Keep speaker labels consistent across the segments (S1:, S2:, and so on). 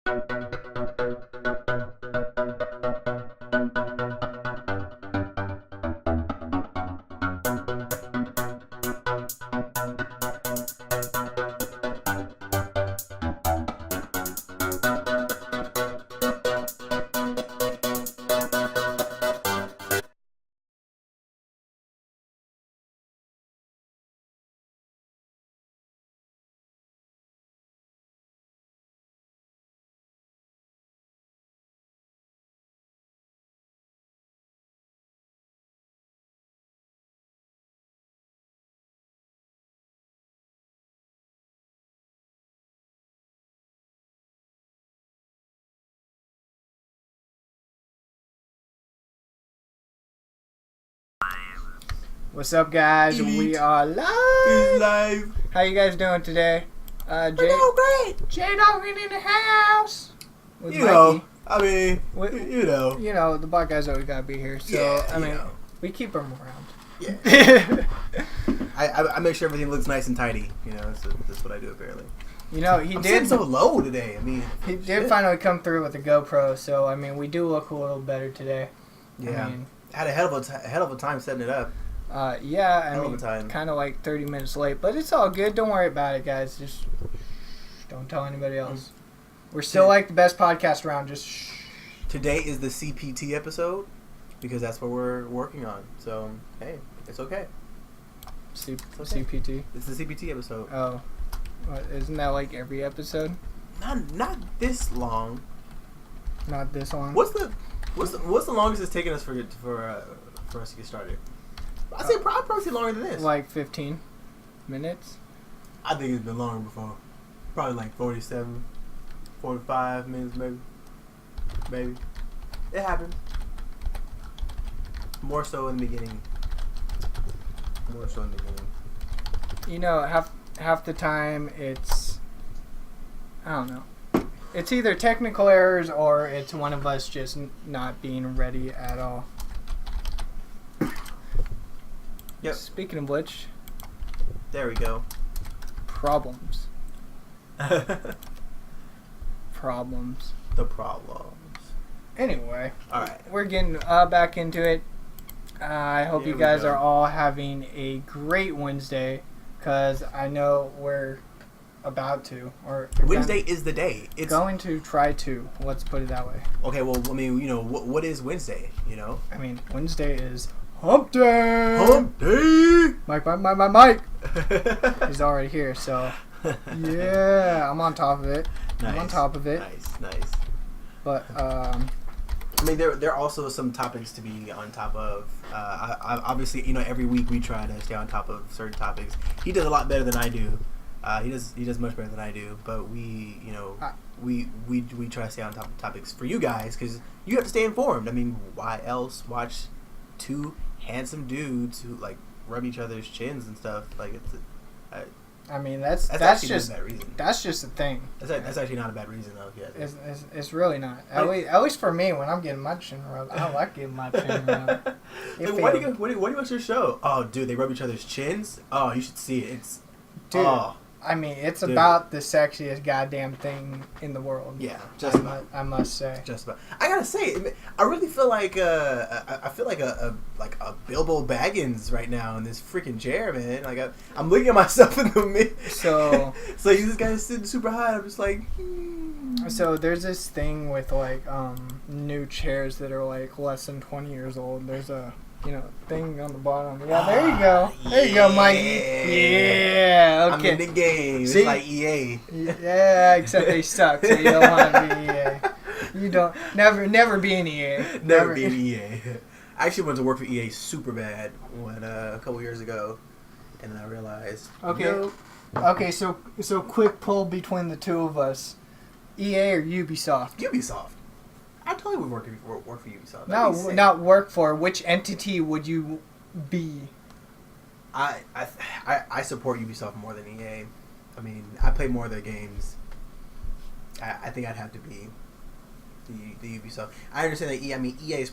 S1: What's up, guys? We are live. How you guys doing today?
S2: We're doing great.
S1: J Dogging in the house. With
S2: You know,
S1: Mikey.
S2: I mean,
S1: You know, the black guys always gotta be here. So
S2: Yeah,
S1: I mean,
S2: know.
S1: we keep them around.
S2: Yeah. I make sure everything looks nice and tidy. You know, that's what I do apparently.
S1: You know, he
S2: I'm
S1: did.
S2: sitting so low today. I mean,
S1: He did finally come through with a GoPro. So I mean, we do look a little better today.
S2: Yeah.
S1: I mean,
S2: had a hell of a time setting it up.
S1: I mean, kind of like 30 minutes late, but it's all good. Don't worry about it, guys. Just don't tell anybody else. We're still like the best podcast around. Just shh.
S2: Today is the CPT episode because that's what we're working on. So hey, it's okay.
S1: CPT.
S2: It's the CPT episode.
S1: Oh, isn't that like every episode?
S2: Not this long.
S1: Not this long.
S2: What's the longest it's taken us for us to get started? I say probably longer than this.
S1: Like 15 minutes?
S2: I think it's been longer before. Probably like 47, 45 minutes maybe. Maybe. It happened. More so in the beginning.
S1: You know, half the time it's, I don't know. It's either technical errors or it's one of us just not being ready at all.
S2: Yep.
S1: Speaking of which,
S2: there we go.
S1: problems. Problems.
S2: The problems.
S1: Anyway,
S2: Alright.
S1: we're getting back into it. I hope you guys are all having a great Wednesday, because I know we're about to. Or
S2: Wednesday is the day. It's
S1: going to try to. Let's put it that way.
S2: Okay, well, I mean, you know, what is Wednesday, you know?
S1: I mean, Wednesday is Hump Day!
S2: Hump Day!
S1: Mike! He's already here, so yeah, I'm on top of it.
S2: Nice.
S1: I'm on top of it.
S2: Nice.
S1: But
S2: I mean, there are also some topics to be on top of. I obviously, you know, every week we try to stay on top of certain topics. He does a lot better than I do. He does much better than I do. But we, you know, we try to stay on top of topics for you guys because you have to stay informed. I mean, why else watch two handsome dudes who like rub each other's chins and stuff? Like
S1: I mean, that's just
S2: not a bad reason.
S1: That's just a thing.
S2: That's actually not a bad reason though. Yeah,
S1: it's really not. At least for me, when I'm getting my chin rubbed, I like getting my chin rubbed.
S2: Like, why do you watch your show? Oh, dude, they rub each other's chins. Oh, you should see it. It's
S1: dude.
S2: Oh.
S1: I mean, it's about the sexiest goddamn thing in the world.
S2: Yeah,
S1: I must say.
S2: Just about. I gotta say, I really feel like I feel like a Bilbo Baggins right now in this freaking chair, man. Like I'm looking at myself in the mirror.
S1: So
S2: you this guy's sitting super high. I'm just like.
S1: So there's this thing with like new chairs that are like less than 20 years old. There's a thing on the bottom. Yeah, there you go. There you go, Mikey. Yeah, okay.
S2: I'm in the game.
S1: See?
S2: It's like EA.
S1: Yeah, except they suck, so you don't want to be EA. You don't never be an EA.
S2: Never be an EA. I actually went to work for EA super bad when a couple years ago, and then I realized.
S1: Okay.
S2: Nope.
S1: Okay, so quick pull between the two of us. EA or Ubisoft?
S2: Ubisoft. I totally would work for Ubisoft.
S1: No, not work for. Which entity would you be?
S2: I support Ubisoft more than EA. I mean, I play more of their games. I think I'd have to be the Ubisoft. I understand that EA. I mean, EA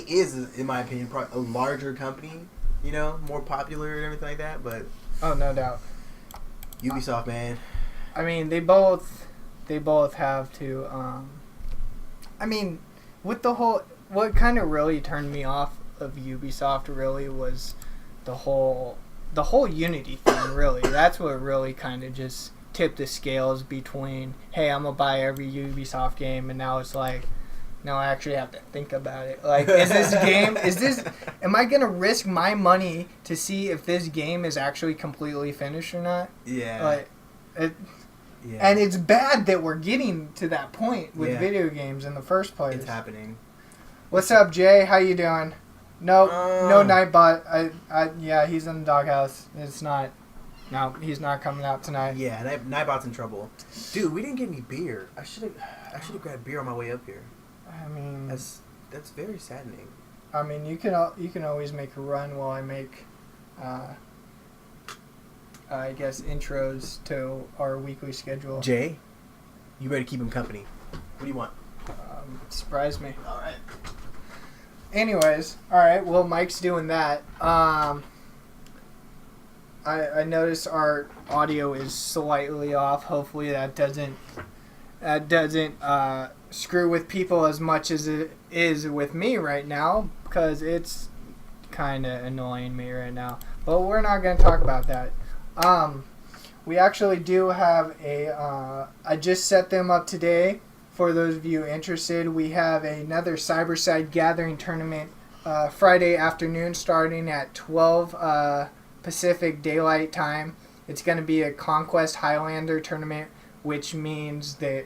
S2: is, in my opinion, probably a larger company. You know, more popular and everything like that. But
S1: oh, no doubt.
S2: Ubisoft, man.
S1: I mean, they both they both have to. I mean, with the whole, what kind of really turned me off of Ubisoft really was the whole Unity thing. Really, that's what really kind of just tipped the scales between, hey, I'm gonna buy every Ubisoft game, and now it's like, no, I actually have to think about it. Like, am I gonna risk my money to see if this game is actually completely finished or not?
S2: Yeah.
S1: Like, and it's bad that we're getting to that point with video games in the first place.
S2: It's happening.
S1: What's up, Jay? How you doing? No Nightbot. Yeah, he's in the doghouse. No, he's not coming out tonight.
S2: Yeah, Nightbot's in trouble. Dude, we didn't get any beer. I should have grabbed beer on my way up here.
S1: I mean,
S2: that's very saddening.
S1: I mean, you can always make a run while I make, I guess, intros to our weekly schedule.
S2: Jay, you ready to keep him company? What do you want?
S1: Surprise me.
S2: All right.
S1: Anyways, all right. Well, Mike's doing that. I noticed our audio is slightly off. Hopefully that doesn't screw with people as much as it is with me right now, because it's kind of annoying me right now. But we're not going to talk about that. We actually do have I just set them up today. For those of you interested, we have another Cyberside Gathering tournament Friday afternoon starting at 12 Pacific Daylight Time. It's going to be a Conquest Highlander tournament, which means that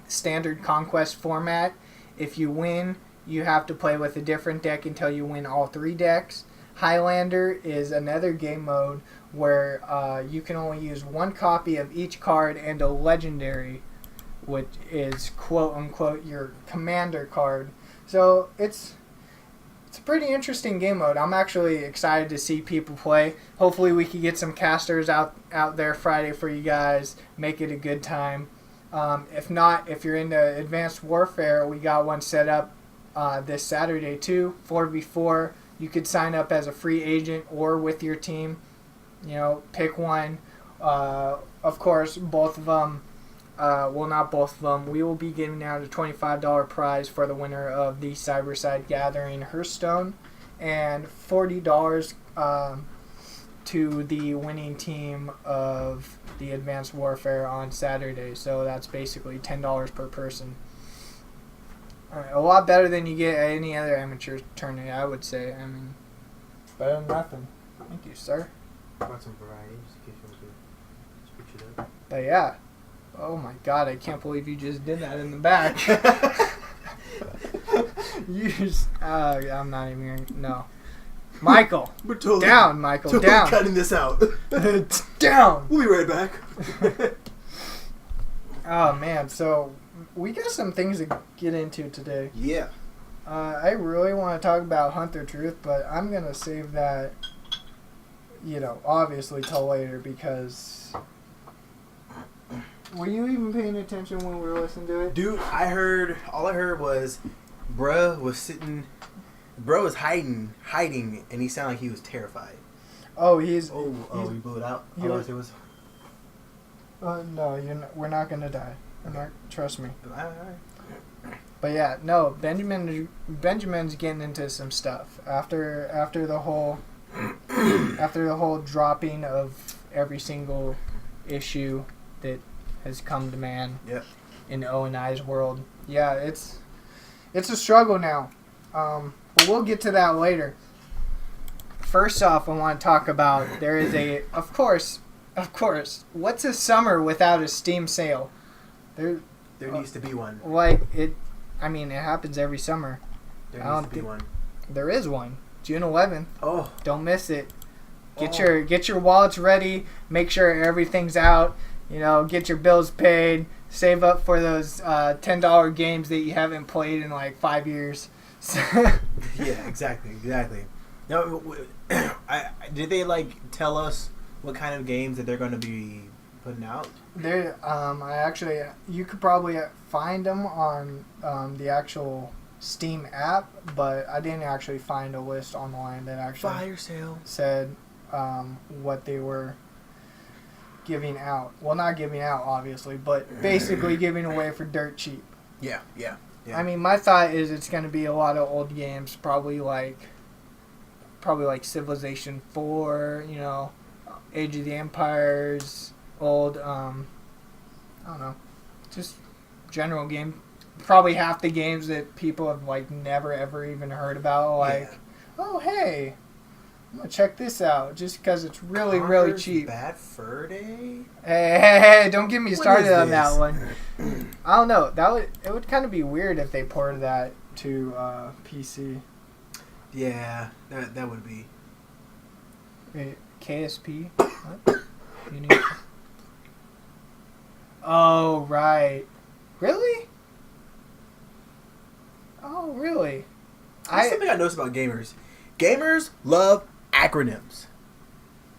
S1: standard Conquest format. If you win, you have to play with a different deck until you win all 3 decks. Highlander is another game mode where you can only use 1 copy of each card and a legendary, which is quote-unquote your commander card. So it's a pretty interesting game mode. I'm actually excited to see people play. Hopefully we can get some casters out there Friday for you guys, make it a good time. If not, if you're into Advanced Warfare, we got one set up this Saturday too, 4v4. You could sign up as a free agent or with your team. You know, pick one. Of course, both of them. Well, not both of them. We will be giving out a $25 prize for the winner of the Cyberside Gathering Hearthstone, and $40 to the winning team of the Advanced Warfare on Saturday. So that's basically $10 per person. A lot better than you get at any other amateur tournament, I would say. I mean, better than nothing. Thank you, sir.
S2: Brought some variety just in case you want to switch it up.
S1: But yeah. Oh my God, I can't believe you just did that in the back. I'm not even hearing. No. Michael.
S2: We're totally
S1: down, Michael.
S2: Totally
S1: down.
S2: Cutting this out.
S1: Down.
S2: We'll be right back.
S1: Oh man, so we got some things to get into today.
S2: Yeah.
S1: I really want to talk about Hunt the Truth, but I'm going to save that, obviously till later, because... Were you even paying attention when we were listening to it?
S2: Dude, all I heard was, bruh was hiding, and he sounded like he was terrified.
S1: Oh,
S2: he blew it out?
S1: All I said was... no, we're not going to die. Trust me.
S2: All right.
S1: But yeah, no, Benjamin's getting into some stuff. After the whole dropping of every single issue that has come to man in O&I's world. Yeah, it's a struggle now. But we'll get to that later. First off, I want to talk about there is of course, what's a summer without a Steam sale? There
S2: needs to be one.
S1: It happens every summer.
S2: There needs to be one.
S1: There is one. June 11th.
S2: Oh.
S1: Don't miss it. Get your wallets ready. Make sure everything's out. Get your bills paid. Save up for those $10 games that you haven't played in like 5 years.
S2: Yeah, exactly. No, did they tell us what kind of games that they're going to be putting out? You could probably find them on the actual Steam app, but I didn't actually find a list online that actually fire sale
S1: said what they were giving out. Well, not giving out, obviously, but basically giving away for dirt cheap.
S2: Yeah.
S1: I mean, my thought is it's going to be a lot of old games, probably like Civilization 4, you know, Age of the Empires, old, I don't know, just general game. Probably half the games that people have like never ever even heard about. Like, oh hey, I'm gonna check this out just because it's really really cheap.
S2: Bad Fur Day.
S1: Hey, don't get me started on that one. I don't know. It would kind of be weird if they ported that to PC.
S2: Yeah, that would be.
S1: Wait, KSP? What? Oh right, really? Oh really?
S2: That's something I noticed about gamers. Gamers love acronyms.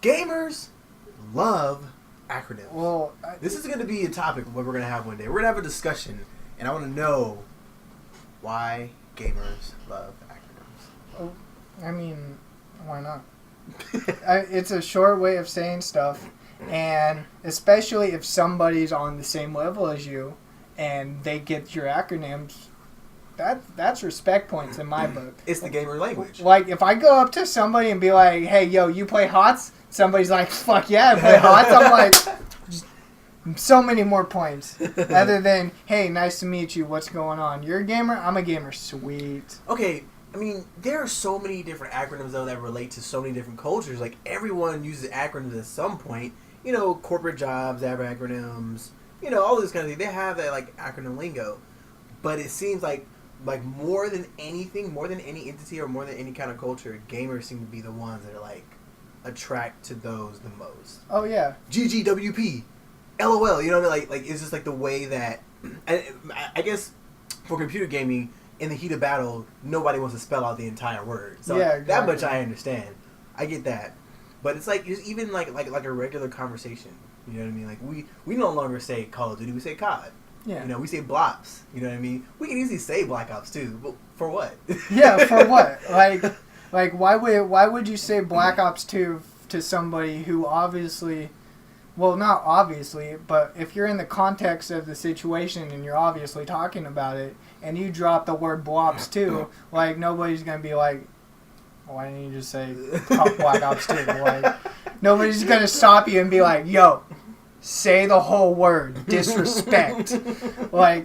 S2: Gamers love acronyms.
S1: Well,
S2: this is going to be a topic of what we're going to have one day. We're going to have a discussion, and I want to know why gamers love acronyms.
S1: Oh, I mean, why not? It's a short way of saying stuff, and especially if somebody's on the same level as you, and they get your acronyms. That's respect points in my book.
S2: It's the gamer language.
S1: Like, if I go up to somebody and be like, hey, yo, you play HOTS? Somebody's like, fuck yeah, I play HOTS. I'm like, just so many more points. Other than, hey, nice to meet you, what's going on? You're a gamer? I'm a gamer. Sweet.
S2: Okay, I mean, there are so many different acronyms, though, that relate to so many different cultures. Like, everyone uses acronyms at some point. You know, corporate jobs have acronyms. You know, all this kind of thing. They have that, like, acronym lingo. But it seems like more than anything, more than any entity or more than any kind of culture, gamers seem to be the ones that are like attract to those the most.
S1: Oh yeah.
S2: GGWP, LOL. You know what I mean? Like it's just like the way that I guess for computer gaming in the heat of battle, nobody wants to spell out the entire word. So
S1: yeah, exactly.
S2: That much I understand. I get that. But it's like it's even like a regular conversation. You know what I mean? Like we no longer say Call of Duty, we say COD.
S1: Yeah.
S2: You know, we say Blops. You know what I mean? We can easily say Black Ops 2, but for what?
S1: Yeah, for what? Like why would you say Black Ops 2 to somebody who obviously, well, not obviously, but if you're in the context of the situation and you're obviously talking about it, and you drop the word Blops 2, like nobody's gonna be like, why didn't you just say Black Ops 2? Like nobody's gonna stop you and be like, yo. Say the whole word. Disrespect. Like.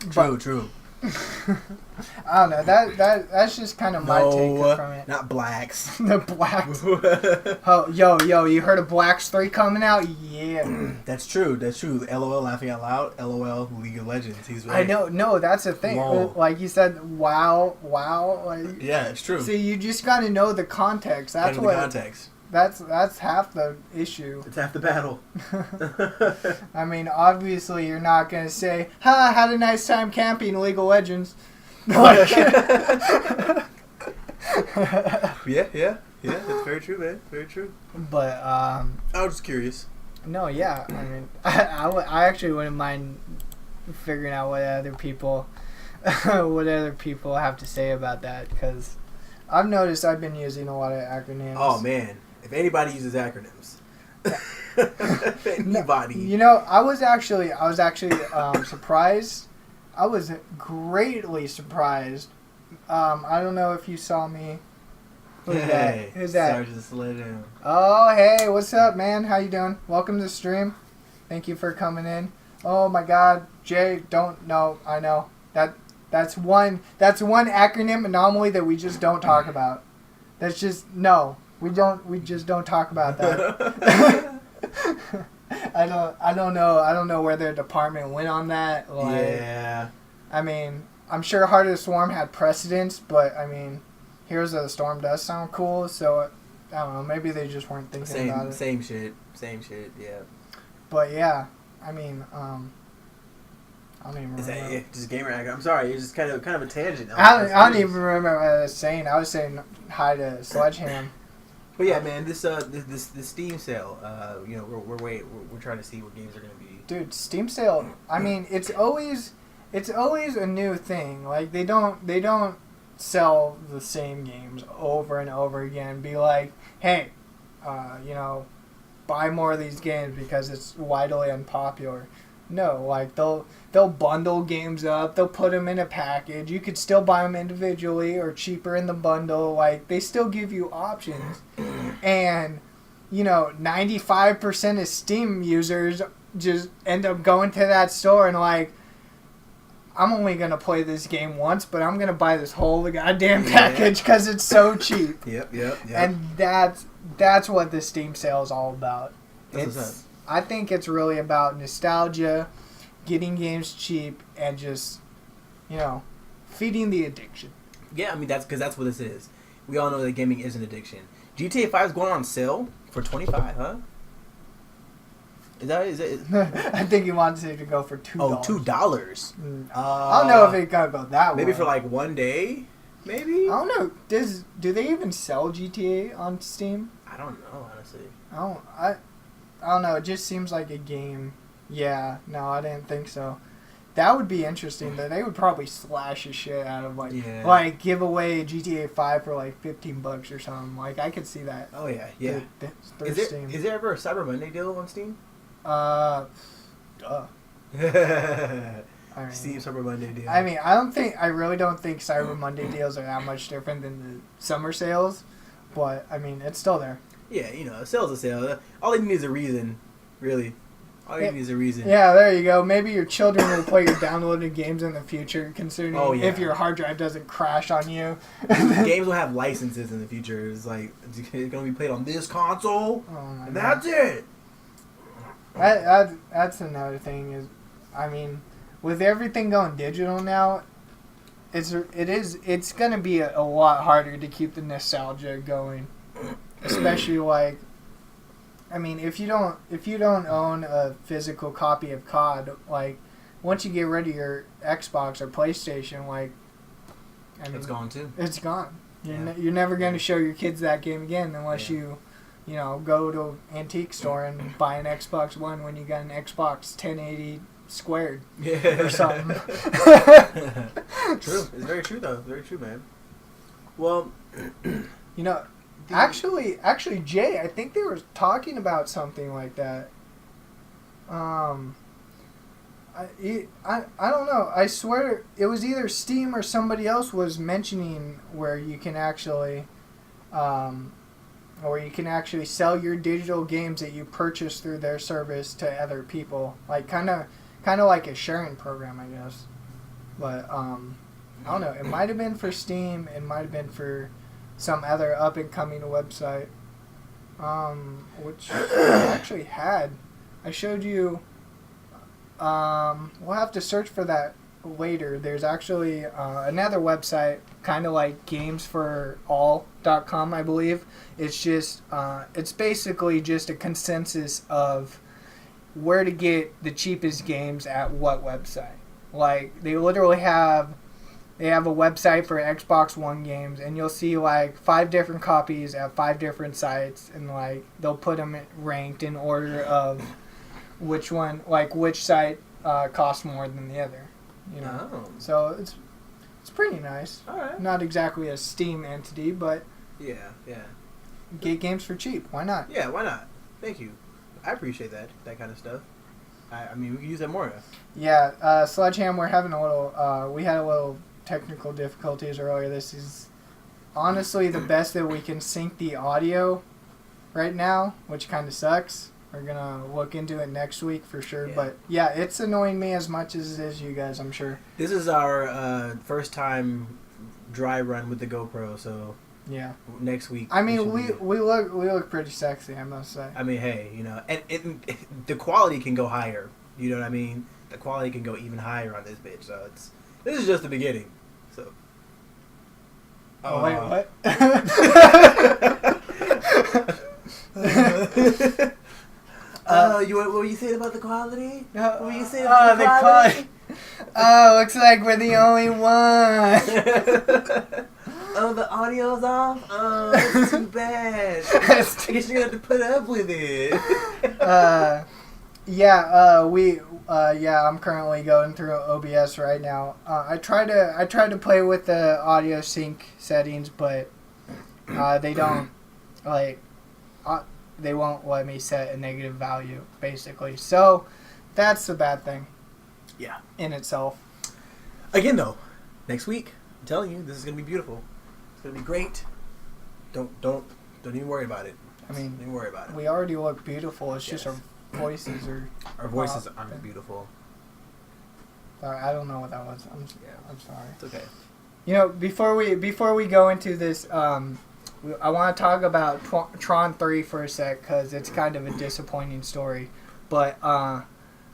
S2: True.
S1: I don't know. That's just kind of my take from it.
S2: Not blacks.
S1: The blacks. Oh, yo, you heard of Blacks 3 coming out? Yeah.
S2: That's true. LOL laughing out loud. LOL League of Legends. He's right.
S1: I know. No, that's the thing.
S2: Whoa.
S1: Like you said, wow. Like.
S2: Yeah, it's true.
S1: See, you just got to know the context. That's what.
S2: The context.
S1: That's half the issue.
S2: It's half the battle.
S1: I mean, obviously, you're not going to say, ha, had a nice time camping League of Legends. Like,
S2: yeah. That's very true, man. Very true.
S1: But,
S2: I was just curious.
S1: No, yeah. I mean, I actually wouldn't mind figuring out what other people have to say about that, because I've noticed I've been using a lot of acronyms.
S2: Oh, man. If anybody uses acronyms, anybody.
S1: You know, I was actually surprised. I was greatly surprised. I don't know if you saw me. Who's that?
S2: Sorry to slow down.
S1: Oh, hey, what's up, man? How you doing? Welcome to the stream. Thank you for coming in. Oh my God, Jay, don't know. I know that's one acronym anomaly that we just don't talk about. That's just no. We just don't talk about that. I don't know where their department went on that. Like,
S2: yeah.
S1: I mean, I'm sure Heart of the Swarm had precedence, but I mean, Heroes of the Storm does sound cool, so I don't know, maybe they just weren't thinking about it.
S2: Same shit, yeah.
S1: But yeah, I mean, I don't even remember.
S2: Is that just gamer acronym? I'm sorry, it's just kind of a tangent.
S1: I don't even remember what I was saying. I was saying hi to Sledgeham.
S2: But yeah, man, this Steam sale, you know, we're trying to see what games are gonna be.
S1: Dude, Steam sale. I mean, it's always a new thing. Like they don't sell the same games over and over again. Be like, hey, buy more of these games because it's widely unpopular. No, like they'll bundle games up. They'll put them in a package. You could still buy them individually or cheaper in the bundle. Like they still give you options, and 95% of Steam users just end up going to that store and like, I'm only gonna play this game once, but I'm gonna buy this whole goddamn package because it's so cheap.
S2: Yep.
S1: And that's what the Steam sale is all about. I think it's really about nostalgia, getting games cheap, and just, feeding the addiction.
S2: Yeah, I mean that's what this is. We all know that gaming is an addiction. GTA 5 is going on sale for $25, huh? Is it?
S1: I think he wants it to go for $2.
S2: Oh, $2.
S1: I don't know if it gotta go that way.
S2: Maybe for like one day. Maybe.
S1: I don't know. Do they even sell GTA on Steam?
S2: I don't know, honestly.
S1: I don't know. It just seems like a game. Yeah. No, I didn't think so. That would be interesting. Though they would probably slash a shit out of like give away GTA 5 for like $15 or something. Like I could see that.
S2: Oh yeah. Is there ever a Cyber Monday deal on Steam?
S1: Duh.
S2: Steam Cyber Monday deal.
S1: I mean, I really don't think Cyber Monday deals are that much different than the summer sales, but I mean, it's still there.
S2: Yeah, a sale's a sale. All you need is a reason, really. All you need is a reason.
S1: Yeah, there you go. Maybe your children will play your downloaded games in the future, considering if your hard drive doesn't crash on you.
S2: Games will have licenses in the future. It's like, it's going to be played on this console, and that's it.
S1: That's another thing is, I mean, with everything going digital now, it's going to be a lot harder to keep the nostalgia going, especially like, I mean, if you don't own a physical copy of COD, like once you get rid of your Xbox or PlayStation, like, I mean,
S2: it's gone too.
S1: It's gone. You're never going to show your kids that game again unless you go to an antique store and buy an Xbox One when you got an Xbox 1080 squared or something.
S2: True. It's very true, though. Very true, man. Well,
S1: actually, Jay, I think they were talking about something like that. I don't know. I swear it was either Steam or somebody else was mentioning where you can actually, sell your digital games that you purchase through their service to other people, like kind of like a sharing program, I guess. But I don't know. It might have been for Steam. It might have been for some other up and coming website, which I actually had. I showed you. We'll have to search for that later. There's actually another website, kind of like gamesforall.com, I believe. It's just it's basically just a consensus of where to get the cheapest games at what website. Like they literally have a website for Xbox One games, and you'll see like 5 different copies at 5 different sites, and like they'll put them ranked in order of which one, like which site costs more than the other. So it's pretty nice.
S2: All right.
S1: Not exactly a Steam entity, but
S2: yeah.
S1: Get games for cheap. Why not?
S2: Yeah, why not? Thank you. I appreciate that kind of stuff. I mean, we could use that more.
S1: Yeah, Sledgehammer, we had a little technical difficulties earlier. This is honestly the best that we can sync the audio right now, which kind of sucks. We're going to look into it next week for sure. Yeah. But yeah, it's annoying me as much as it is you guys, I'm sure.
S2: This is our first time dry run with the GoPro, so
S1: yeah.
S2: Next week.
S1: I mean, we look pretty sexy, I must say.
S2: I mean, hey, and the quality can go higher. You know what I mean? The quality can go even higher on this bitch. So this is just the beginning. So.
S1: Oh wait, what?
S2: What were you saying about the quality? What were you saying
S1: about the quality? Oh, looks like we're the only one.
S2: Oh, the audio's off? Oh, that's too bad. I guess you're gonna have to put up with it.
S1: I'm currently going through OBS right now. I tried to play with the audio sync settings, but they don't they won't let me set a negative value, basically. So that's a bad thing.
S2: Yeah.
S1: In itself.
S2: Again, though, next week, I'm telling you, this is gonna be beautiful. It's gonna be great. Don't even worry about it.
S1: I mean,
S2: don't even worry about it.
S1: We already look beautiful. It's just our voices are.
S2: Our voices aren't beautiful.
S1: Sorry, I don't know what that was. I'm sorry.
S2: It's okay.
S1: You know, before we go into this, I want to talk about Tron 3 for a sec because it's kind of a disappointing story. But I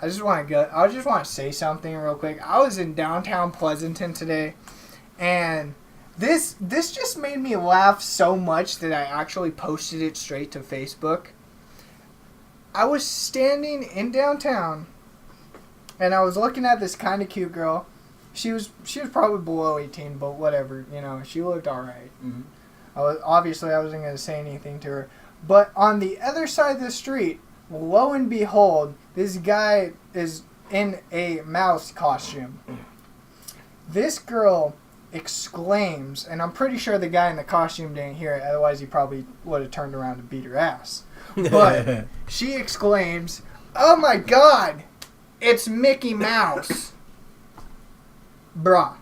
S1: just want to say something real quick. I was in downtown Pleasanton today, and this just made me laugh so much that I actually posted it straight to Facebook. I was standing in downtown, and I was looking at this kind of cute girl. She was probably below 18, but whatever, you know, she looked all right.
S2: Mm-hmm.
S1: I wasn't going to say anything to her. But on the other side of the street, lo and behold, this guy is in a mouse costume. This girl exclaims, and I'm pretty sure the guy in the costume didn't hear it, otherwise he probably would have turned around and beat her ass. But she exclaims, "Oh my God, it's Mickey Mouse." Bruh.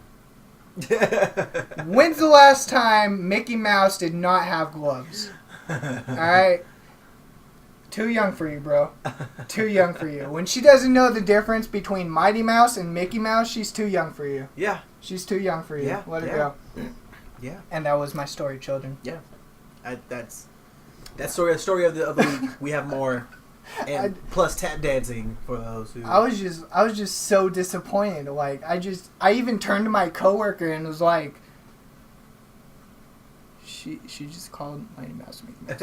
S1: When's the last time Mickey Mouse did not have gloves? Alright? Too young for you, bro. Too young for you. When she doesn't know the difference between Mighty Mouse and Mickey Mouse, she's too young for you.
S2: Yeah.
S1: She's too young for you.
S2: Yeah.
S1: Let her go.
S2: Yeah.
S1: And that was my story, children.
S2: Yeah. That's story of the week. We have more. And plus tap dancing for those who...
S1: I was just so disappointed. Like, I even turned to my coworker and was like, she just called Mighty Mouse Mickey Mouse.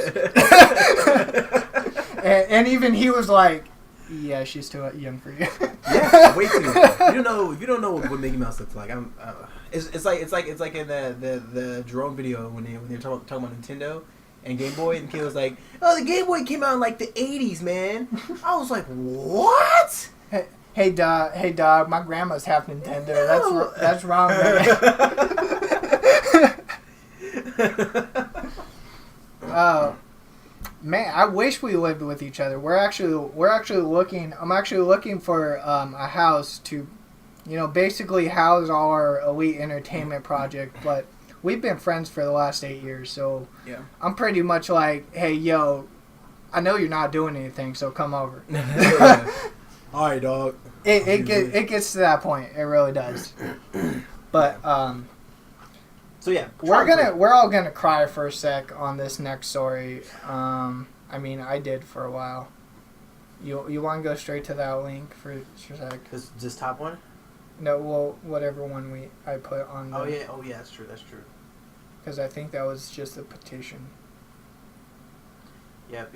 S1: and even he was like, yeah, she's too young for you.
S2: Yeah, way too young. You don't know what Mickey Mouse looks like. It's like in the Jerome video when they were talking about Nintendo and Game Boy, and the kid was like, "Oh, the Game Boy came out in like the '80s, man." I was like, "What?"
S1: Hey dog, my grandma's half Nintendo. That's wrong, man. Oh, man, I wish we lived with each other. We're actually looking. I'm actually looking for a house to, you know, basically house all our elite entertainment project, but. We've been friends for the last 8 years, so yeah. I'm pretty much like, hey, yo, I know you're not doing anything, so come over.
S2: All right, dog.
S1: It gets to that point. It really does. But
S2: so yeah,
S1: we're all gonna cry for a sec on this next story. I mean, I did for a while. You want to go straight to that link for a sec?
S2: This top one.
S1: No, well, whatever one I put on.
S2: Oh yeah, that's true.
S1: Because I think that was just a petition.
S2: Yep.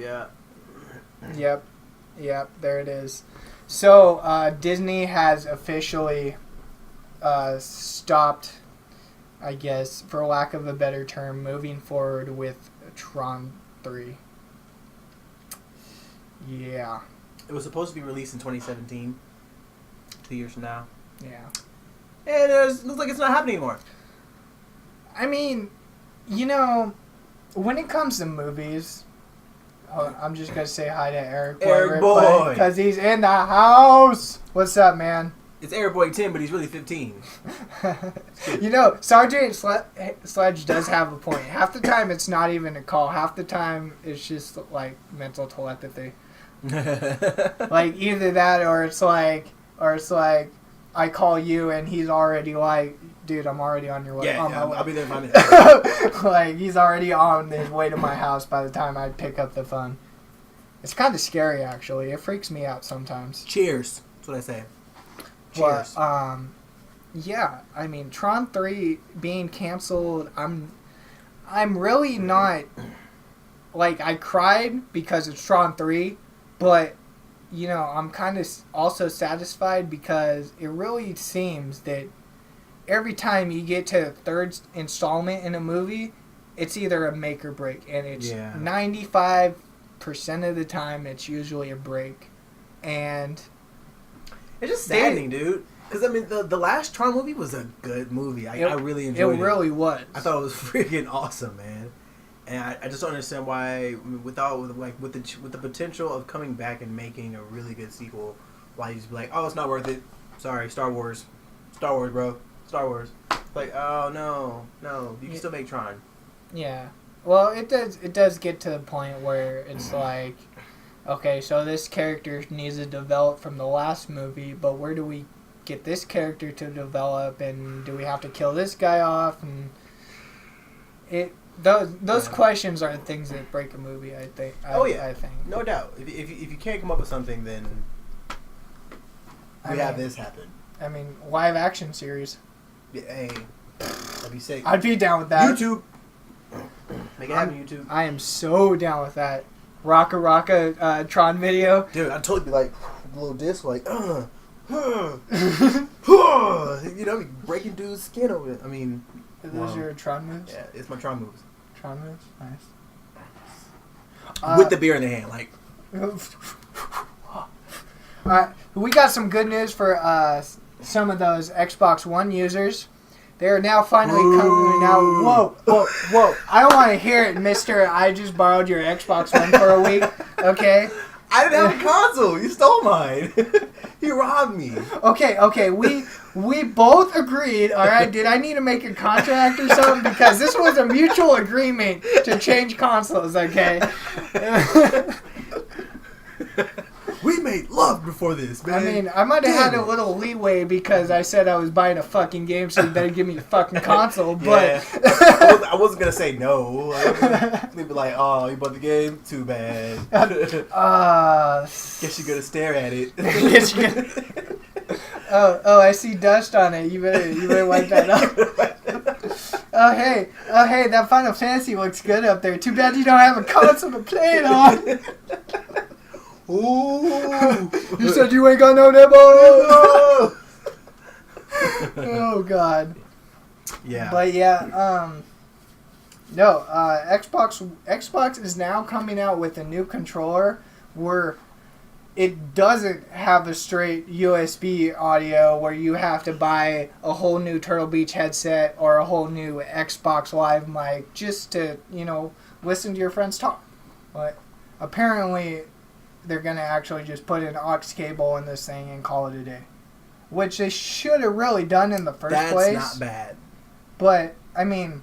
S1: Yep, there it is. So, Disney has officially stopped, I guess, for lack of a better term, moving forward with Tron 3. Yeah.
S2: It was supposed to be released in 2017, 2 years from now.
S1: Yeah.
S2: And it looks like it's not happening anymore.
S1: I mean, you know, when it comes to movies, I'm just going to say hi to Eric
S2: Boy.
S1: Because he's in the house. What's up, man?
S2: It's Eric Boy 10, but he's really 15.
S1: You know, Sergeant Sledge does have a point. Half the time it's not even a call. Half the time it's just like mental telepathy. Like either that or it's like I call you and he's already like, dude, I'm already on your way.
S2: Yeah, I'll be there in 5 minutes.
S1: Like he's already on his way to my house by the time I pick up the phone. It's kind of scary actually. It freaks me out sometimes.
S2: Cheers. That's what I say. Cheers.
S1: But, yeah, I mean, Tron 3 being canceled, I'm really not, like, I cried because it's Tron 3, but, you know, I'm kind of also satisfied because it really seems that every time you get to the third installment in a movie, it's either a make or break, and it's 95% of the time it's usually a break, and...
S2: It's just saddening, dude. Because, I mean, the last Tron movie was a good movie. I really enjoyed it.
S1: It really was.
S2: I thought it was freaking awesome, man. And I just don't understand why, with the potential of coming back and making a really good sequel, why you just be like, oh, it's not worth it. Sorry, Star Wars, bro, Star Wars. Like, oh no, you can still make Tron.
S1: Yeah. Well, it does get to the point where it's like, okay, so this character needs to develop from the last movie, but where do we get this character to develop, and do we have to kill this guy off? And those questions are the things that break a movie, I think. I think.
S2: No doubt. If you can't come up with something, then have this happen.
S1: I mean, live action series.
S2: Yeah, hey, that'd be sick.
S1: I'd be down with that.
S2: YouTube. Make it happen, YouTube.
S1: I am so down with that. Rocka Tron video.
S2: Dude, I'd totally be like, a little disc, like, breaking dude's skin over it. I mean,
S1: Are those your Tron moves?
S2: Yeah, it's my Tron moves.
S1: Tron moves? Nice.
S2: With the beer in the hand, like.
S1: Alright, we got some good news for some of those Xbox One users. They are now finally coming out. Whoa. I don't want to hear it, mister. I just borrowed your Xbox One for a week. Okay?
S2: I didn't have a console. You stole mine. You robbed me.
S1: Okay. We both agreed, alright? Did I need to make a contract or something? Because this was a mutual agreement to change consoles, okay?
S2: We made love before this, man.
S1: I mean, I might have had a little leeway because I said I was buying a fucking game, so you better give me a fucking console, but...
S2: Yeah. I wasn't going to say no. They'd be like, oh, you bought the game? Too bad. Guess you're going to stare at it.
S1: Oh, I see dust on it. You better wipe that up. Oh, hey, that Final Fantasy looks good up there. Too bad you don't have a console to play it on.
S2: Ooh!
S1: You said you ain't got no nibble. Oh God.
S2: Yeah.
S1: But yeah, no. Xbox is now coming out with a new controller where it doesn't have a straight USB audio where you have to buy a whole new Turtle Beach headset or a whole new Xbox Live mic just to listen to your friends talk. But apparently, they're going to actually just put an aux cable in this thing and call it a day. Which they should have really done in the first place.
S2: That's not bad.
S1: But, I mean,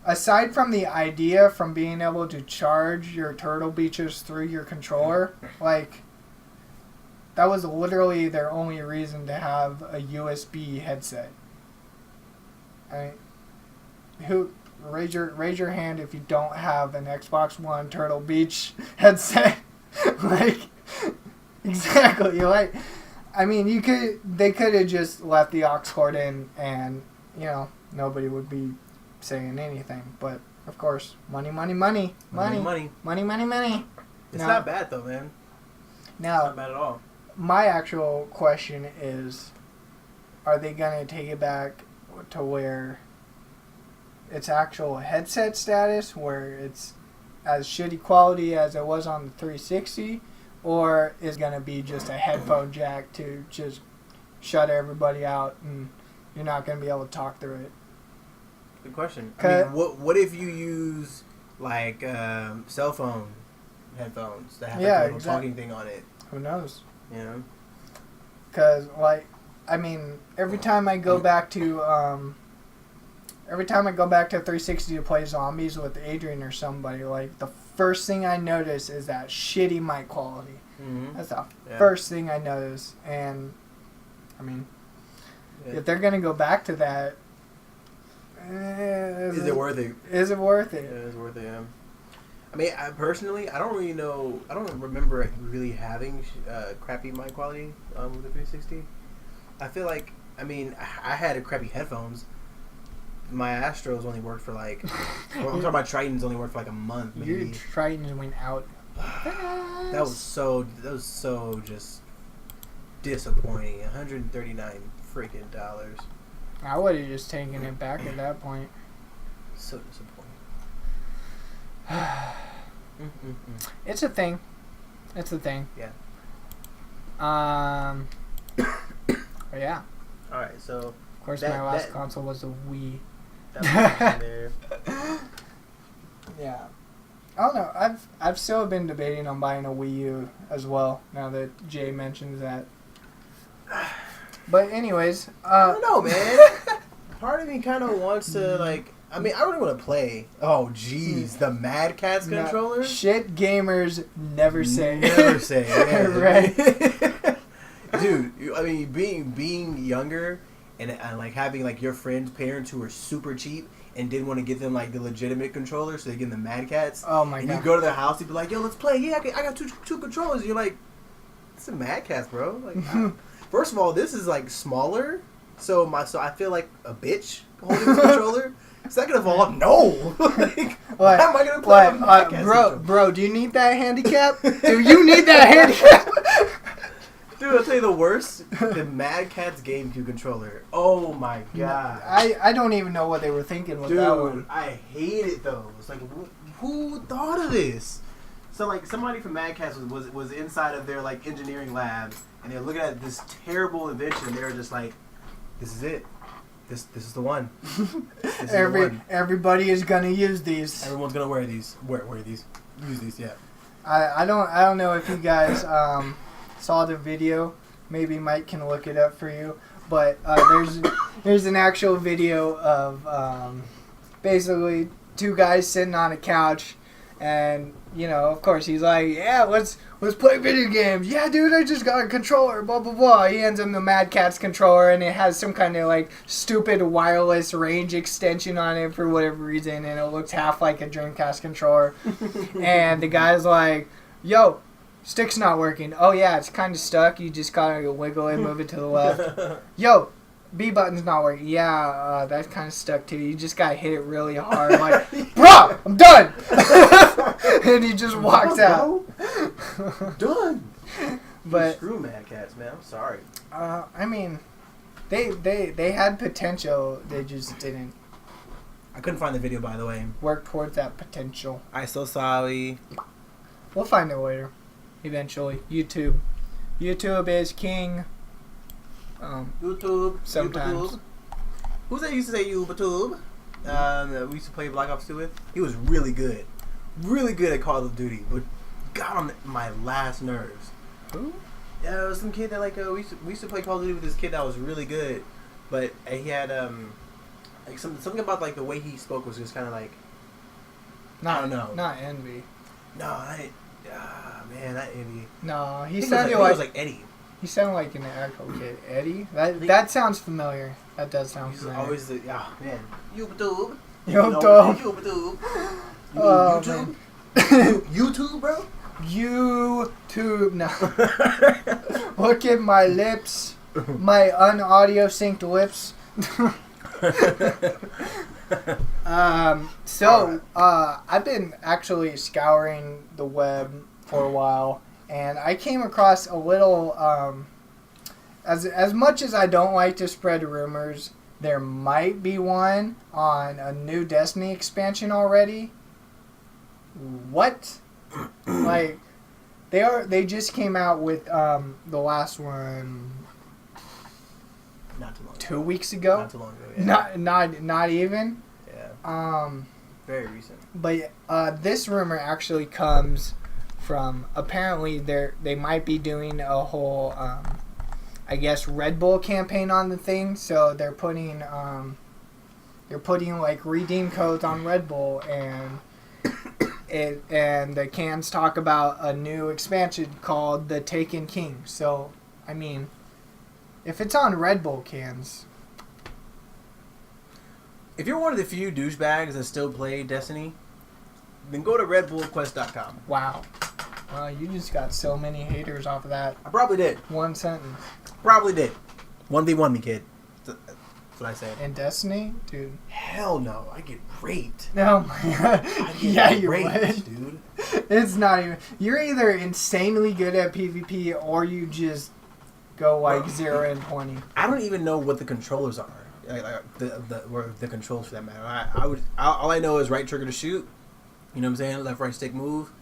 S1: aside from the idea from being able to charge your Turtle Beaches through your controller, like, that was literally their only reason to have a USB headset. I mean, raise your hand if you don't have an Xbox One Turtle Beach headset. Like, exactly. Like, I mean, they could have just left the aux cord in, and nobody would be saying anything. But of course, money.
S2: It's
S1: No.
S2: not bad though, man.
S1: Now,
S2: it's not bad at all.
S1: My actual question is, are they gonna take it back to where it's actual headset status, where it's as shitty quality as it was on the 360, or is going to be just a headphone jack to just shut everybody out and you're not going to be able to talk through it?
S2: Good question. I mean, what if you use like cell phone headphones that have a little talking thing on it?
S1: Who knows?
S2: Because
S1: I mean, every time I go back to 360 to play zombies with Adrian or somebody, like, the first thing I notice is that shitty mic quality.
S2: Mm-hmm.
S1: That's the first thing I notice. And, I mean, if they're going to go back to that, is
S2: it worth it?
S1: Is it worth it?
S2: Yeah, it's worth it, yeah. I mean, I don't really know, I don't remember really having crappy mic quality with the 360. I feel like, I mean, I had crappy headphones. My Astros only worked for like... I'm talking about Tritons only worked for like a month, maybe.
S1: Your Tritons went out.
S2: That was so just disappointing. $139 freaking dollars.
S1: I would have just taken it back at that point.
S2: So disappointing.
S1: It's a thing.
S2: Yeah.
S1: But yeah.
S2: Alright, so...
S1: Of course, my last console was a Wii.
S2: That was there.
S1: Yeah. I don't know. I've still been debating on buying a Wii U as well. Now that Jay mentions that. But anyways,
S2: I don't know, man. Part of me kind of wants to like. I mean, I really want to play. Oh, jeez, the Mad Catz controller.
S1: Shit, gamers never say.
S2: Never say, yeah.
S1: Right.
S2: Dude, I mean, being younger and like having like your friends' parents who were super cheap and didn't want to get them like the legitimate controller, so they get them the Mad Catz.
S1: Oh my god!
S2: And you go to their house, you'd be like, "Yo, let's play." Yeah, I got two controllers. And you're like, "It's a Mad Catz, bro." Like, first of all, this is like smaller, so I feel like a bitch holding the controller. Second of all, no. Like, why am I gonna play a Mad Catz
S1: bro? Do you need that handicap? Do you need that handicap?
S2: Dude, I'll tell you the worst. The Mad Catz GameCube controller. Oh my god.
S1: I don't even know what they were thinking with that one.
S2: Dude, I hated those. Like, who thought of this? So, like, somebody from Mad Catz was inside of their, like, engineering lab, and they're looking at this terrible invention, and they were just like, this is it. This is the one. This is the one.
S1: Everybody is gonna use these.
S2: Everyone's gonna wear these. Wear these. Use these, yeah.
S1: I don't know if you guys saw the video. Maybe Mike can look it up for you. But there's an actual video of basically two guys sitting on a couch, and you know, of course, he's like, yeah, let's play video games. Yeah, dude, I just got a controller. Blah blah blah. He hands him the Mad Catz controller, and it has some kind of like stupid wireless range extension on it for whatever reason, and it looks half like a Dreamcast controller. And the guy's like, yo, stick's not working. Oh yeah, it's kind of stuck. You just gotta wiggle it, move it to the left. Yo, B button's not working. Yeah, that's kind of stuck too. You just gotta hit it really hard. I'm like, bro, I'm done. And he just walks out.
S2: Done.
S1: But
S2: screw Mad Catz, man. I'm sorry.
S1: I mean, they had potential. They just didn't.
S2: I couldn't find the video, by the way.
S1: Work towards that potential.
S2: I so sorry.
S1: We'll find it later. Eventually, YouTube is king.
S2: YouTube.
S1: Sometimes.
S2: YouTube. Who's that used to say YouTube? We used to play Black Ops 2 with. He was really good. Really good at Call of Duty, but got on my last nerves.
S1: Who?
S2: Yeah, it was some kid that like we used to play Call of Duty with this kid that was really good, but he had like something about like the way he spoke was just kind of like I don't know.
S1: Not Envy.
S2: No, man, not Eddie.
S1: No, he
S2: sounded
S1: like
S2: Eddie.
S1: He sounded like an actual kid. Eddie? That sounds familiar. That does sound
S2: He's
S1: familiar.
S2: always man. YouTube.
S1: YouTube.
S2: YouTube. YouTube, bro.
S1: YouTube. No. Look at my lips. My unaudio synced lips. I've been actually scouring the web for a while, and I came across a little, as much as I don't like to spread rumors, there might be one on a new Destiny expansion already. What? Like, they just came out with the last one
S2: not too long
S1: 2 weeks ago.
S2: Not too long ago, yeah.
S1: Not even.
S2: Yeah. Very recent.
S1: But this rumor actually comes from, apparently they might be doing a whole I guess Red Bull campaign on the thing, so they're putting like redeem codes on Red Bull, and the cans talk about a new expansion called the Taken King. So I mean, if it's on Red Bull cans.
S2: If you're one of the few douchebags that still play Destiny, then go to redbullquest.com.
S1: Wow. You just got so many haters off of that.
S2: I probably did.
S1: One sentence.
S2: Probably did. 1v1 me, kid. That's what I say.
S1: In Destiny? Dude.
S2: Hell no. I get raped.
S1: Oh my god. Yeah, you would.
S2: Dude.
S1: It's not even... You're either insanely good at PvP or you just go like 0 and 20.
S2: I don't even know what the controllers are. Like the controls for that matter. All I know is right trigger to shoot. You know what I'm saying? Left right stick move.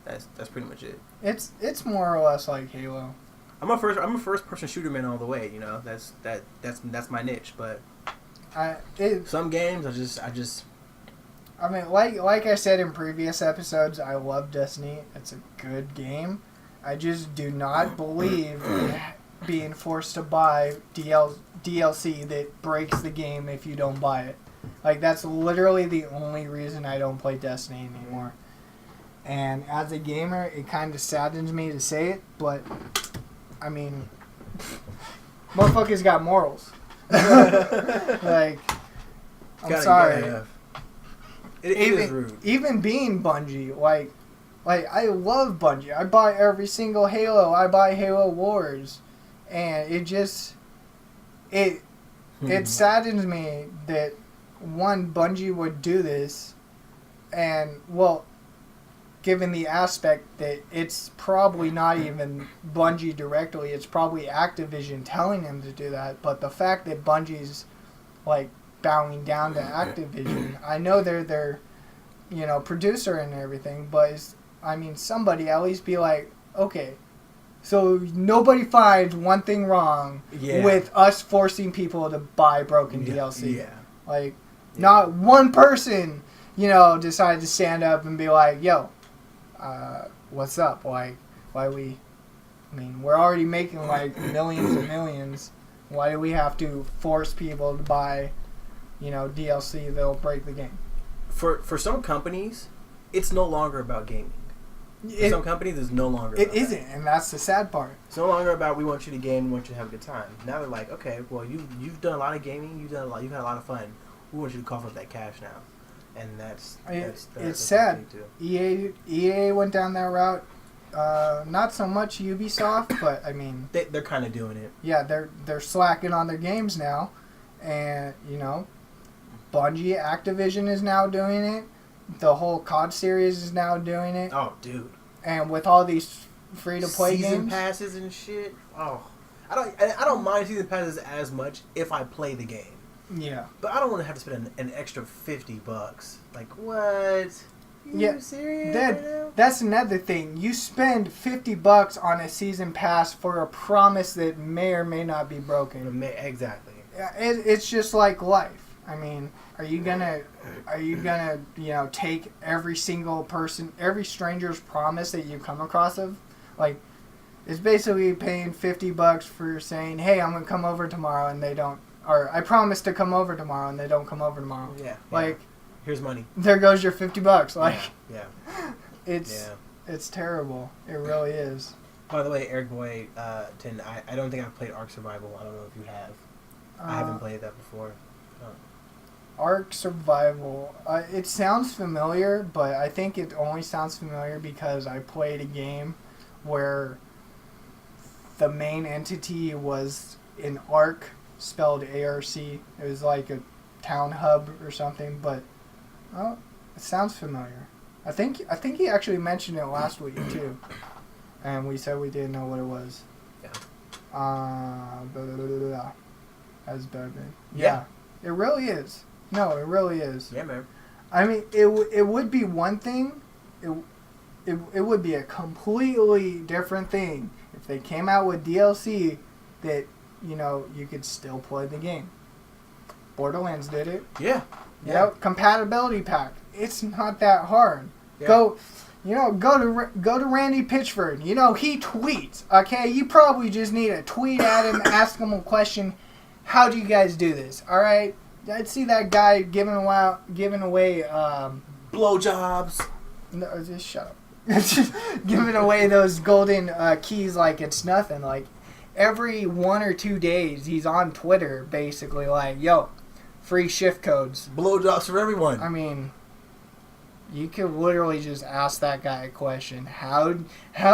S2: That's pretty much it.
S1: It's more or less like Halo.
S2: I'm a first person shooter man all the way. You know that's my niche. But some games I just
S1: I mean, like I said in previous episodes, I love Destiny. It's a good game. I just do not believe in being forced to buy DLC that breaks the game if you don't buy it. Like, that's literally the only reason I don't play Destiny anymore. And as a gamer, it kind of saddens me to say it, but, I mean, motherfuckers got morals. Like, I'm sorry.
S2: It is rude.
S1: Even being Bungie, like I love Bungie. I buy every single Halo. I buy Halo Wars, and it saddens me that one, Bungie would do this, and well, given the aspect that it's probably not even Bungie directly, it's probably Activision telling them to do that. But the fact that Bungie's like bowing down to Activision, I know they're their, producer and everything, but somebody at least be like, okay, so nobody finds one thing wrong with us forcing people to buy broken DLC.
S2: Yeah.
S1: Like, not one person, decided to stand up and be like, yo, what's up? Like, we're already making like millions and millions. Why do we have to force people to buy, DLC that'll break the game?
S2: For some companies, it's no longer about gaming. For some companies, it's no longer about
S1: isn't, and that's the sad part.
S2: It's no longer about we want you to game, we want you to have a good time. Now they're like, okay, well, you've done a lot of gaming, you've had a lot of fun. We want you to cough up that cash now. And that's
S1: it's sad. EA went down that route. Not so much Ubisoft, but
S2: they're kind of doing it.
S1: Yeah, they're slacking on their games now, and Bungie, Activision is now doing it. The whole COD series is now doing it.
S2: Oh, dude!
S1: And with all these free to play games,
S2: season passes and shit. Oh, I don't mind season passes as much if I play the game.
S1: Yeah,
S2: but I don't want to have to spend an extra $50. Like what? You serious?
S1: That's another thing. You spend $50 on a season pass for a promise that may or may not be broken.
S2: Exactly.
S1: It's just like life. Are you gonna take every single person, every stranger's promise that you come across of? Like, it's basically paying $50 for saying, hey, I'm gonna come over tomorrow, and they don't. Or I promise to come over tomorrow, and they don't come over tomorrow.
S2: Yeah.
S1: Like,
S2: here's money.
S1: There goes your $50. Like,
S2: it's
S1: it's terrible. It really is.
S2: By the way, Eric Boy, I don't think I've played Ark Survival. I don't know if you have. I haven't played that before.
S1: Ark Survival. It sounds familiar, but I think it only sounds familiar because I played a game where the main entity was an Ark, spelled ARC. It was like a town hub or something, but it sounds familiar. I think he actually mentioned it last week too, and we said we didn't know what it was.
S2: Yeah.
S1: That's better. Yeah, it really is. No, it really is.
S2: Yeah, man.
S1: It would be one thing. It would be a completely different thing if they came out with DLC that you could still play the game. Borderlands did it.
S2: Yeah.
S1: Compatibility pack. It's not that hard. Yeah. Go to Randy Pitchford. He tweets. Okay, you probably just need to tweet at him, ask him a question. How do you guys do this? All right. I'd see that guy giving away
S2: blowjobs.
S1: No, just shut up. Giving away those golden keys like it's nothing. Like, every 1 or 2 days, he's on Twitter basically like, yo, free shift codes.
S2: Blowjobs for everyone.
S1: You could literally just ask that guy a question. How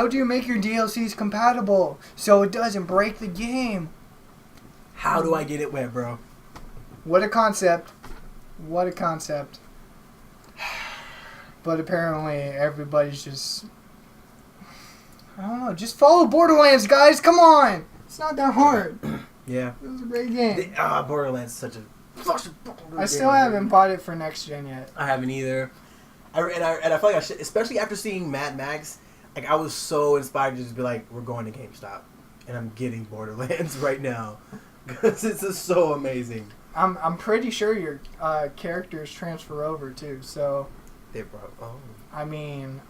S1: do you make your DLCs compatible so it doesn't break the game?
S2: How do I get it wet, bro?
S1: What a concept. What a concept. But apparently everybody's just... I don't know. Just follow Borderlands, guys. Come on. It's not that hard.
S2: Yeah.
S1: It was a great game.
S2: Borderlands is such a...
S1: I still haven't bought it for next gen yet.
S2: I haven't either. And I feel like I should, especially after seeing Mad Max, like I was so inspired to just be like, we're going to GameStop. And I'm getting Borderlands right now. Because it's just so amazing.
S1: I'm pretty sure your characters transfer over too. So. I mean,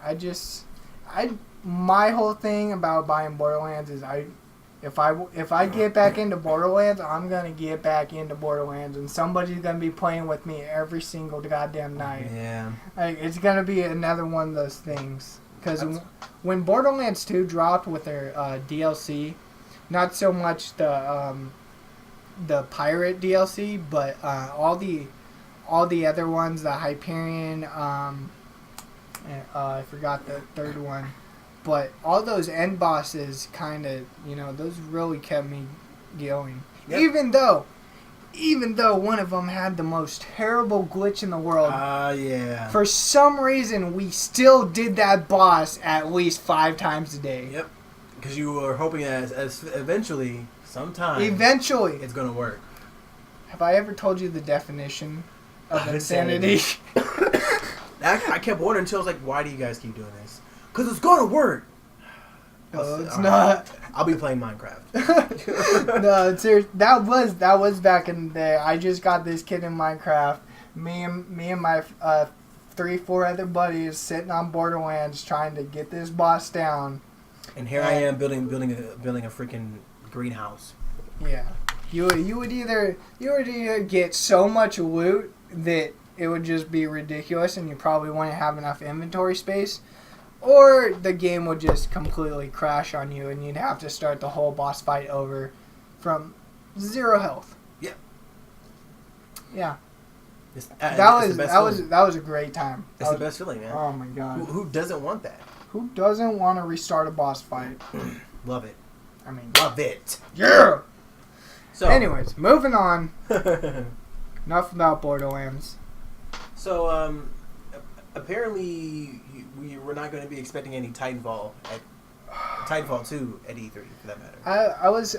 S1: my whole thing about buying Borderlands is if I get back into Borderlands, I'm gonna get back into Borderlands, and somebody's gonna be playing with me every single goddamn night.
S2: Yeah.
S1: Like, it's gonna be another one of those things. Because when Borderlands 2 dropped with their DLC, not so much the pirate DLC, but all the other ones, the Hyperion, I forgot the third one. But all those end bosses kind of, those really kept me going. Yep. Even though one of them had the most terrible glitch in the world.
S2: Yeah.
S1: For some reason, we still did that boss at least 5 times a day.
S2: Yep. Because you were hoping that as eventually, sometime, it's going to work.
S1: Have I ever told you the definition of insanity?
S2: I kept wondering until I was like, why do you guys keep doing this? Because it's going to work.
S1: No, it's not.
S2: I'll be playing Minecraft.
S1: No, seriously, that was back in the day. I just got this kid in Minecraft. Me and my 3-4 other buddies sitting on Borderlands trying to get this boss down.
S2: And here I am building a freaking greenhouse.
S1: Yeah, you would either get so much loot that it would just be ridiculous, and you probably wouldn't have enough inventory space. Or the game would just completely crash on you, and you'd have to start the whole boss fight over from 0 health.
S2: Yep.
S1: Yeah.
S2: That
S1: was a great time.
S2: It's the best feeling, man.
S1: Oh my god.
S2: Who doesn't want that?
S1: Who doesn't want to restart a boss fight?
S2: Love it.
S1: I mean,
S2: love it.
S1: Yeah.
S2: So,
S1: anyways, moving on. Enough about Borderlands.
S2: So, apparently, we're not going to be expecting any Titanfall 2 at E3 for that matter.
S1: I was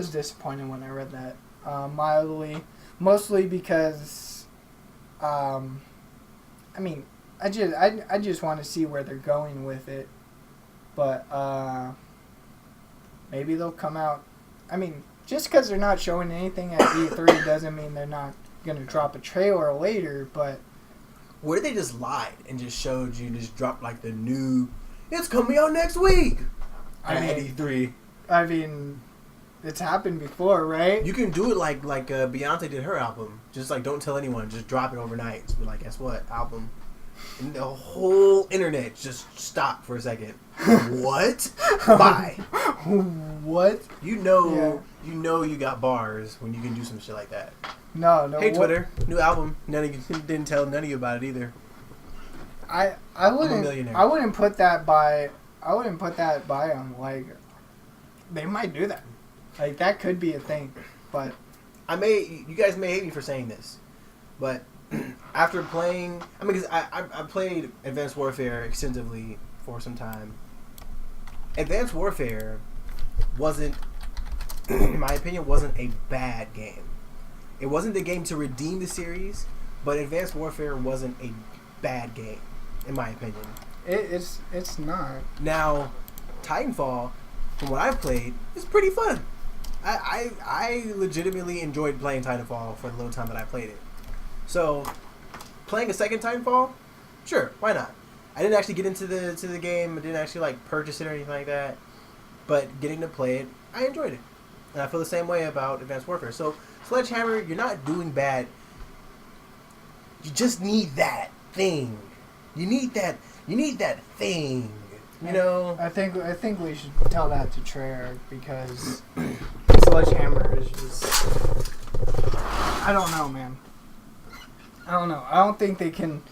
S1: disappointed when I read that, mildly, mostly because, I mean, I just want to see where they're going with it, but maybe they'll come out. I mean, just because they're not showing anything at E3 doesn't mean they're not gonna drop a trailer later, but.
S2: What if they just lied and just showed you, just dropped like the new, it's coming out next week at E3?
S1: I mean, it's happened before, right?
S2: You can do it like Beyonce did her album. Just like, don't tell anyone, just drop it overnight. Just be like, guess what, album. And the whole internet just stopped for a second. What? Bye.
S1: What?
S2: You know you got bars when you can do some shit like that.
S1: No.
S2: Hey, Twitter, new album. None of you didn't tell none of you about it either.
S1: I wouldn't put that by them. Like, they might do that. Like, that could be a thing. But
S2: you guys may hate me for saying this, but after playing, because I played Advanced Warfare extensively for some time. Advanced Warfare wasn't, in my opinion, wasn't a bad game. It wasn't the game to redeem the series, but Advanced Warfare wasn't a bad game, in my opinion.
S1: It's not.
S2: Now, Titanfall, from what I've played, is pretty fun. I legitimately enjoyed playing Titanfall for the little time that I played it. So, playing a second Titanfall, sure, why not? I didn't actually get into the game. I didn't actually purchase it or anything like that. But getting to play it, I enjoyed it, and I feel the same way about Advanced Warfare. So, Sledgehammer, you're not doing bad. You just need that thing. You need that thing. You know.
S1: I think we should tell that to Treyarch, because Sledgehammer is just. I don't know, man. I don't know. I don't think they can.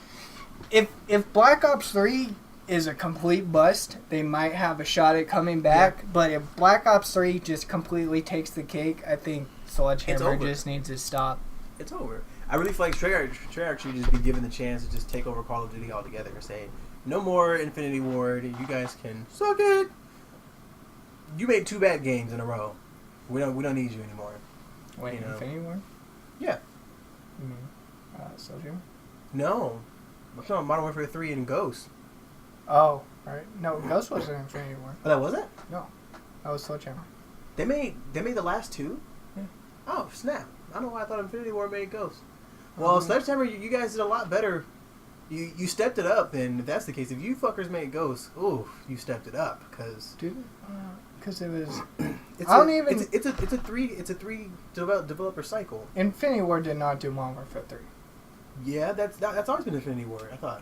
S1: If Black Ops 3 is a complete bust, they might have a shot at coming back. Yeah. But if Black Ops 3 just completely takes the cake, I think Sledgehammer just needs to stop.
S2: It's over. I really feel like Treyarch should just be given the chance to just take over Call of Duty altogether and say, no more Infinity Ward. You guys can suck it. You made 2 bad games in a row. We don't need you anymore.
S1: Wait, Infinity Ward?
S2: Yeah.
S1: You mean Sledgehammer?
S2: No. I'm talking about Modern Warfare 3 and Ghost.
S1: Oh, right. No, Ghost wasn't Infinity Ward.
S2: Oh, that wasn't?
S1: No, that was Sledgehammer.
S2: They made the last 2?
S1: Yeah.
S2: Oh, snap. I don't know why I thought Infinity War made Ghost. Well, Sledgehammer, you guys did a lot better. You stepped it up, then, if that's the case. If you fuckers made Ghost, ooh, you stepped it up, because...
S1: Dude, because it was...
S2: It's a three developer cycle.
S1: Infinity War did not do Modern Warfare 3.
S2: Yeah, that's always been Infinity War, I thought.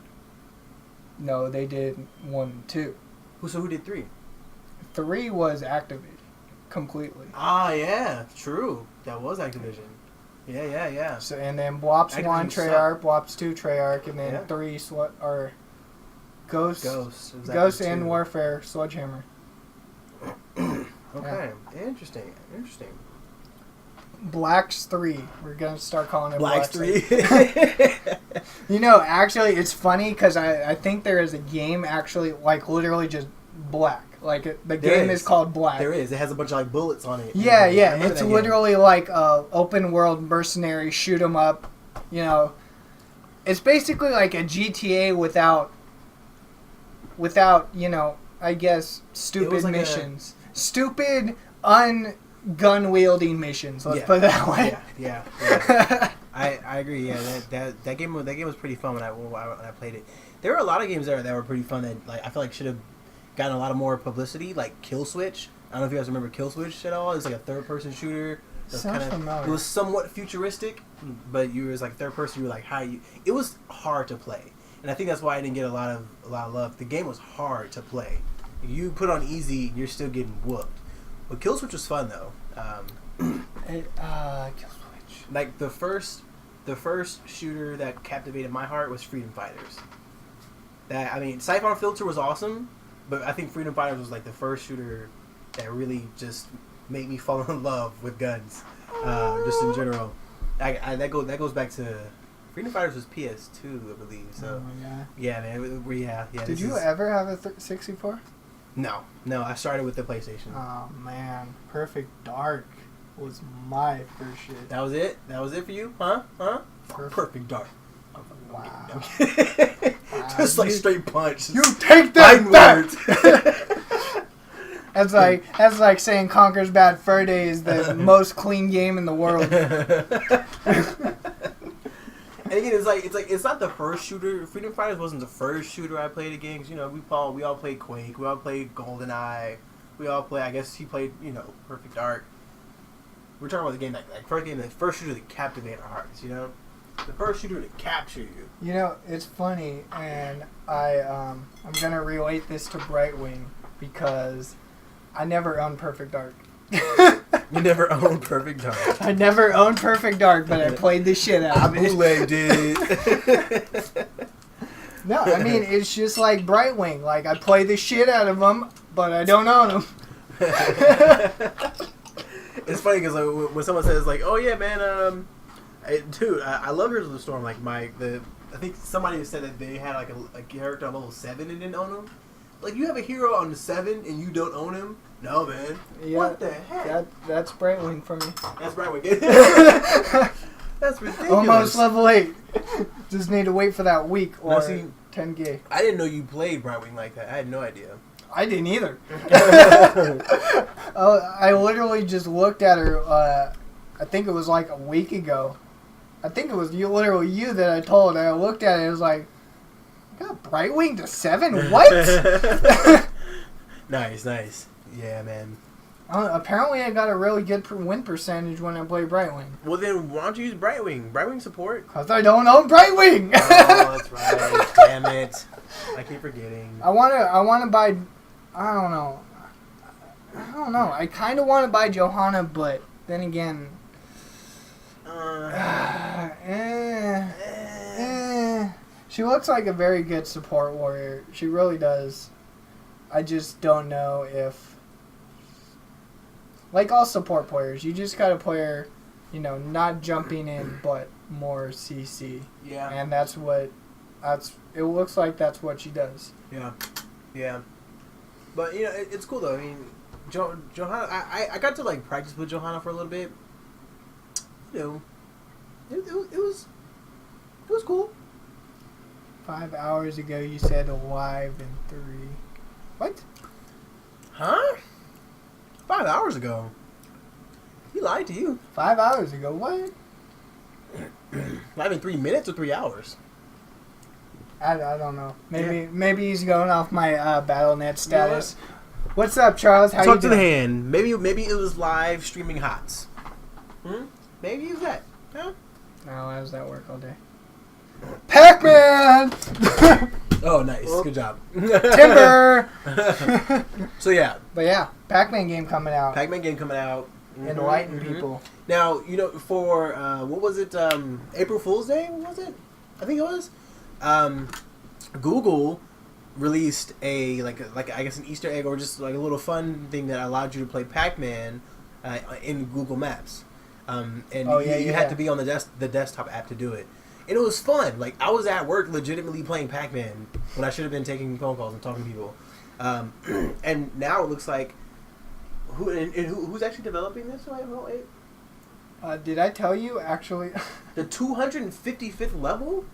S1: No, they did 1 and 2.
S2: Who did 3?
S1: 3 was Activision. Completely.
S2: Ah, yeah. True. That was Activision. Yeah.
S1: So, and then Blops 1, Treyarch, Blops 2, Treyarch, and then 3, Ghost and Warfare, Sledgehammer.
S2: Okay. Yeah. Interesting.
S1: Blacks 3. We're going to start calling it
S2: Blacks 3.
S1: You know, actually, it's funny because I think there is a game actually, like, literally just black. Like, the game is called Black.
S2: There is. It has a bunch of, like, bullets on it.
S1: Yeah. It's literally like a open world mercenary shoot 'em up. You know, it's basically like a GTA without, you know, I guess, stupid like missions. Stupid, gun wielding missions. Let's put it that way.
S2: Yeah. I agree. Yeah, that game was pretty fun when I played it. There were a lot of games there that were pretty fun that, like, I feel like should have gotten a lot of more publicity, like Kill Switch. I don't know if you guys remember Kill Switch at all. It was like a third-person shooter.
S1: Sounds familiar.
S2: It was somewhat futuristic, but you was like third person. You were like, it was hard to play, and I think that's why I didn't get a lot of love. The game was hard to play. You put on easy, you're still getting whooped. But Kill Switch was fun though.
S1: Kill Switch.
S2: Like the first shooter that captivated my heart was Freedom Fighters. Siphon Filter was awesome. But I think Freedom Fighters was like the first shooter that really just made me fall in love with guns, just in general. That goes back to Freedom Fighters was PS2, I believe. So yeah, man, yeah.
S1: Did you ever have a 64?
S2: No, I started with the PlayStation.
S1: Oh man, Perfect Dark was my first shit.
S2: That was it for you, huh? Perfect Dark.
S1: Wow.
S2: Just like straight punch.
S1: You take that back. That's like saying Conker's Bad Fur Day is the most clean game in the world.
S2: And again, it's not the first shooter. Freedom Fighters wasn't the first shooter I played against. You know, we all played Quake. We all played GoldenEye. We all play. I guess he played, Perfect Dark. We're talking about the game the first shooter that captivated our hearts. You know. The first shooter to capture you.
S1: You know, it's funny, and I'm gonna relate this to Brightwing because I never owned Perfect Dark.
S2: You never owned Perfect Dark.
S1: I never owned Perfect Dark, but I played the shit out of it.
S2: Bootlegged it.
S1: No, I mean it's just like Brightwing. Like I play the shit out of them, but I don't own them.
S2: It's funny because like, when someone says like, "Oh yeah, man," dude, I love Heroes of the Storm. Like I think somebody said that they had like a character on level 7 and didn't own him. Like you have a hero on 7 and you don't own him? No, man.
S1: Yeah,
S2: what the heck?
S1: That's Brightwing for me.
S2: That's Brightwing. That's ridiculous.
S1: Almost level 8. Just need to wait for that week or 10 gig.
S2: I didn't know you played Brightwing like that. I had no idea.
S1: I didn't either. I literally just looked at her. I think it was like a week ago. I think it was literally you that I told. And I looked at it and it was like, you got Brightwing to 7? What?
S2: Nice. Yeah, man.
S1: Apparently I got a really good win percentage when I play Brightwing.
S2: Well, then why don't you use Brightwing? Brightwing support?
S1: Because I don't own Brightwing!
S2: Oh, that's right. Damn it. I keep forgetting.
S1: I want to buy... I don't know. I kind of want to buy Johanna, but then again... She looks like a very good support warrior. She really does. I just don't know if... Like all support players, you just gotta play her, not jumping in, but more CC.
S2: Yeah.
S1: And it looks like that's what she does.
S2: Yeah. But, it's cool though. I mean, Johanna, I got to like practice with Johanna for a little bit. It was cool.
S1: 5 hours ago you said alive in 3. What?
S2: Huh? 5 hours ago. You lied to you.
S1: 5 hours ago. What?
S2: Not even 3 minutes or 3 hours.
S1: I don't know. Maybe he's going off my BattleNet status. What's up, Charles? How you doing?
S2: Talk to the hand. Maybe it was live streaming HOTS. Maybe it was that. Huh?
S1: No, I was at work all day. Pac-Man!
S2: Oh, nice. Good job.
S1: Timber!
S2: So, yeah.
S1: But yeah, Pac-Man game coming out. Enlighten people.
S2: Now, for, what was it, April Fool's Day, was it? I think it was. Google released I guess an Easter egg or just like a little fun thing that allowed you to play Pac-Man in Google Maps. You had to be on the desktop app to do it. And it was fun. Like, I was at work legitimately playing Pac-Man when I should have been taking phone calls and talking to people. And now it looks like who's actually developing this? Wait.
S1: Did I tell you, actually?
S2: The 255th level?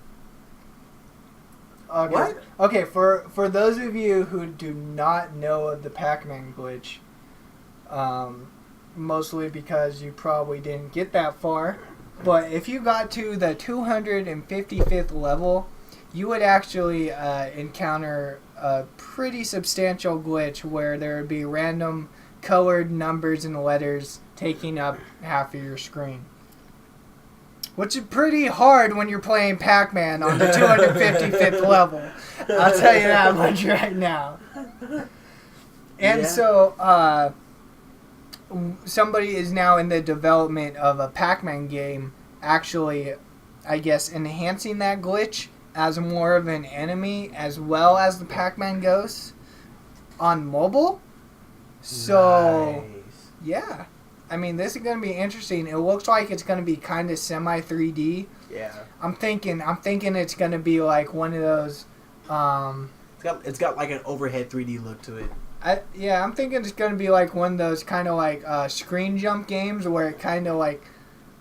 S1: Okay.
S2: What?
S1: Okay, for those of you who do not know of the Pac-Man glitch, mostly because you probably didn't get that far, but if you got to the 255th level, you would actually encounter a pretty substantial glitch where there would be random colored numbers and letters taking up half of your screen. Which is pretty hard when you're playing Pac-Man on the 255th level. I'll tell you that much right now. And so, somebody is now in the development of a Pac-Man game, actually, I guess, enhancing that glitch as more of an enemy, as well as the Pac-Man ghosts, on mobile. So, yeah. I mean, this is going to be interesting. It looks like it's going to be kind of semi-3D.
S2: Yeah.
S1: I'm thinking it's going to be like one of those...
S2: It's got like an overhead 3D look to it.
S1: I'm thinking it's going to be like one of those kind of like screen jump games where it kind of like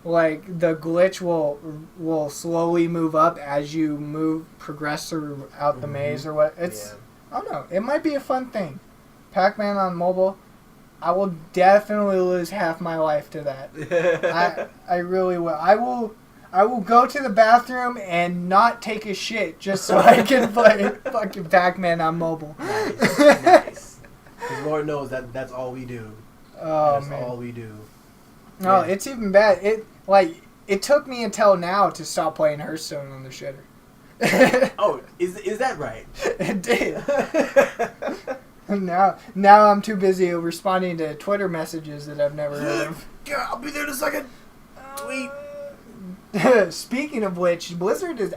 S1: the glitch will slowly move up as you progress throughout the maze or what. It's I don't know. It might be a fun thing. Pac-Man on mobile. I will definitely lose half my life to that. I really will. I will go to the bathroom and not take a shit just so I can play fucking Pac-Man on mobile.
S2: Nice. Because Lord knows that's all we do.
S1: Oh,
S2: that's
S1: man.
S2: all we do.
S1: No, it's even bad. It took me until now to stop playing Hearthstone on the shitter.
S2: Oh, is that right?
S1: It did. Now I'm too busy responding to Twitter messages that I've never heard of.
S2: Yeah, I'll be there in a second. Tweet.
S1: Speaking of which, Blizzard is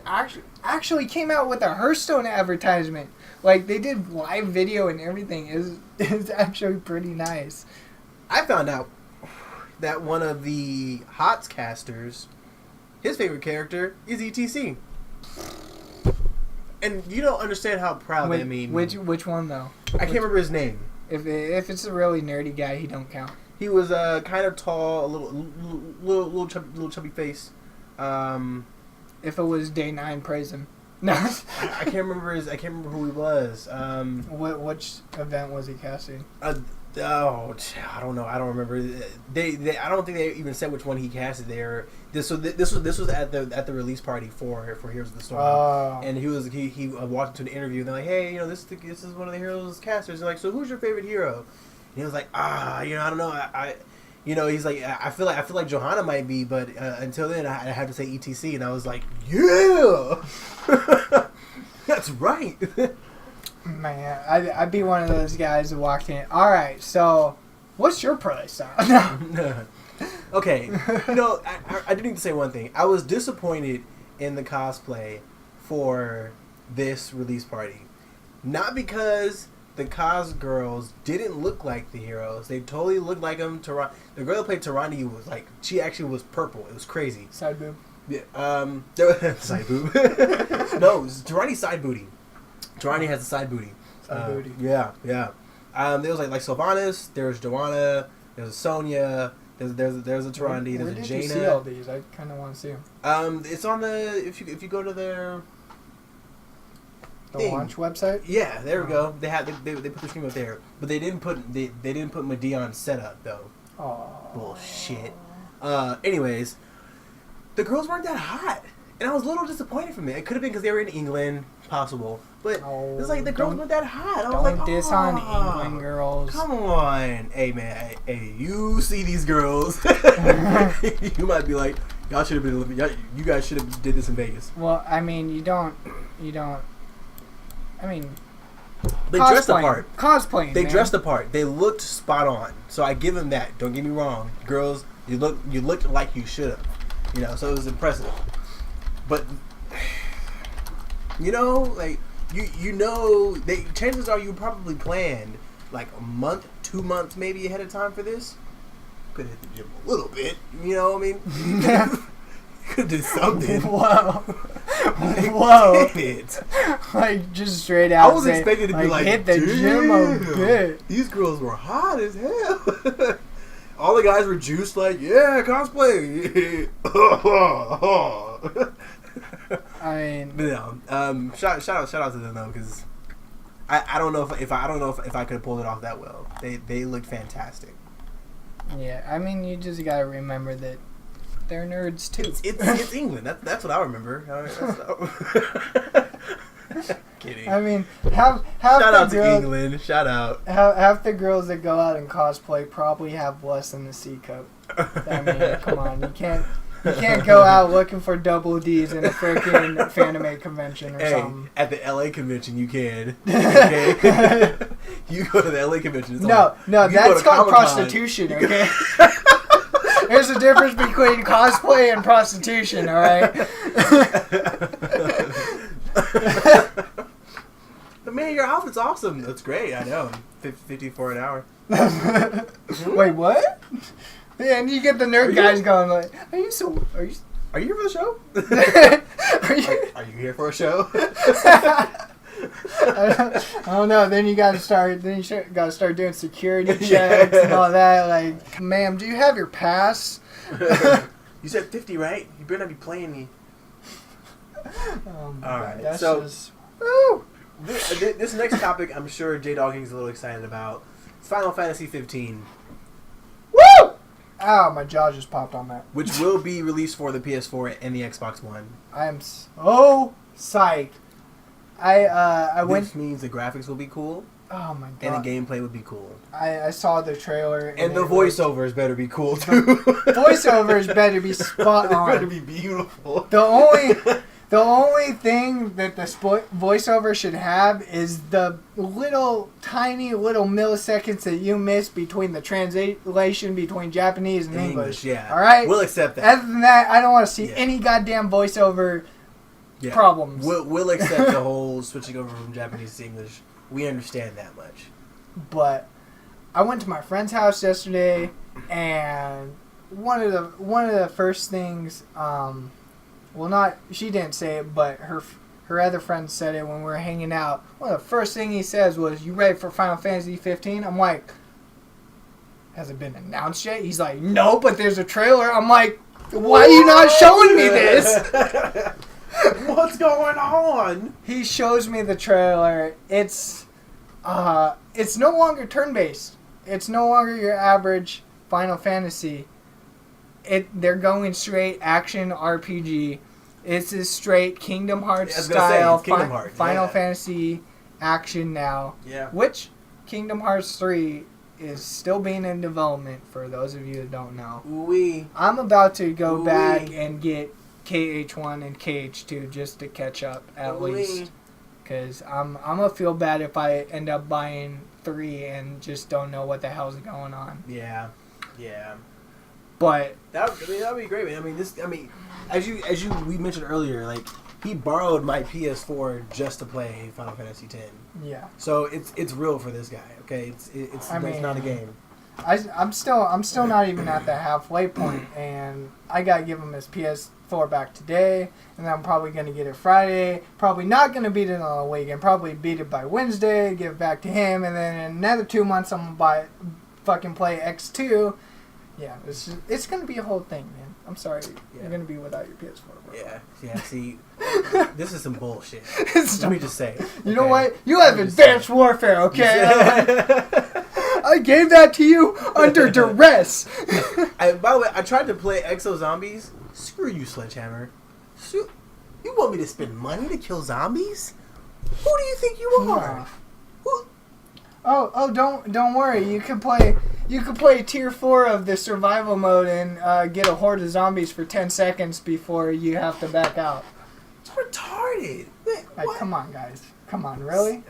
S1: actually came out with a Hearthstone advertisement. Like, they did live video and everything. Is actually pretty nice.
S2: I found out that one of the HOTS casters, his favorite character is ETC. And you don't understand how proud that means.
S1: Which one though?
S2: I can't remember his name.
S1: If it's a really nerdy guy, he don't count.
S2: He was kind of tall, a little chubby face.
S1: If it was Day 9, praise him. No,
S2: I can't remember who he was.
S1: Which event was he casting?
S2: I don't know. I don't remember. They I don't think they even said which one he casted there. This was at the release party for Heroes of the Storm.
S1: Oh.
S2: And he walked into an interview and they're like, hey, this is one of the Heroes casters. They're like, so who's your favorite hero? And he was like, I don't know. He's like, I feel like Johanna might be, but until then I had to say ETC, and I was like, yeah, that's right.
S1: Man, I'd be one of those guys who walked in. All right, so what's your play style?
S2: Okay, I do need to say one thing. I was disappointed in the cosplay for this release party, not because the cos girls didn't look like the heroes. They totally looked like them. The girl that played Tarani was like, she actually was purple. It was crazy.
S1: Side boob.
S2: Yeah. Side boob. No, it was Tarani's side booty. Tarani has a side booty.
S1: Side booty.
S2: Yeah. There was like Sylvanas. There was Joanna. There was Sonya. There's a Tarani. There's a Jaina. Where did you see
S1: all these? I kind of want to see them.
S2: It's on the if you go to their
S1: launch website.
S2: Yeah, there we go. They put the stream up there, but they didn't put Medion's setup though.
S1: Oh,
S2: bullshit. Anyways, the girls weren't that hot. And I was a little disappointed from it. It could have been because they were in England, possible. But it was like the girls weren't that hot. I was like,
S1: don't diss on England girls.
S2: Come on. Hey, man. Hey, you see these girls. You might be like, y'all should have been living. You guys should have did this in Vegas.
S1: Well, I mean, you don't. I mean,
S2: they dressed the part.
S1: Cosplaying.
S2: They dressed the part. They looked spot on. So I give them that. Don't get me wrong, girls. You looked like you should have. So it was impressive. But like chances are you probably planned like a month, 2 months maybe ahead of time for this. Could hit the gym a little bit, you know what I mean? Could do something.
S1: Whoa.
S2: Like,
S1: whoa.
S2: Damn it.
S1: Like just straight out.
S2: I was expecting to be like
S1: hit the gym a bit.
S2: These girls were hot as hell. All the guys were juiced like, yeah, cosplay.
S1: I mean,
S2: but no. Shout out to them though, because I don't know if I could have pulled it off that well. They looked fantastic.
S1: Yeah, I mean, you just gotta remember that they're nerds too.
S2: It's England. That's what I remember. Kidding.
S1: I mean, half
S2: shout out
S1: the
S2: to England. Shout out.
S1: Half the girls that go out and cosplay probably have less than a C coat. I mean, come on, you can't go out looking for double D's in a freaking Fanime convention or something.
S2: At the LA convention, you can. Okay? You go to the LA convention.
S1: No, that's called prostitution. Okay. There's a difference between cosplay and prostitution. All right.
S2: But man, your outfit's awesome. That's great. I know. $54 an hour.
S1: Wait, what? Yeah, and you get the nerd guys going like, Are you
S2: here for the show? Are you here for a show?
S1: I don't know. Then you gotta start doing security checks and all that. Like, ma'am, do you have your pass?
S2: You said 50, right? You better not be playing me.
S1: All
S2: right,
S1: that's
S2: so
S1: just, woo!
S2: This next topic, I'm sure J Dogging's a little excited about. It's Final Fantasy 15.
S1: Woo! Ow, my jaw just popped on that.
S2: Which will be released for the PS4 and the Xbox One.
S1: I am so psyched.
S2: Which means the graphics will be cool.
S1: Oh my god.
S2: And the gameplay would be cool.
S1: I saw the trailer.
S2: And the voiceovers better be cool too.
S1: Voiceovers better be spot on.
S2: Better be beautiful.
S1: The only thing that the voiceover should have is the tiny milliseconds that you miss between the translation between Japanese and English.
S2: Yeah.
S1: All right?
S2: We'll accept that.
S1: Other than that, I don't want to see any goddamn voiceover problems.
S2: We'll accept the whole switching over from Japanese to English. We understand that much.
S1: But I went to my friend's house yesterday, and one of the first things, she didn't say it, but her other friend said it when we were hanging out. One of the first thing he says was, "You ready for Final Fantasy 15?" I'm like, "Has it been announced yet?" He's like, "No, but there's a trailer." I'm like, "Why are you not showing me this?"
S2: What's going on?
S1: He shows me the trailer. It's no longer turn-based. It's no longer your average Final Fantasy. They're going straight action RPG. It's a straight Kingdom Hearts style Final Fantasy action now.
S2: Yeah.
S1: Which Kingdom Hearts 3 is still being in development for those of you that don't know. I'm about to go back and get KH1 and KH2 just to catch up at least. Because I'm going to feel bad if I end up buying 3 and just don't know what the hell's going on.
S2: Yeah.
S1: But
S2: that would be great, man. As we mentioned earlier, like, he borrowed my PS4 just to play Final Fantasy X.
S1: Yeah.
S2: So it's real for this guy. Okay, it's not a game.
S1: I'm still not even at the halfway point, and I gotta give him his PS4 back today, and I'm probably gonna get it Friday. Probably not gonna beat it on the weekend. Probably beat it by Wednesday, give it back to him, and then in another 2 months I'm gonna play X2. Yeah, it's gonna be a whole thing, man. I'm sorry, you're gonna be without your PS4. Bro.
S2: Yeah. See, this is some bullshit. Let me just say.
S1: You know what? You have Advanced Warfare, okay? I gave that to you under duress.
S2: By the way, I tried to play Exo Zombies. Screw you, Sledgehammer. You want me to spend money to kill zombies? Who do you think you are? Who?
S1: Oh, don't worry. You could play tier 4 of the survival mode and get a horde of zombies for 10 seconds before you have to back out.
S2: It's retarded.
S1: Like, come on, guys. Come on, really?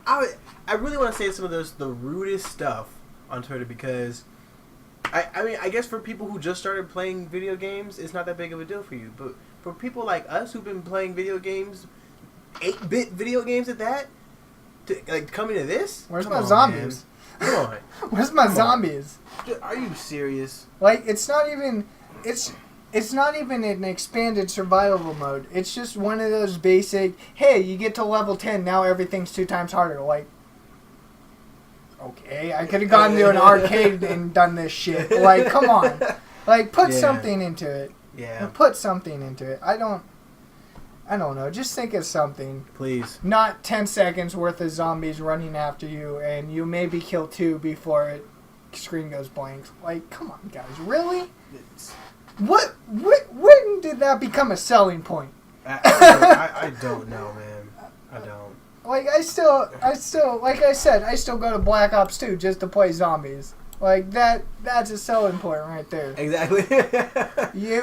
S2: I really want to say some of the rudest stuff on Twitter because I mean I guess for people who just started playing video games it's not that big of a deal for you, but for people like us who've been playing video games, 8-bit video games at that, like coming to this,
S1: where's my zombies?
S2: Come on,
S1: where's my zombies?
S2: Are you serious?
S1: Like it's not even an expanded survival mode. It's just one of those basic, hey, you get to level 10, now everything's 2 times harder. Like, okay, I could have gone to an arcade and done this shit. Like, come on. Like, put something into it.
S2: Yeah.
S1: Put something into it. I don't know. Just think of something.
S2: Please.
S1: Not 10 seconds worth of zombies running after you, and you maybe kill 2 before screen goes blank. Like, come on, guys. Really? When did that become a selling point?
S2: I don't know, man. I don't.
S1: Like, I still, like I said, I still go to Black Ops 2 just to play zombies. Like, that's a selling point right there.
S2: Exactly.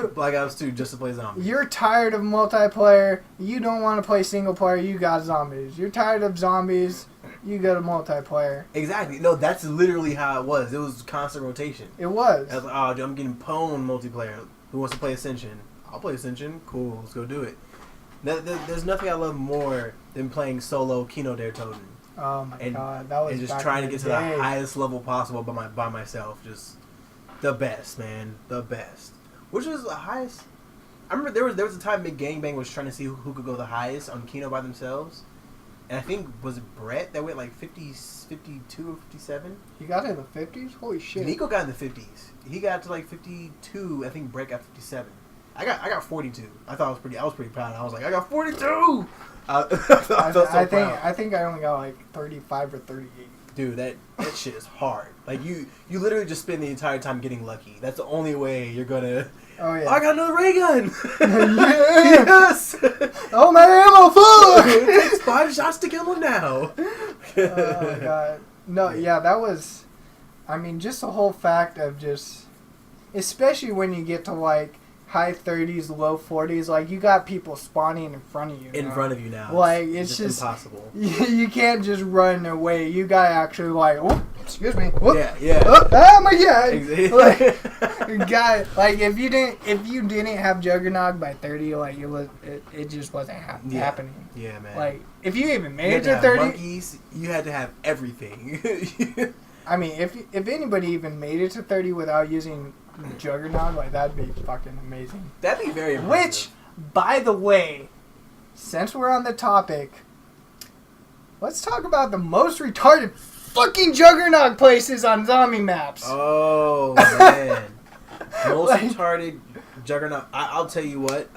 S2: Black Ops 2 just to play zombies.
S1: You're tired of multiplayer. You don't want to play single player. You got zombies. You're tired of zombies. You go to multiplayer.
S2: Exactly. No, that's literally how it was. It was constant rotation.
S1: It was.
S2: I was like, oh, dude, I'm getting pwned multiplayer. Who wants to play Ascension? I'll play Ascension. Cool, let's go do it. There's nothing I love more than playing solo Kino Der Toten.
S1: Oh my god, that was
S2: and just trying to get to the highest level possible by myself. Just the best, man, the best. Which was the highest? I remember there was a time Big Gangbang was trying to see who could go the highest on Kino by themselves, and I think was it Brett that went like 52 or 57.
S1: He got in the 50s. Holy shit!
S2: Nico got in the 50s. He got to like 52. I think Brett got 57. I got 42. I was pretty proud. I was like, I got 42. I
S1: think I only got like 35 or 38.
S2: Dude, that shit is hard. Like you literally just spend the entire time getting lucky. That's the only way you're gonna.
S1: Oh yeah.
S2: Oh, I got another ray gun.
S1: Yeah.
S2: Yes.
S1: Oh my ammo fuck.
S2: It takes 5 shots to kill him now.
S1: Oh my god. No, yeah, that was. I mean, just the whole fact of just, especially when you get to like high 30s, low 40s, like you got people spawning in front of you.
S2: In front of you now.
S1: Like it's just
S2: impossible.
S1: You can't just run away. You gotta actually like, oh, excuse me. Oh,
S2: yeah.
S1: Oh my god.
S2: Exactly.
S1: Like if you didn't have Juggernog by 30, like it just wasn't happening.
S2: Yeah, man.
S1: Like if you even made it to 30,
S2: monkeys, you had to have everything.
S1: I mean, if anybody even made it to 30 without using Juggernog, like that'd be fucking amazing.
S2: That'd be very impressive.
S1: Which, by the way, since we're on the topic, let's talk about the most retarded fucking Juggernog places on zombie maps.
S2: Oh man, most retarded Juggernog. I'll tell you what.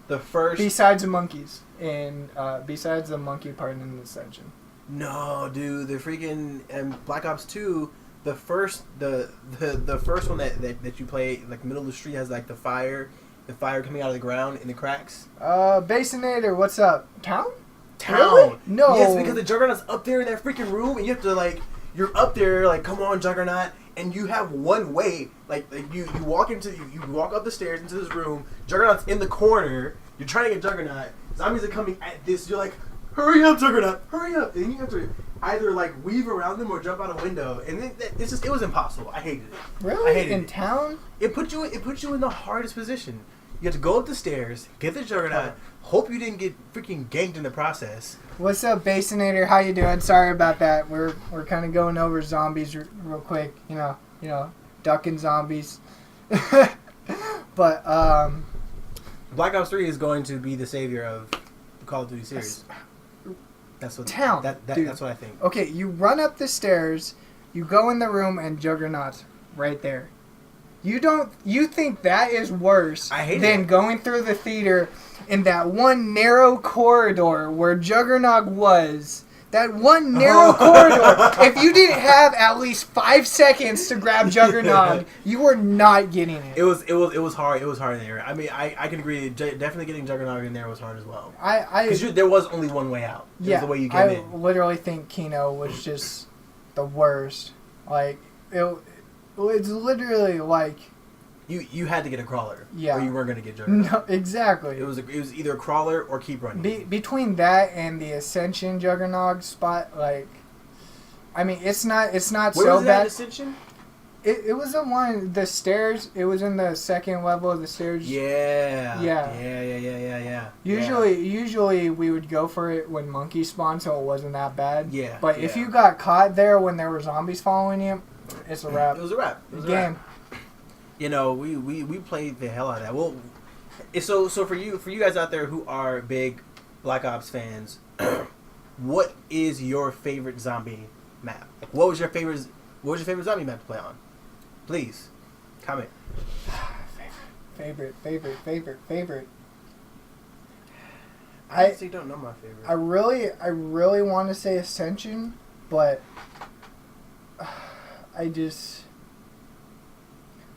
S2: The first
S1: besides the monkeys and besides the monkey part in the Ascension.
S2: No, dude, the freaking Black Ops 2. The first one that you play, like middle of the street, has like the fire coming out of the ground in the cracks.
S1: Basonator, what's up? Town?
S2: Really?
S1: No.
S2: Yes, because the Juggernaut's up there in that freaking room, and you have to like, you're up there like, come on, Juggernaut, and you have one way, like you walk up the stairs into this room. Juggernaut's in the corner. You're trying to get Juggernaut. Zombies are coming at this. You're like, hurry up, Juggernaut, hurry up! And you have to either like weave around them or jump out a window, and it was impossible. I hated it.
S1: Really?
S2: I hated
S1: in town?
S2: It put you in the hardest position. You have to go up the stairs, get the Juggernaut, hope you didn't get freaking ganked in the process.
S1: What's up, Basonator? How you doing? Sorry about that. We're kind of going over zombies real quick. You know, ducking zombies. But
S2: Black Ops 3 is going to be the savior of the Call of Duty series. That's what
S1: town.
S2: That's what I think.
S1: Okay, you run up the stairs, you go in the room, and Juggernaut's right there. You think that is worse than going through the theater in that one narrow corridor where Juggernaut was That one narrow corridor. If you didn't have at least 5 seconds to grab Juggernog, you were not getting it.
S2: It was hard. It was hard in there. I mean, I can agree. Definitely getting Juggernog in there was hard as well. Because there was only one way out. It was the way you came in.
S1: I literally think Kino was just the worst. Like it's literally like.
S2: You had to get a crawler,
S1: yeah,
S2: or you weren't going to get Juggernog.
S1: No, exactly.
S2: It was either a crawler or keep running.
S1: Between that and the Ascension Juggernog spot, like, I mean, it's not
S2: Where
S1: so
S2: was
S1: bad.
S2: That Ascension?
S1: It was the one, the stairs. It was in the second level of the stairs.
S2: Yeah.
S1: Usually we would go for it when monkeys spawned, so it wasn't that bad.
S2: Yeah.
S1: But if you got caught there when there were zombies following you, it's a wrap.
S2: It was a wrap. It was a
S1: game.
S2: You know, we played the hell out of that. Well, so for you guys out there who are big Black Ops fans, what is your favorite zombie map? Like, what was your favorite zombie map to play on? Please comment.
S1: Favorite.
S2: I actually don't know my favorite.
S1: I really want to say Ascension, but I just.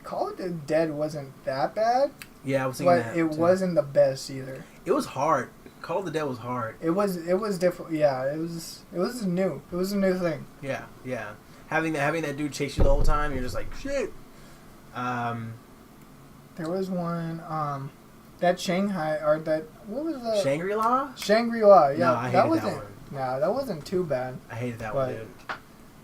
S1: Call of the Dead wasn't that bad.
S2: Yeah, I was thinking that.
S1: But it wasn't the best either.
S2: It was hard. Call of the Dead was hard.
S1: It was different. Yeah, it was new. It was a new thing.
S2: Yeah. Having that dude chase you the whole time, you're just like shit.
S1: There was one that Shanghai or that what was that?
S2: Shangri-La.
S1: Shangri-La. Yeah,
S2: no, I hated that one.
S1: No, that wasn't too bad.
S2: I hated that one, dude.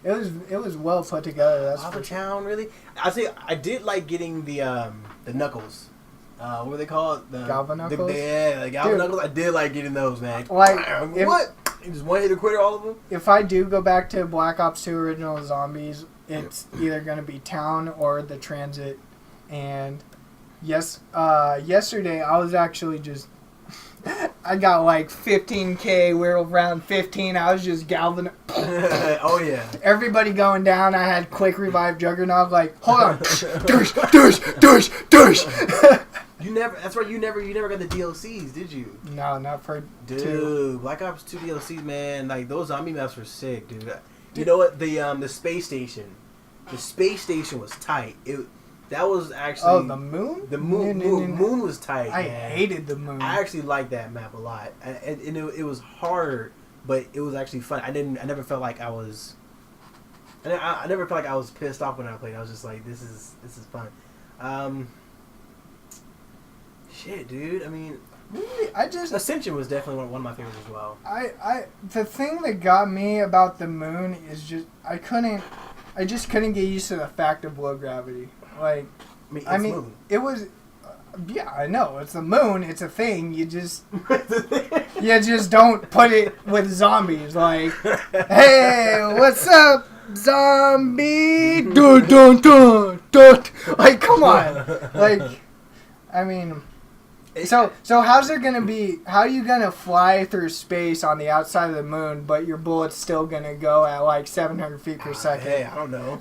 S1: It was well put together. That's
S2: Lava Town, really. I did like getting the Knuckles. What were they called? The
S1: Galva Knuckles.
S2: The Galva Knuckles. I did like getting those, man.
S1: Like
S2: what? You just one hit a quitter, all of them.
S1: If I do go back to Black Ops 2 Original Zombies, it's either gonna be Town or the Transit. And yesterday I was actually just. I got like 15K. We were around 15. I was just galvanized.
S2: Oh yeah.
S1: Everybody going down. I had quick revive Juggernaut. Like, hold on. Dush.
S2: You never. That's right. You never got the DLCs, did you?
S1: No, not for
S2: dude.
S1: 2.
S2: Black Ops 2 DLCs, man. Like those zombie maps were sick, dude. You know what? The space station. The space station was tight. That was actually...
S1: Oh, the moon?
S2: The moon was tight,
S1: I
S2: man.
S1: hated the moon.
S2: I actually liked that map a lot. And it was harder, but it was actually fun. I never felt like I was... I never felt like I was pissed off when I played. I was just like, this is fun. Shit, dude. I mean... Ascension was definitely one of my favorites as well.
S1: The thing that got me about the moon is just... I just couldn't get used to the fact of low gravity. Like,
S2: I mean
S1: it was, yeah, I know it's the moon. It's a thing. You just don't put it with zombies. Like, hey, what's up, zombie? Dun dun dun dun. Like, come on. Like, I mean. So how are you gonna fly through space on the outside of the moon, but your bullet's still gonna go at like 700 feet per second?
S2: Hey, I don't know.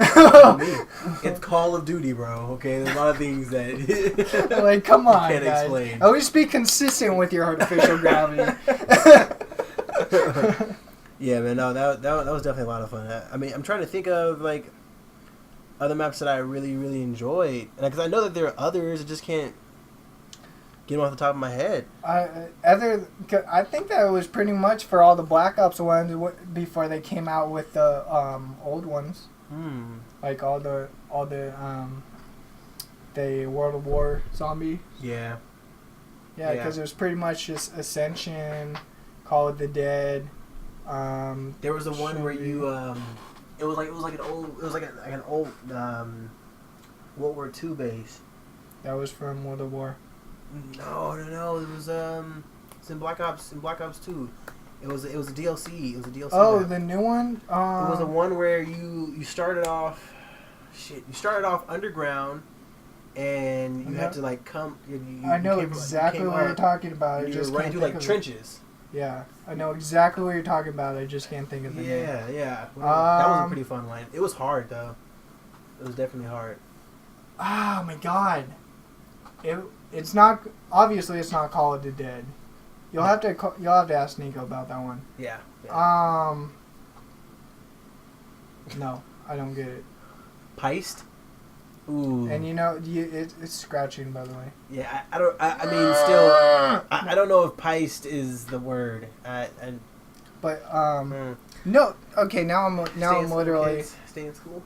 S2: It's Call of Duty, bro. Okay, there's a lot of things that
S1: like, come on,
S2: can't
S1: guys.
S2: explain.
S1: At least be consistent with your artificial gravity.
S2: Yeah, man. No, that was definitely a lot of fun. I mean, I'm trying to think of like other maps that I really enjoyed, and because I know that there are others, I just can't get them off the top of my head.
S1: I think that it was pretty much for all the Black Ops ones before they came out with the old ones. Like all the World of War zombie.
S2: Yeah.
S1: Yeah, because it was pretty much just Ascension, Call of the Dead.
S2: There was the one where you it was like an old World War II base.
S1: That was from World of War.
S2: No. It was it's in Black Ops 2. It was a DLC. It was a DLC.
S1: Oh,
S2: map.
S1: the new one.
S2: It was the one where you started off. Shit, you started off underground, and you had to like come.
S1: I know exactly what you're talking about. I just
S2: were running through like trenches.
S1: Yeah, I know exactly what you're talking about. I just can't think of the name.
S2: Yeah. That was a pretty fun one. It was hard though. It was definitely hard.
S1: Oh my god. It's not, obviously it's not Call of the Dead. You'll have to ask Nico about that one.
S2: Yeah.
S1: No, I don't get it.
S2: Peist? Ooh.
S1: And it's scratching, by the way.
S2: Yeah, I don't. I mean, still, I don't know if Peist is the word.
S1: No. Okay, now I'm literally
S2: stay in school.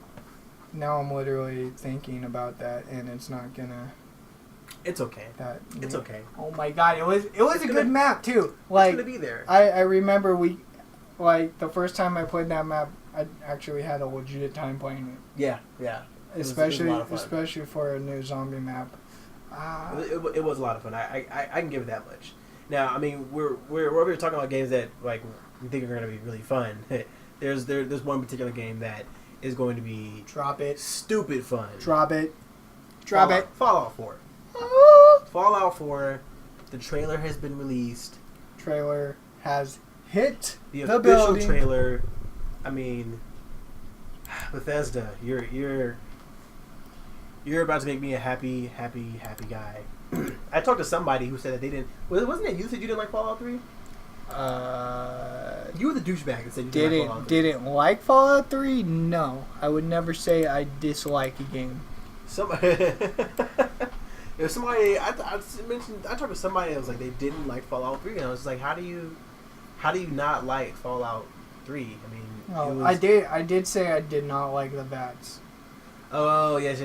S1: Now I'm literally thinking about that, and it's not gonna.
S2: It's okay. It's okay.
S1: Oh my god, it was a good map too.
S2: Like, it's gonna be there.
S1: I remember the first time I played that map, I actually had a legit time playing it.
S2: Yeah.
S1: Especially for a new zombie map.
S2: It was a lot of fun. I can give it that much. Now, I mean, we're over here talking about games that like we think are going to be really fun. There's one particular game that is going to be stupid fun.
S1: Drop it.
S2: Fallout 4. Fallout 4. The trailer has been released.
S1: Trailer has hit the
S2: official
S1: building.
S2: Trailer. I mean, Bethesda, you're about to make me a happy guy. I talked to somebody who said that they didn't. Wasn't it you said you didn't like Fallout 3? You were the douchebag that said you didn't like Fallout 3.
S1: Didn't like Fallout 3? No, I would never say I dislike a game.
S2: If somebody I talked to somebody that was like they didn't like Fallout 3, and I was just like, how do you not like Fallout 3? I mean,
S1: I did say I did not like the VATS.
S2: Oh yes.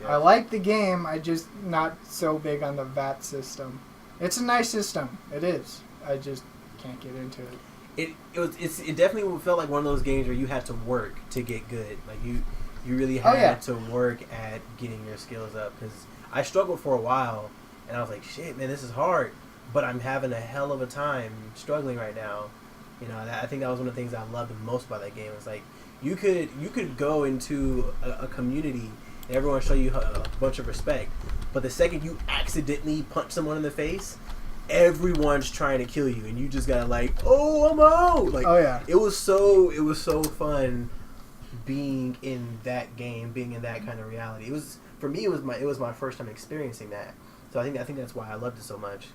S1: I like the game. I just not so big on the VAT system. It's a nice system. It is. I just can't get into it.
S2: It definitely felt like one of those games where you had to work to get good. Like you really had to work at getting your skills up. Because I struggled for a while, and I was like, shit, man, this is hard. But I'm having a hell of a time struggling right now. I think that was one of the things I loved the most about that game. It's like you could go into a community and everyone show you a bunch of respect, but the second you accidentally punch someone in the face, everyone's trying to kill you, and you just gotta like, oh, I'm out. Like,
S1: oh yeah,
S2: it was so fun being in that game, being in that kind of reality. It was for me. It was my first time experiencing that. So I think that's why I loved it so much.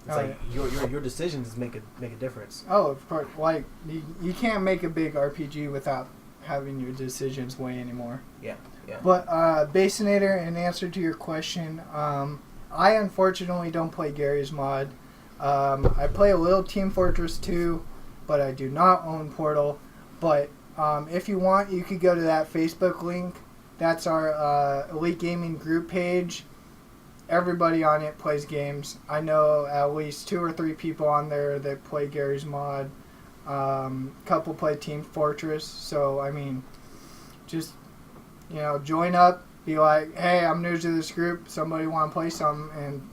S2: It's your decisions make a difference.
S1: Oh, of course. Like you can't make a big RPG without having your decisions weigh anymore.
S2: Yeah.
S1: But Basonator, in answer to your question, I unfortunately don't play Gary's mod. I play a little Team Fortress 2, but I do not own Portal. But if you want, you could go to that Facebook link. That's our Elite Gaming group page. Everybody on it plays games. I know at least 2 or 3 people on there that play Gary's mod. Couple play Team Fortress. So, I mean, just, join up. Be like, hey, I'm new to this group. Somebody want to play something? And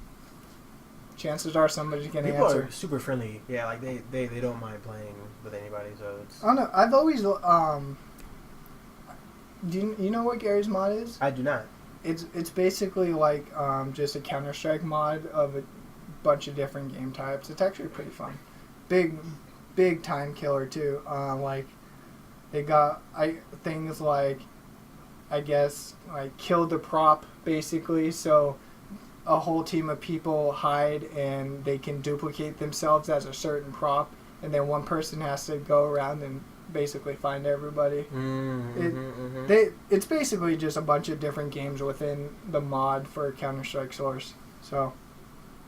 S1: chances are somebody's going to answer.
S2: People are super friendly. Yeah, like they don't mind playing with anybody. So it's...
S1: Oh, no. I've always... do you know what Gary's mod is?
S2: I do not.
S1: It's basically like just a Counter-Strike mod of a bunch of different game types. It's actually pretty fun. Big time killer too. Like they got things like, I guess, like kill the prop basically. So a whole team of people hide and they can duplicate themselves as a certain prop, and then one person has to go around and basically find everybody. It's basically just a bunch of different games within the mod for Counter-Strike Source. So,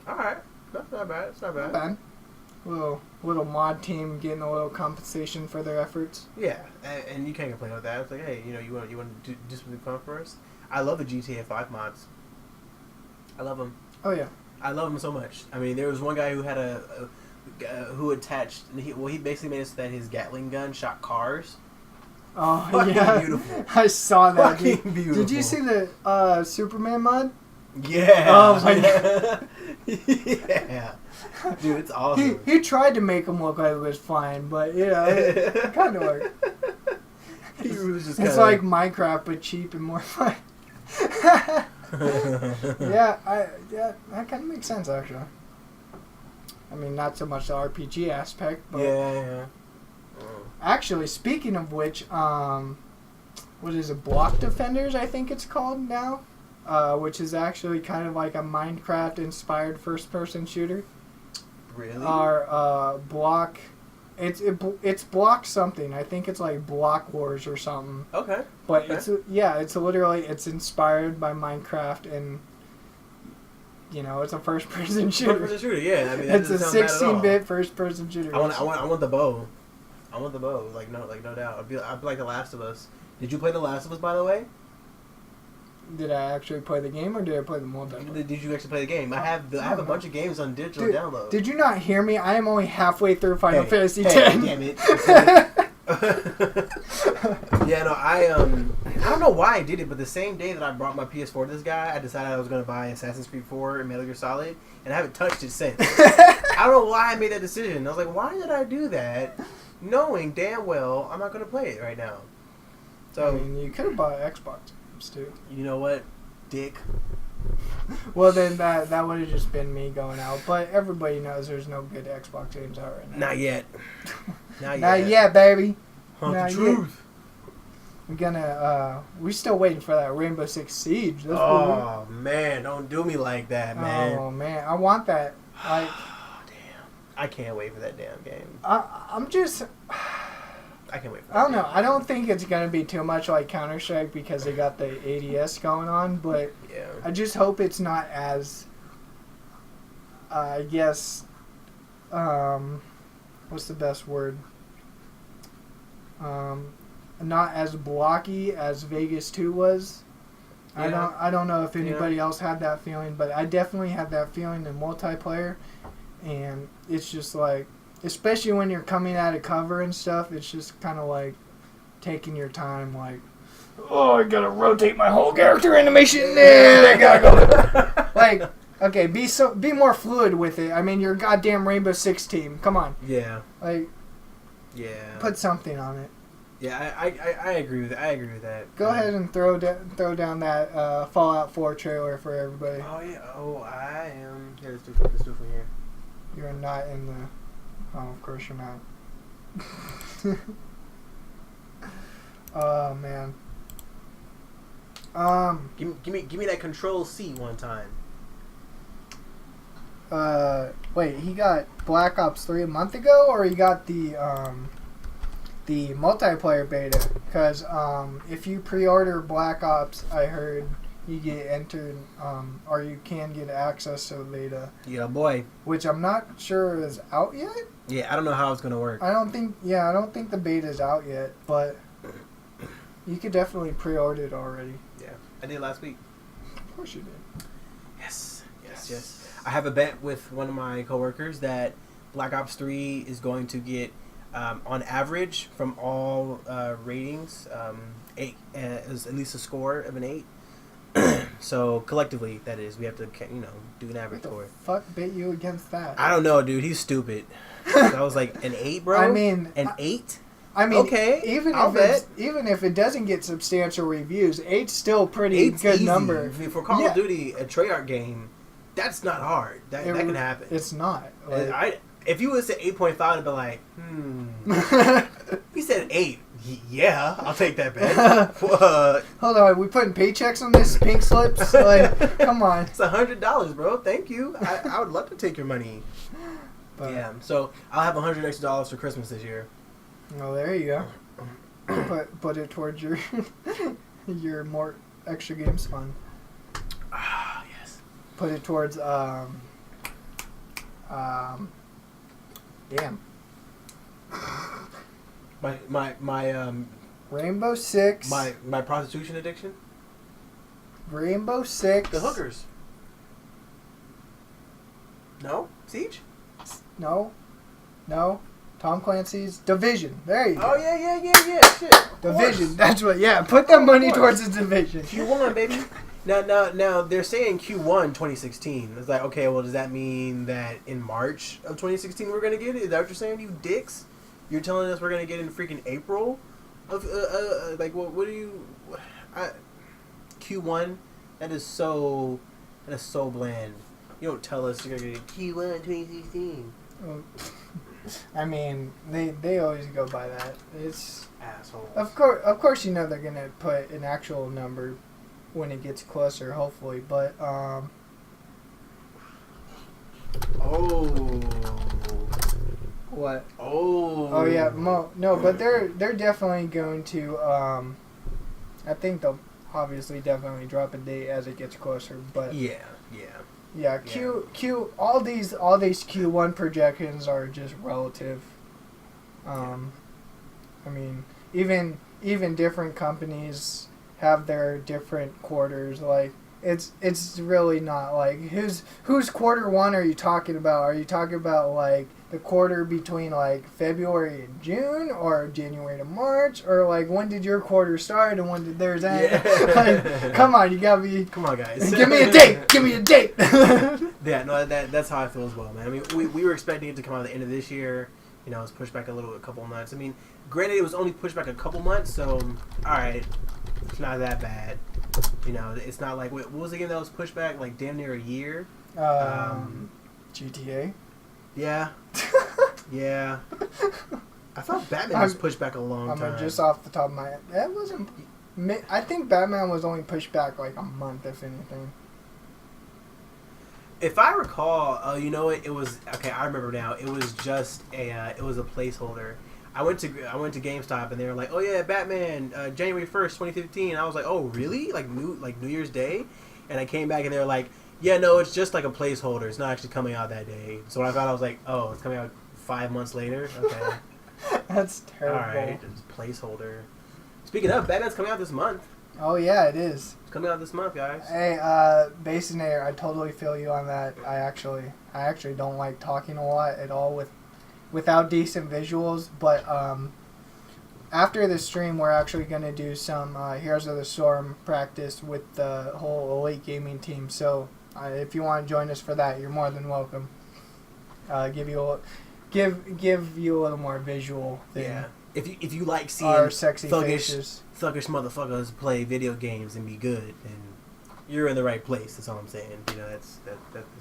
S2: alright, that's not bad. It's not bad.
S1: Not bad. Little mod team getting a little compensation for their efforts.
S2: Yeah, and you can't complain with that. It's like, hey, you want to do something fun for us? I love the GTA 5 mods. I love them.
S1: Oh yeah,
S2: I love them so much. I mean, there was one guy who had who attached. He basically made it so that his Gatling gun shot cars.
S1: Oh
S2: Fucking
S1: yeah,
S2: beautiful.
S1: I saw that.
S2: Fucking beautiful.
S1: Did you see the Superman mod?
S2: Yeah.
S1: Oh my god.
S2: Yeah. Dude, it's awesome.
S1: He tried to make him look like it was fine, but it kind of worked.
S2: He was just
S1: it's like Minecraft, but cheap and more fun. Yeah, that kind of makes sense actually. I mean, not so much the RPG aspect, but
S2: yeah.
S1: Actually, speaking of which, what is it, Block Defenders? I think it's called now, which is actually kind of like a Minecraft-inspired first-person shooter.
S2: Really?
S1: Are Block It's blocked something. I think it's like Block Wars or something.
S2: Okay.
S1: But it's literally it's inspired by Minecraft and it's a first-person shooter.
S2: First-person shooter, yeah. I mean,
S1: it's a 16-bit first-person shooter.
S2: I want the bow. I want the bow. Like no doubt. I'd be like The Last of Us. Did you play The Last of Us, by the way?
S1: Did I actually play the game or did I play the multiplayer?
S2: Did you actually play the game? I have a bunch of games on digital download.
S1: Did you not hear me? I am only halfway through Final Fantasy X.
S2: Damn it. Yeah, no, I don't know why I did it, but the same day that I brought my PS4 to this guy, I decided I was going to buy Assassin's Creed 4 and Metal Gear Solid, and I haven't touched it since. I don't know why I made that decision. I was like, why did I do that, knowing damn well I'm not going to play it right now? So
S1: I mean, you could have bought Xbox games too.
S2: You know what, dick?
S1: Well, then that would have just been me going out. But everybody knows there's no good Xbox games out right now.
S2: Not yet.
S1: Not yet, baby.
S2: The truth.
S1: We're still waiting for that Rainbow Six Siege.
S2: Oh man, don't do me like that, man.
S1: Oh man, I want that. Like,
S2: damn, I can't wait for that damn game.
S1: I'm just.
S2: I can't wait for that.
S1: I don't know. I don't think it's gonna be too much like Counter-Strike because they got the ADS going on, but
S2: yeah.
S1: I just hope it's not as. I guess. What's the best word? Not as blocky as Vegas 2 was. Yeah. I don't know if anybody else had that feeling, but I definitely had that feeling in multiplayer, and it's just like, especially when you're coming out of cover and stuff, it's just kind of like taking your time, like, oh, I gotta rotate my whole character animation, and I gotta go. Like, okay, be more fluid with it. I mean, you're a goddamn Rainbow Six team. Come on.
S2: Yeah.
S1: Like.
S2: Yeah.
S1: Put something on it.
S2: Yeah, I agree with that. I agree with that.
S1: Go ahead and throw down that Fallout 4 trailer for everybody.
S2: Oh yeah. Oh, I am. Yeah, let's do it from here.
S1: You're not in the. Oh, of course you're not. Oh man.
S2: Give me that Control C one time.
S1: Wait, he got Black Ops 3 a month ago, or he got the multiplayer beta? Because if you pre-order Black Ops, I heard you get entered, or you can get access to the beta.
S2: Yeah, boy.
S1: Which I'm not sure is out yet.
S2: Yeah, I don't know how it's gonna work.
S1: I don't think the beta is out yet, but you could definitely pre-order it already.
S2: Yeah, I did last week.
S1: Of course you did.
S2: Yes. I have a bet with one of my coworkers that Black Ops 3 is going to get, on average, from all ratings, 8, is at least a score of an 8. So collectively, that is, we have to do an average score.
S1: What the fuck bet you against that?
S2: I don't know, dude. He's stupid. So I was like, an 8, bro.
S1: I mean,
S2: an 8.
S1: I mean,
S2: okay,
S1: even if it doesn't get substantial reviews, 8's still pretty
S2: 8's
S1: good
S2: easy.
S1: number.
S2: I mean, for Call of Duty, a Treyarch game, that's not hard. That can happen.
S1: It's not. Like,
S2: if you would say 8.5, I'd be like, He said 8. Yeah, I'll take that bet.
S1: Hold on, we putting paychecks on this? Pink slips? Like, come on.
S2: It's $100, bro. Thank you. I would love to take your money. But, yeah, so I'll have $100 extra for Christmas this year.
S1: Oh, there you go. Put it towards your more extra games fund.
S2: Ah, yes.
S1: Put it towards damn.
S2: My
S1: Rainbow Six.
S2: My prostitution addiction.
S1: Rainbow Six.
S2: The hookers. No? Siege?
S1: No. Tom Clancy's Division. There you go.
S2: Oh yeah. Shit.
S1: Division. That's what. Yeah. Put that money towards the Division.
S2: Q1, baby. Now they're saying Q1 2016. It's like, okay, well, does that mean that in March of 2016 we're gonna get it? Is that what you're saying, you dicks? You're telling us we're gonna get it in freaking April of like what are you? Q1. That is so bland. You don't tell us you're gonna get Q1 2016.
S1: I mean, they always go by that. It's
S2: assholes.
S1: Of course, you know they're gonna put an actual number when it gets closer, hopefully. But What?
S2: Oh
S1: yeah, no, but they're definitely going to. I think they'll obviously definitely drop a date as it gets closer. But yeah, all these Q1 projections are just relative. I mean, even different companies have their different quarters. Like it's really not like whose quarter one are you talking about? Are you talking about like the quarter between like February and June, or January to March, or like when did your quarter start and when did theirs end?
S2: Yeah.
S1: Like, come on, you gotta be.
S2: Come on, guys.
S1: Give me a date. Give me a date.
S2: Yeah, no, that's how I feel as well, man. I mean, we were expecting it to come out at the end of this year. You know, it was pushed back a couple months. I mean, granted, it was only pushed back a couple months, so all right, it's not that bad. You know, it's not like what was the game that was pushed back like damn near a year?
S1: GTA.
S2: Yeah. Yeah. I thought Batman was pushed back a long time.
S1: Just off the top of my head, that wasn't. I think Batman was only pushed back like a month, if anything.
S2: If I recall, you know what? It was okay. I remember now. It was just a placeholder. I went to GameStop and they were like, "Oh yeah, Batman, January 1st, 2015." I was like, "Oh really? Like New Year's Day?" And I came back and they were like, "Yeah, no, it's just like a placeholder. It's not actually coming out that day." So when I found out, I was like, "Oh, it's coming out 5 months later." Okay.
S1: That's terrible.
S2: All right, it's a placeholder. Speaking of, Batman's coming out this month.
S1: Oh yeah, it is.
S2: It's coming out this month, guys.
S1: Hey, Basonator, I totally feel you on that. I actually don't like talking a lot at all without decent visuals. But after the stream, we're actually gonna do some Heroes of the Storm practice with the whole Elite Gaming team. So if you want to join us for that, you're more than welcome. Give you a little more visual than.
S2: Yeah. If you like seeing
S1: our sexy faces.
S2: thuggish motherfuckers play video games and be good, then you're in the right place. That's all I'm saying. You know, that's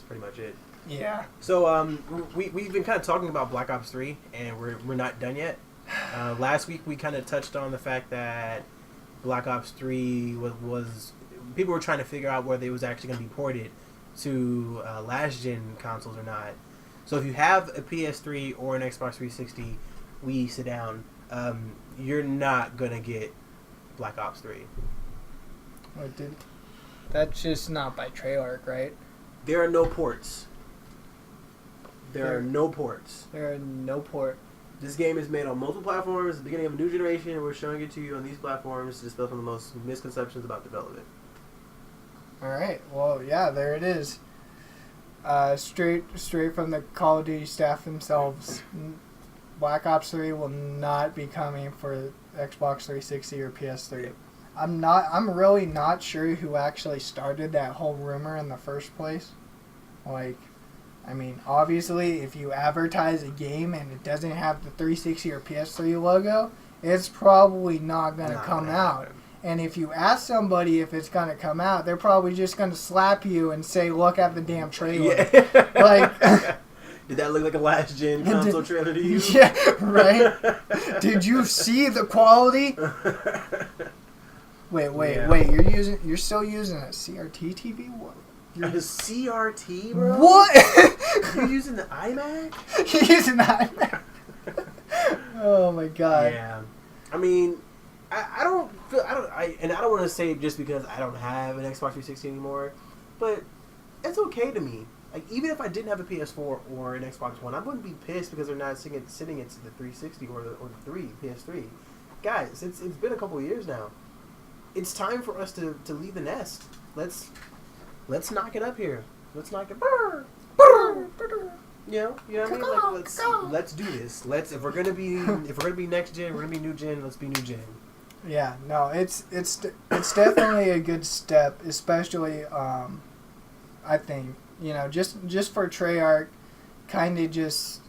S2: pretty much it.
S1: Yeah.
S2: So we've been kind of talking about Black Ops 3, and we're not done yet. Last week we kind of touched on the fact that Black Ops 3 was people were trying to figure out whether it was actually going to be ported to last gen consoles or not. So if you have a PS3 or an Xbox 360, we sit down. You're not gonna get Black Ops 3.
S1: What did? That's just not by Treyarch, right?
S2: There are no ports. There are no ports. This game is made on multiple platforms. At the beginning of a new generation, and we're showing it to you on these platforms to dispel some of the most misconceptions about development.
S1: All right. Well, yeah, there it is. Straight from the Call of Duty staff themselves. Black Ops 3 will not be coming for Xbox 360 or PS3. I'm really not sure who actually started that whole rumor in the first place. Like, I mean, obviously, if you advertise a game and it doesn't have the 360 or PS3 logo, it's probably not going to come out. And if you ask somebody if it's going to come out, they're probably just going to slap you and say, "Look at the damn trailer." Yeah. Like...
S2: Did that look like a last gen console trailer to you?
S1: Yeah, right. Did you see the quality? Wait. You're still using a CRT TV? What?
S2: You're a CRT, bro?
S1: What?
S2: You're using the iMac?
S1: You're using the iMac. Oh my god.
S2: Yeah. I mean, I don't want to say it just because I don't have an Xbox 360 anymore, but it's okay to me. Like, even if I didn't have a PS4 or an Xbox One, I wouldn't be pissed because they're not sitting into the 360 or the PS3. Guys, it's been a couple of years now. It's time for us to leave the nest. Let's knock it up here. Let's knock it. You know what I mean? Like, let's do this. If we're gonna be next gen, we're gonna be new gen. Let's be new gen.
S1: Yeah, no, it's definitely a good step, especially I think. You know, just for Treyarch, kind of just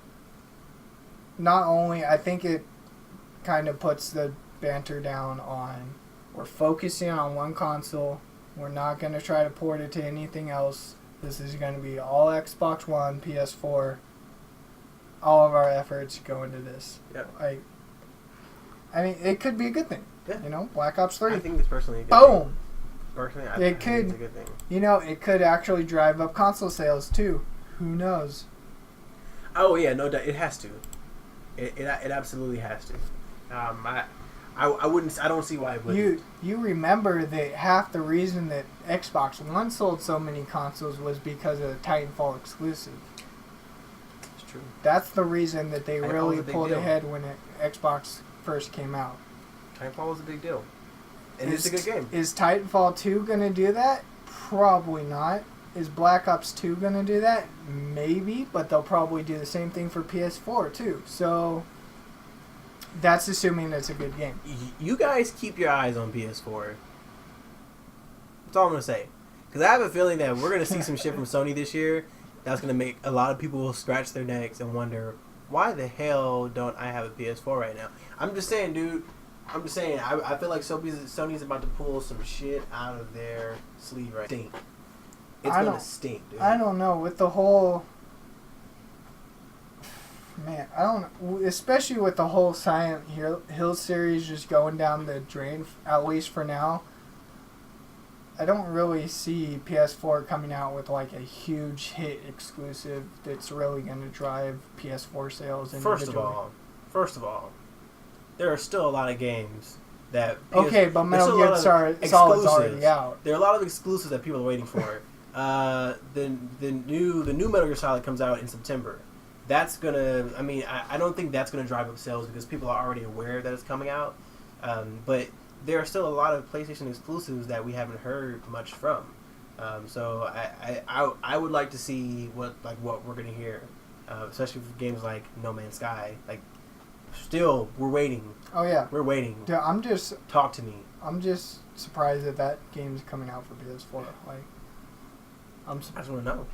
S1: not only, I think it kind of puts the banter down on, we're focusing on one console, we're not going to try to port it to anything else, this is going to be all Xbox One, PS4, all of our efforts go into this.
S2: Yep.
S1: I mean, it could be a good thing.
S2: Yeah.
S1: You know, Black Ops 3.
S2: I think it's personally a good
S1: Boom!
S2: thing. Personally, I think it's a good thing.
S1: You know, it could actually drive up console sales too. Who knows?
S2: Oh yeah, no doubt, it has to. It absolutely has to. I wouldn't. I don't see why it wouldn't.
S1: You remember that half the reason that Xbox One sold so many consoles was because of the Titanfall exclusive.
S2: It's true.
S1: That's the reason that they
S2: Titanfall
S1: really
S2: was a big
S1: pulled
S2: deal.
S1: ahead when Xbox first came out.
S2: Titanfall was a big deal. And it's a good game.
S1: Is Titanfall 2 going to do that? Probably not. Is Black Ops 2 going to do that? Maybe, but they'll probably do the same thing for PS4 too. So that's assuming it's a good game.
S2: You guys keep your eyes on PS4. That's all I'm going to say. Because I have a feeling that we're going to see some shit from Sony this year that's going to make a lot of people scratch their necks and wonder, why the hell don't I have a PS4 right now? I'm just saying, dude. I'm just saying. I feel like Sony's about to pull some shit out of their sleeve right now. It's going to stink, dude.
S1: I don't know. With the whole... Man, I don't know. Especially with the whole Silent Hill series just going down the drain, at least for now. I don't really see PS4 coming out with like a huge hit exclusive that's really going to drive PS4 sales individually.
S2: First of all, there are still a lot of games that...
S1: Okay, but Metal Gear Solid's already out.
S2: There are a lot of exclusives that people are waiting for. The new Metal Gear Solid comes out in September. That's gonna... I mean, I don't think that's gonna drive up sales because people are already aware that it's coming out. But there are still a lot of PlayStation exclusives that we haven't heard much from. So I would like to see what we're gonna hear, especially for games like No Man's Sky. Like, still, we're waiting.
S1: Oh yeah,
S2: we're waiting.
S1: Dude,
S2: talk to me.
S1: I'm just surprised that game's coming out for PS4. Like,
S2: I just want to know.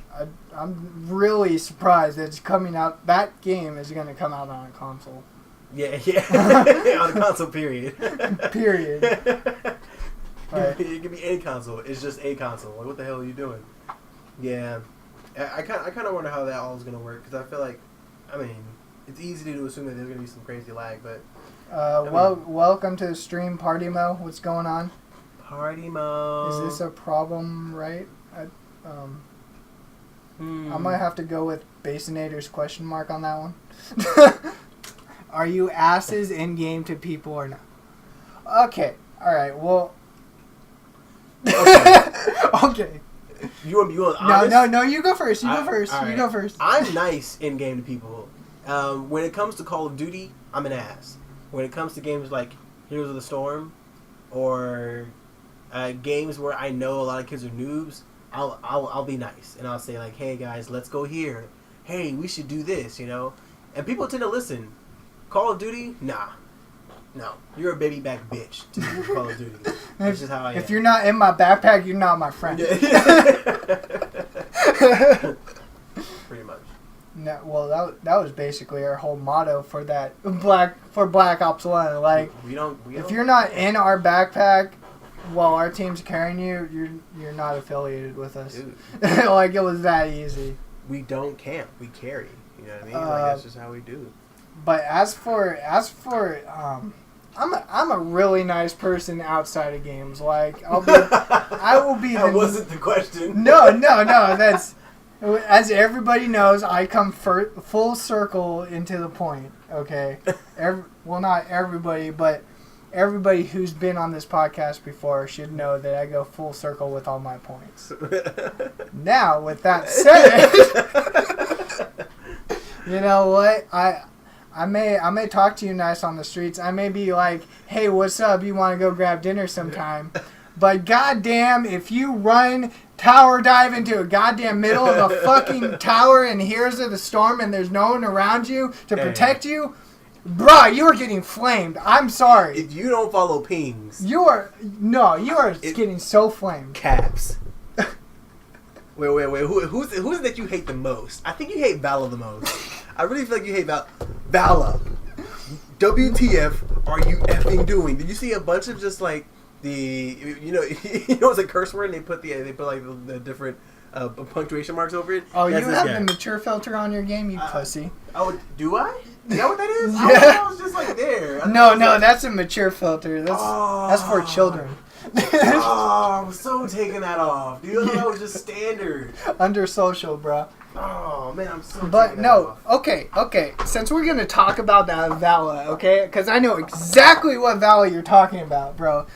S1: I'm really surprised that it's coming out. That game is going to come out on a console.
S2: Yeah, on a console. Period.
S1: Period. Right.
S2: It could be any console. It's just a console. Like, what the hell are you doing? Yeah, I kind of wonder how that all is going to work because I feel like, I mean, it's easy to assume that there's going to be some crazy lag, but.
S1: Welcome to the stream, Party Mo. What's going on?
S2: Party Mo.
S1: Is this a problem, right? I might have to go with Basonator's question mark on that one. Are you asses in game to people or not? Okay. All right. Well. Okay.
S2: You want honest?
S1: No. You go first. You go first.
S2: Right.
S1: You go first.
S2: I'm nice in game to people. When it comes to Call of Duty, I'm an ass. When it comes to games like Heroes of the Storm, or games where I know a lot of kids are noobs, I'll be nice and I'll say like, hey guys, let's go here. Hey, we should do this, you know. And people tend to listen. Call of Duty, nah, no, you're a baby back bitch to Call of Duty. That's just how I am.
S1: If you're not in my backpack, you're not my friend.
S2: Pretty much.
S1: No, well, that was basically our whole motto for that Black Ops 1. Like, if you're not in our backpack while our team's carrying you, you're not affiliated with us. Like, it was that easy.
S2: We don't camp, we carry. You know what I mean? Like, that's just how we do.
S1: But as for I'm a really nice person outside of games. Like, I will be.
S2: That wasn't the question.
S1: No. That's. As everybody knows, I come full circle into the point, okay? Well, not everybody, but everybody who's been on this podcast before should know that I go full circle with all my points. Now, with that said, you know what? I may talk to you nice on the streets. I may be like, hey, what's up? You want to go grab dinner sometime? But goddamn, if you run tower dive into a goddamn middle of a fucking tower in Heroes of the Storm and there's no one around you to protect you, bruh, you are getting flamed. I'm sorry.
S2: If you don't follow pings,
S1: you are getting so flamed.
S2: Caps. Wait. Who's it that you hate the most? I think you hate Vala the most. I really feel like you hate Vala. WTF are you effing doing? Did you see a bunch of just like it's a curse word and they put like the different punctuation marks over it?
S1: Oh, you have the mature filter on your game, you pussy.
S2: Oh, do I? Is that what that is?
S1: Yeah.
S2: I was just like there.
S1: No, that's a mature filter. That's for children.
S2: I'm so taking that off. Dude, that was just standard.
S1: Under social, bro.
S2: Oh man, I'm so.
S1: But no, okay. Since we're gonna talk about that Vala, okay? Because I know exactly what Vala you're talking about, bro.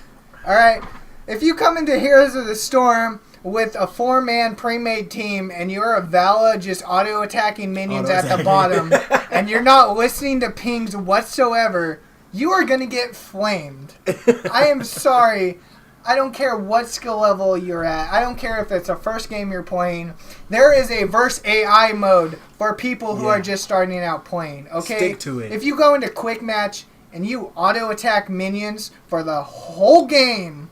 S1: All right. If you come into Heroes of the Storm with a 4-man pre-made team and you're a Vala just auto-attacking minions at the bottom and you're not listening to pings whatsoever, you are going to get flamed. I am sorry. I don't care what skill level you're at. I don't care if it's the first game you're playing. There is a verse AI mode for people who are just starting out playing, okay?
S2: Stick to it.
S1: If you go into quick match and you auto-attack minions for the whole game,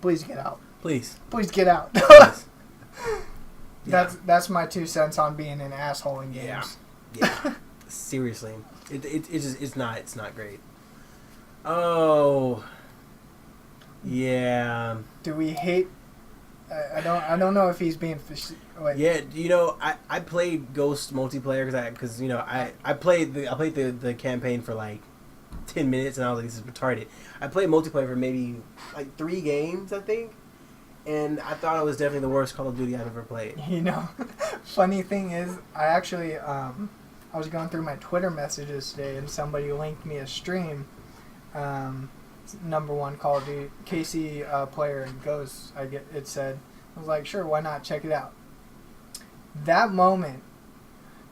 S1: please get out.
S2: Please
S1: get out.
S2: Please.
S1: That's my 2 cents on being an asshole in games.
S2: Yeah. Seriously, it's not great. Oh, yeah.
S1: Do we hate? I don't know if he's being like.
S2: Yeah, you know, I played Ghost multiplayer because I played the campaign for like 10 minutes and I was like, this is retarded. I played multiplayer for maybe like 3 games, I think. And I thought it was definitely the worst Call of Duty I've ever played.
S1: You know, funny thing is, I actually, I was going through my Twitter messages today, and somebody linked me a stream. #1 Call of Duty KC player and Ghost. It said, I was like, sure, why not? Check it out. That moment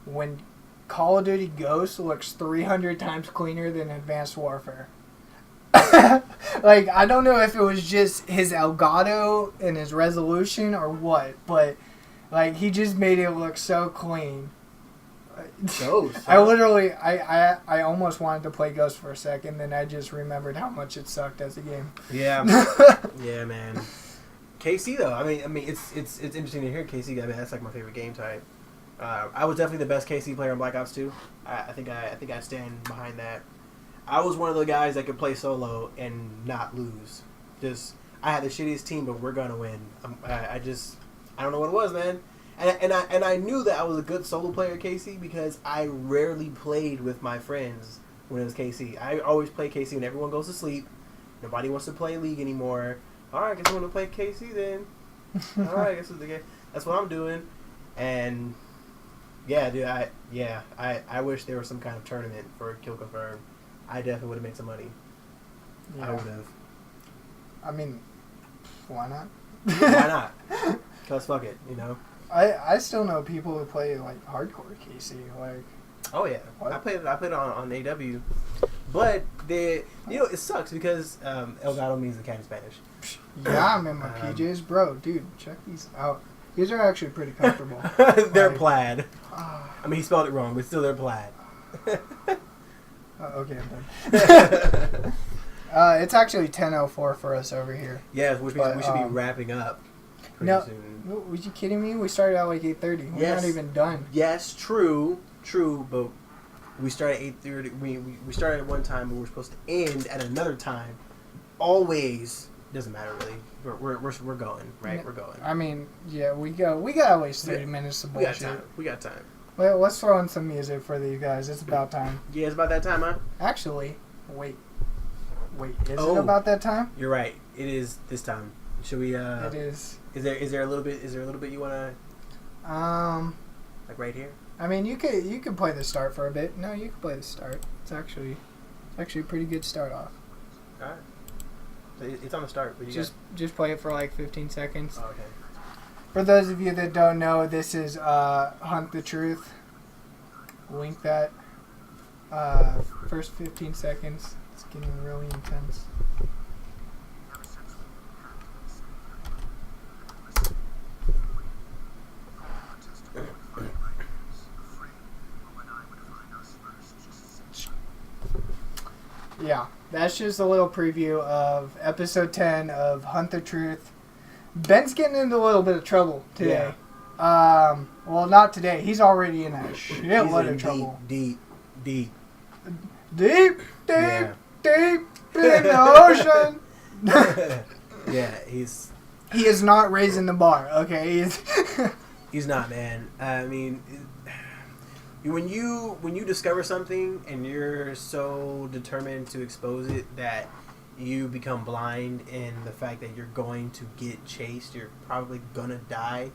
S1: when Call of Duty Ghost looks 300 times cleaner than Advanced Warfare. Like, I don't know if it was just his Elgato and his resolution or what, but like he just made it look so clean.
S2: Ghost.
S1: I literally, I almost wanted to play Ghost for a second, then I just remembered how much it sucked as a game.
S2: Yeah, yeah, man. KC though, I mean, it's interesting to hear KC. I mean, that's like my favorite game type. I was definitely the best KC player in Black Ops 2. I think I stand behind that. I was one of the guys that could play solo and not lose. I had the shittiest team, but we're gonna win. I don't know what it was, man. And I knew that I was a good solo player, KC, because I rarely played with my friends when it was KC. I always play KC when everyone goes to sleep. Nobody wants to play League anymore. All right, guess I'm gonna play KC then. All right, that's what I'm doing. And yeah, dude, I wish there was some kind of tournament for Kill Confirm. I definitely would have made some money. Yeah. I would have.
S1: I mean, why not?
S2: Why not? Cause fuck it, you know.
S1: I still know people who play like hardcore KC. Like,
S2: oh yeah, what? I played it on AW, but it sucks because Elgato means the cat in Spanish.
S1: Yeah, I'm in my PJs, bro. Dude, check these out. These are actually pretty comfortable.
S2: They're plaid. I mean, he spelled it wrong, but still they're plaid.
S1: Okay, I'm done. It's actually 10:04 for us over here.
S2: Yeah, which means we should be wrapping up pretty soon.
S1: Was you kidding me? We started at like 8:30. We're not even done.
S2: Yes, true, but we started at 8:30. We started at one time, but we're supposed to end at another time. Always doesn't matter really. We're going, right? We're going.
S1: I mean, yeah, we got at least 30 minutes to bullshit.
S2: We got time.
S1: Well, let's throw in some music for these guys. It's about time.
S2: Yeah, it's about that time, huh?
S1: Actually, wait, is it about that time?
S2: You're right. It is this time. Should we?
S1: It is.
S2: Is there a little bit you wanna? Like right here.
S1: I mean, you could play the start for a bit. No, you can play the start. It's actually a pretty good start off.
S2: All right. So it's on the start, but
S1: just play it for like 15 seconds.
S2: Oh, okay.
S1: For those of you that don't know, this is Hunt the Truth. Link that. First 15 seconds. It's getting really intense. Yeah, that's just a little preview of episode 10 of Hunt the Truth. Ben's getting into a little bit of trouble today. Yeah. Well, not today. He's already in a shitload of trouble.
S2: Deep
S1: in the ocean.
S2: Yeah,
S1: he is not raising the bar. Okay,
S2: he's not, man. I mean, when you discover something and you're so determined to expose it that you become blind in the fact that you're going to get chased, you're probably gonna die,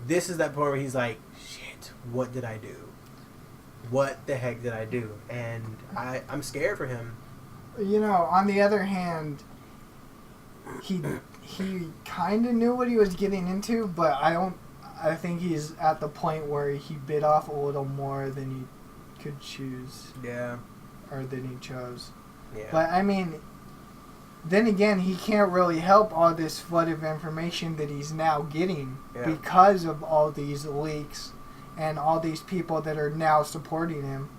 S2: this is that point where he's like, shit, what did I do? What the heck did I do? And I'm scared for him.
S1: You know, on the other hand, he kind of knew what he was getting into, but I think he's at the point where he bit off a little more than he could choose.
S2: Yeah.
S1: Or than he chose.
S2: Yeah.
S1: But, I mean, then again, he can't really help all this flood of information that he's now getting because of all these leaks and all these people that are now supporting him.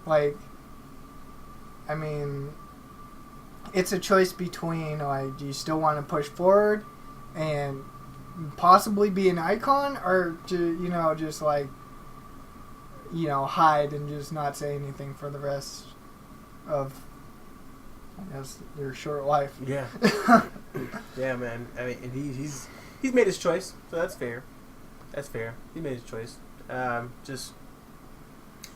S1: Like, I mean, it's a choice between, like, do you still want to push forward and possibly be an icon, or to, you know, just, like, you know, hide and just not say anything for the rest of, I guess, your short life.
S2: Yeah. Yeah, man. I mean, he's made his choice, so that's fair. That's fair. He made his choice. Just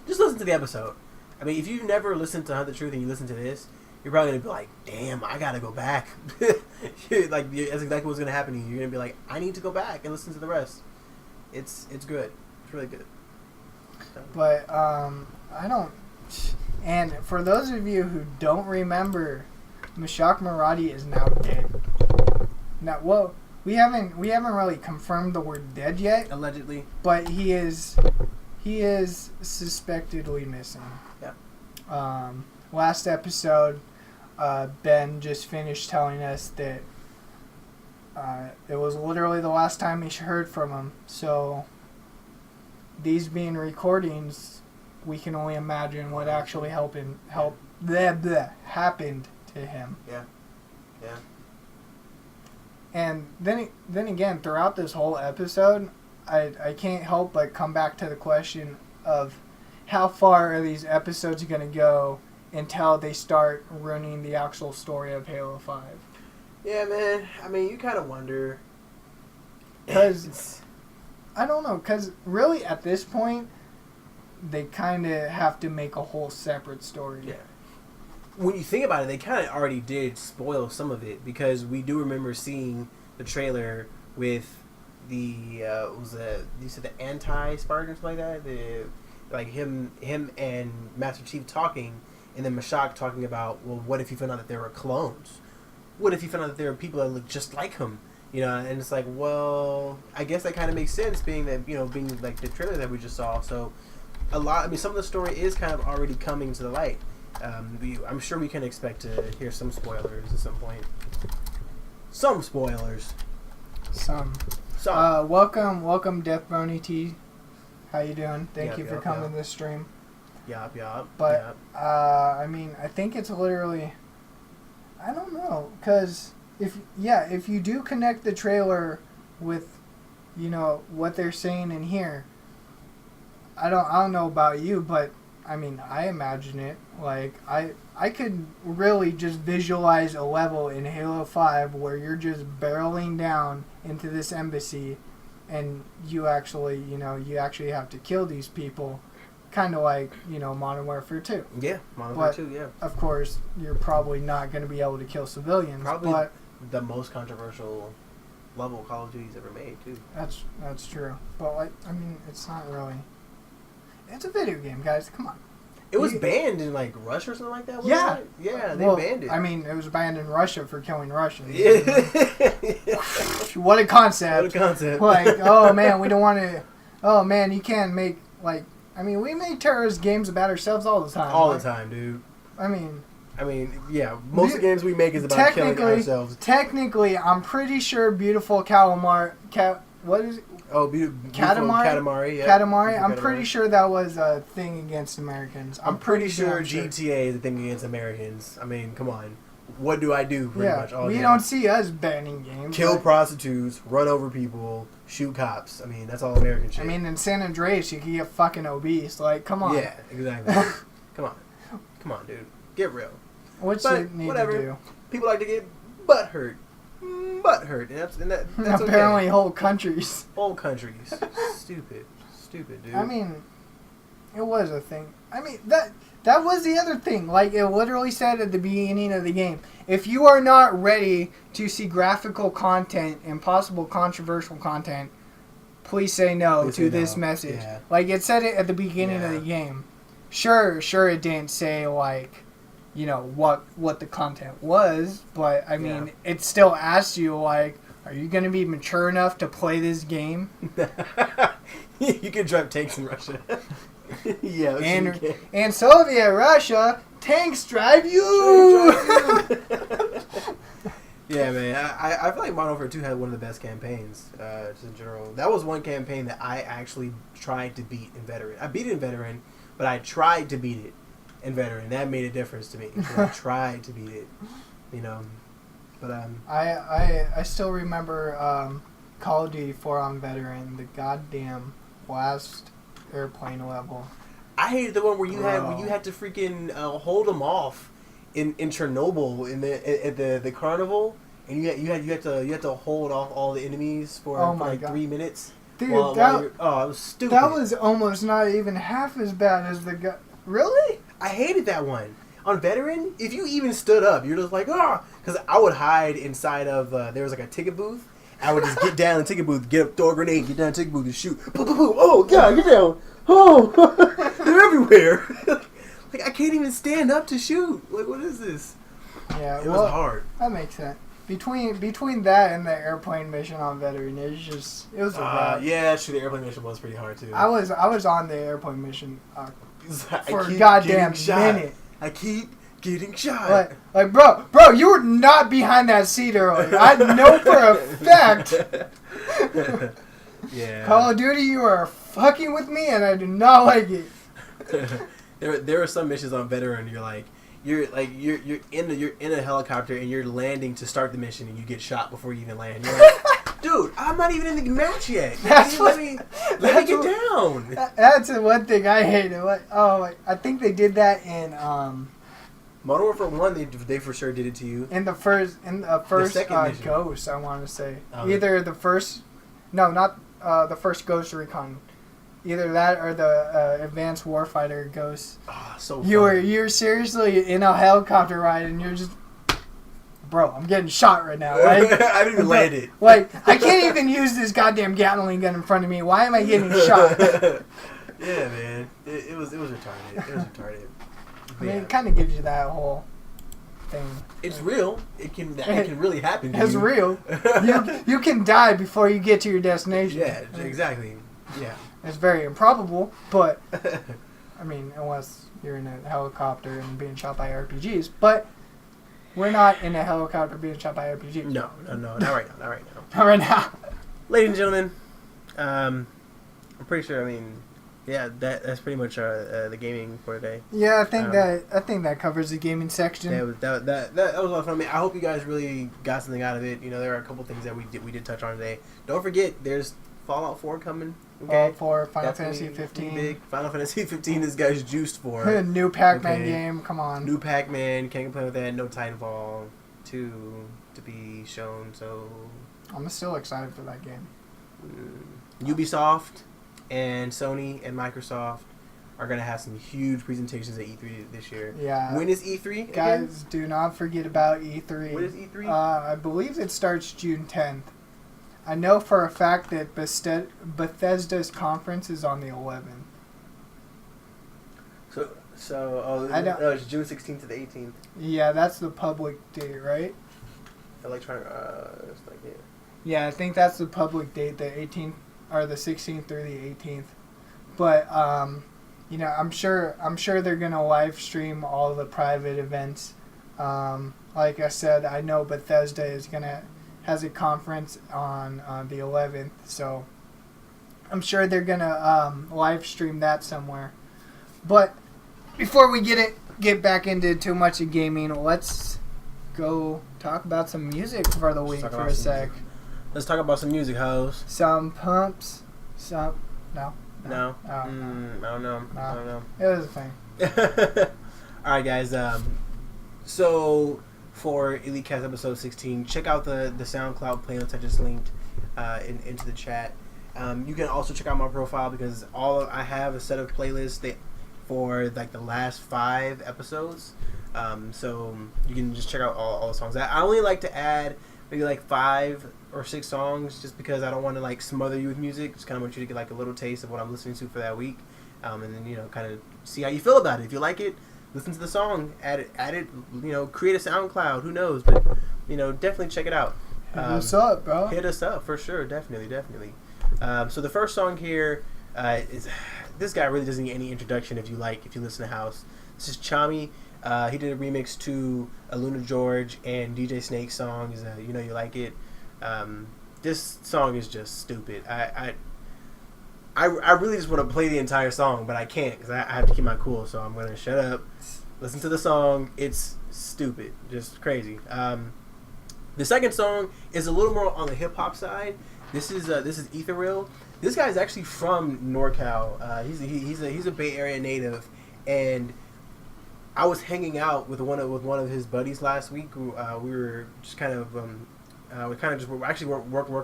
S2: listen to the episode. I mean, if you've never listened to Hunt the Truth and you listen to this, you're probably going to be like, damn, I got to go back. Like, that's exactly what's going to happen to you. You're going to be like, I need to go back and listen to the rest. It's good. It's really good.
S1: But, I don't... And for those of you who don't remember, Mashak Maradi is now dead. Now, well, we haven't really confirmed the word dead yet.
S2: Allegedly.
S1: But he is suspectedly missing.
S2: Yeah.
S1: Last episode, Ben just finished telling us that it was literally the last time he heard from him. So, these being recordings, we can only imagine what actually happened to him.
S2: Yeah. Yeah.
S1: And then again, throughout this whole episode, I can't help but come back to the question of how far are these episodes going to go until they start ruining the actual story of Halo 5.
S2: Yeah, man. I mean, you kind of wonder.
S1: Because, I don't know, because really at this point, they kind of have to make a whole separate story.
S2: Yeah. When you think about it, they kind of already did spoil some of it, because we do remember seeing the trailer with the you said the anti-Spartan or something like that, like him and Master Chief talking, and then Mashak talking about, well, what if you found out that there were clones? What if you found out that there were people that look just like him? You know, and it's like, well, I guess that kind of makes sense, being like the trailer that we just saw. So some of the story is kind of already coming to the light. I'm sure we can expect to hear some spoilers at some point. Some spoilers.
S1: Some. Welcome, Death Brony T. How you doing? Thank you for coming to this stream.
S2: Yup.
S1: But I mean, I think it's literally, I don't know, because if you do connect the trailer with, you know, what they're saying in here, I don't know about you, but I mean, I imagine it. Like, I could really just visualize a level in Halo 5 where you're just barreling down into this embassy and you actually have to kill these people. Kind of like, you know, Modern Warfare 2.
S2: Yeah, Modern Warfare 2, yeah.
S1: Of course, you're probably not going to be able to kill civilians.
S2: Probably the most controversial level Call of Duty's ever made, too.
S1: That's true. But, like, I mean, it's not really... It's a video game, guys. Come on.
S2: It was banned in, like, Russia or something like that?
S1: Yeah.
S2: Yeah, they banned it.
S1: I mean, it was banned in Russia for killing Russians.
S2: Yeah.
S1: What a concept.
S2: What a concept.
S1: Like, oh, man, we don't want to... Oh, man, you can't make, like... I mean, we make terrorist games about ourselves all the time.
S2: All the time, dude.
S1: I mean,
S2: yeah, most of the games we make is about killing ourselves.
S1: Technically, I'm pretty sure Beautiful Calamari... what is it?
S2: Oh, Katamari, yeah.
S1: Katamari. I'm pretty sure that was a thing against Americans.
S2: I'm pretty sure GTA is a thing against Americans. I mean, come on. What do I do pretty much all day?
S1: We don't see us banning games.
S2: Kill prostitutes, run over people, shoot cops. I mean, that's all American shit.
S1: I mean, in San Andreas, you can get fucking obese. Like, come on.
S2: Yeah, exactly. Come on, dude. Get real.
S1: What you need to do?
S2: People like to get butt hurt. And that's
S1: apparently
S2: okay.
S1: Whole countries.
S2: Whole countries. Stupid, dude.
S1: I mean, it was a thing. I mean, that was the other thing. Like, it literally said at the beginning of the game, if you are not ready to see graphical content and possible controversial content, please say no
S2: Please
S1: to
S2: say
S1: this
S2: no.
S1: message.
S2: Yeah.
S1: Like, it said it at the beginning of the game. Sure, it didn't say, like, you know, what the content was, but, I mean, it still asked you, like, are you going to be mature enough to play this game?
S2: You can drive tanks in Russia. Yeah,
S1: and Soviet Russia, tanks drive you!
S2: Yeah, man. I feel like Modern Warfare 2 had one of the best campaigns, just in general. That was one campaign that I actually tried to beat in Veteran. I beat it in Veteran, but I tried to beat it in Veteran. That made a difference to me. I tried to beat it, you know. But
S1: I still remember Call of Duty 4 on Veteran, the goddamn last airplane level.
S2: I hated the one where you had to freaking hold them off in Chernobyl in the carnival, and you had to hold off all the enemies for like 3 minutes.
S1: Dude,
S2: it was stupid.
S1: That was almost not even half as bad as the guy. Really?
S2: I hated that one. On Veteran, if you even stood up, you're just like, because I would hide inside of, there was like a ticket booth. I would just get down in the ticket booth, get up, throw a grenade, get down in the ticket booth and shoot. Boom, boom, boom. Oh, God, get down. Oh, they're everywhere. Like, I can't even stand up to shoot. Like, what is this?
S1: Yeah,
S2: it was hard.
S1: That makes sense. Between that and the airplane mission on Veteran, it was a wrap.
S2: Yeah, sure, the airplane mission was pretty hard, too.
S1: I was on the airplane mission for a
S2: keep
S1: goddamn
S2: shot.
S1: minute.
S2: I keep getting shot.
S1: Like, bro, you were not behind that seat earlier. I know for a fact.
S2: Yeah.
S1: Call of Duty, you are fucking with me, and I do not like it.
S2: There are some missions on Veteran. You're in a helicopter and you're landing to start the mission, and you get shot before you even land. You're like, dude, I'm not even in the match yet. Let me get down.
S1: That's the one thing I hated. I think they did that in
S2: Modern Warfare 1. They for sure did it to you.
S1: In the first Ghost, I want to say. Either the first, no, not the first Ghost Recon. Either that or the Advanced Warfighter Ghost.
S2: Oh, so
S1: you're seriously in a helicopter ride, and you're just, bro, I'm getting shot right now. Like,
S2: I didn't even land it.
S1: Like, I can't even use this goddamn Gatling gun in front of me. Why am I getting shot?
S2: Yeah, man. It was retarded. It was retarded.
S1: I mean, it kind of gives you that whole thing.
S2: It's real. It can really happen to you.
S1: It's real. You can die before you get to your destination.
S2: Yeah, exactly. Yeah.
S1: It's very improbable, but I mean, unless you're in a helicopter and being shot by RPGs. But we're not in a helicopter being shot by RPGs.
S2: No, not right now.
S1: Not right now.
S2: Ladies and gentlemen, I'm pretty sure. I mean, yeah, that's pretty much the gaming for today.
S1: Yeah, I think that covers the gaming section.
S2: Yeah, that was a lot of fun. I mean, I hope you guys really got something out of it. You know, there are a couple things that we did touch on today. Don't forget, there's Fallout 4 coming. Okay.
S1: For Final Fantasy 15.
S2: Big. Final Fantasy 15, this guy's juiced for.
S1: New Pac-Man game, come on.
S2: New Pac-Man, can't complain with that. No Titanfall 2 to be shown, so.
S1: I'm still excited for that game.
S2: Ubisoft and Sony and Microsoft are going to have some huge presentations at E3 this year.
S1: Yeah.
S2: When is E3 again?
S1: Guys, do not forget about E3.
S2: When is E3?
S1: I believe it starts June 10th. I know for a fact that Bethesda's conference is on the 11th.
S2: It's June 16th to the 18th.
S1: Yeah, that's the public date, right?
S2: Electronic, it's like, yeah.
S1: Yeah, I think that's the public date, the 18th or the 16th through the 18th. But you know, I'm sure they're gonna live stream all the private events. Like I said, I know Bethesda has a conference on the 11th, so I'm sure they're gonna live stream that somewhere. But before we get back into too much of gaming, let's go talk about some music for the week for a sec.
S2: Let's talk about some music, hoes.
S1: Some pumps, some no.
S2: I don't know.
S1: It was a thing.
S2: All right, guys. So for Elite Cast episode 16, check out the SoundCloud playlist I just linked into the chat. You can also check out my profile because I have a set of playlists for like the last 5 episodes. So you can just check out all the songs. I only like to add maybe like 5 or 6 songs, just because I don't want to like smother you with music. Just kind of want you to get like a little taste of what I'm listening to for that week, and then kind of see how you feel about it. If you like it, listen to the song, add it. Create a SoundCloud. Who knows? But definitely check it out.
S1: Hit us up, bro.
S2: Hit us up for sure. Definitely. So the first song here is this guy really doesn't need any introduction if you listen to house. This is Chami. He did a remix to a Luna George and DJ Snake's song. Is You Know You Like It. This song is just stupid. I really just want to play the entire song, but I can't because I have to keep my cool. So I'm gonna shut up, listen to the song. It's stupid, just crazy. The second song is a little more on the hip hop side. This is E1337. This guy is actually from NorCal. He's a Bay Area native, and I was hanging out with one of his buddies last week. We were just working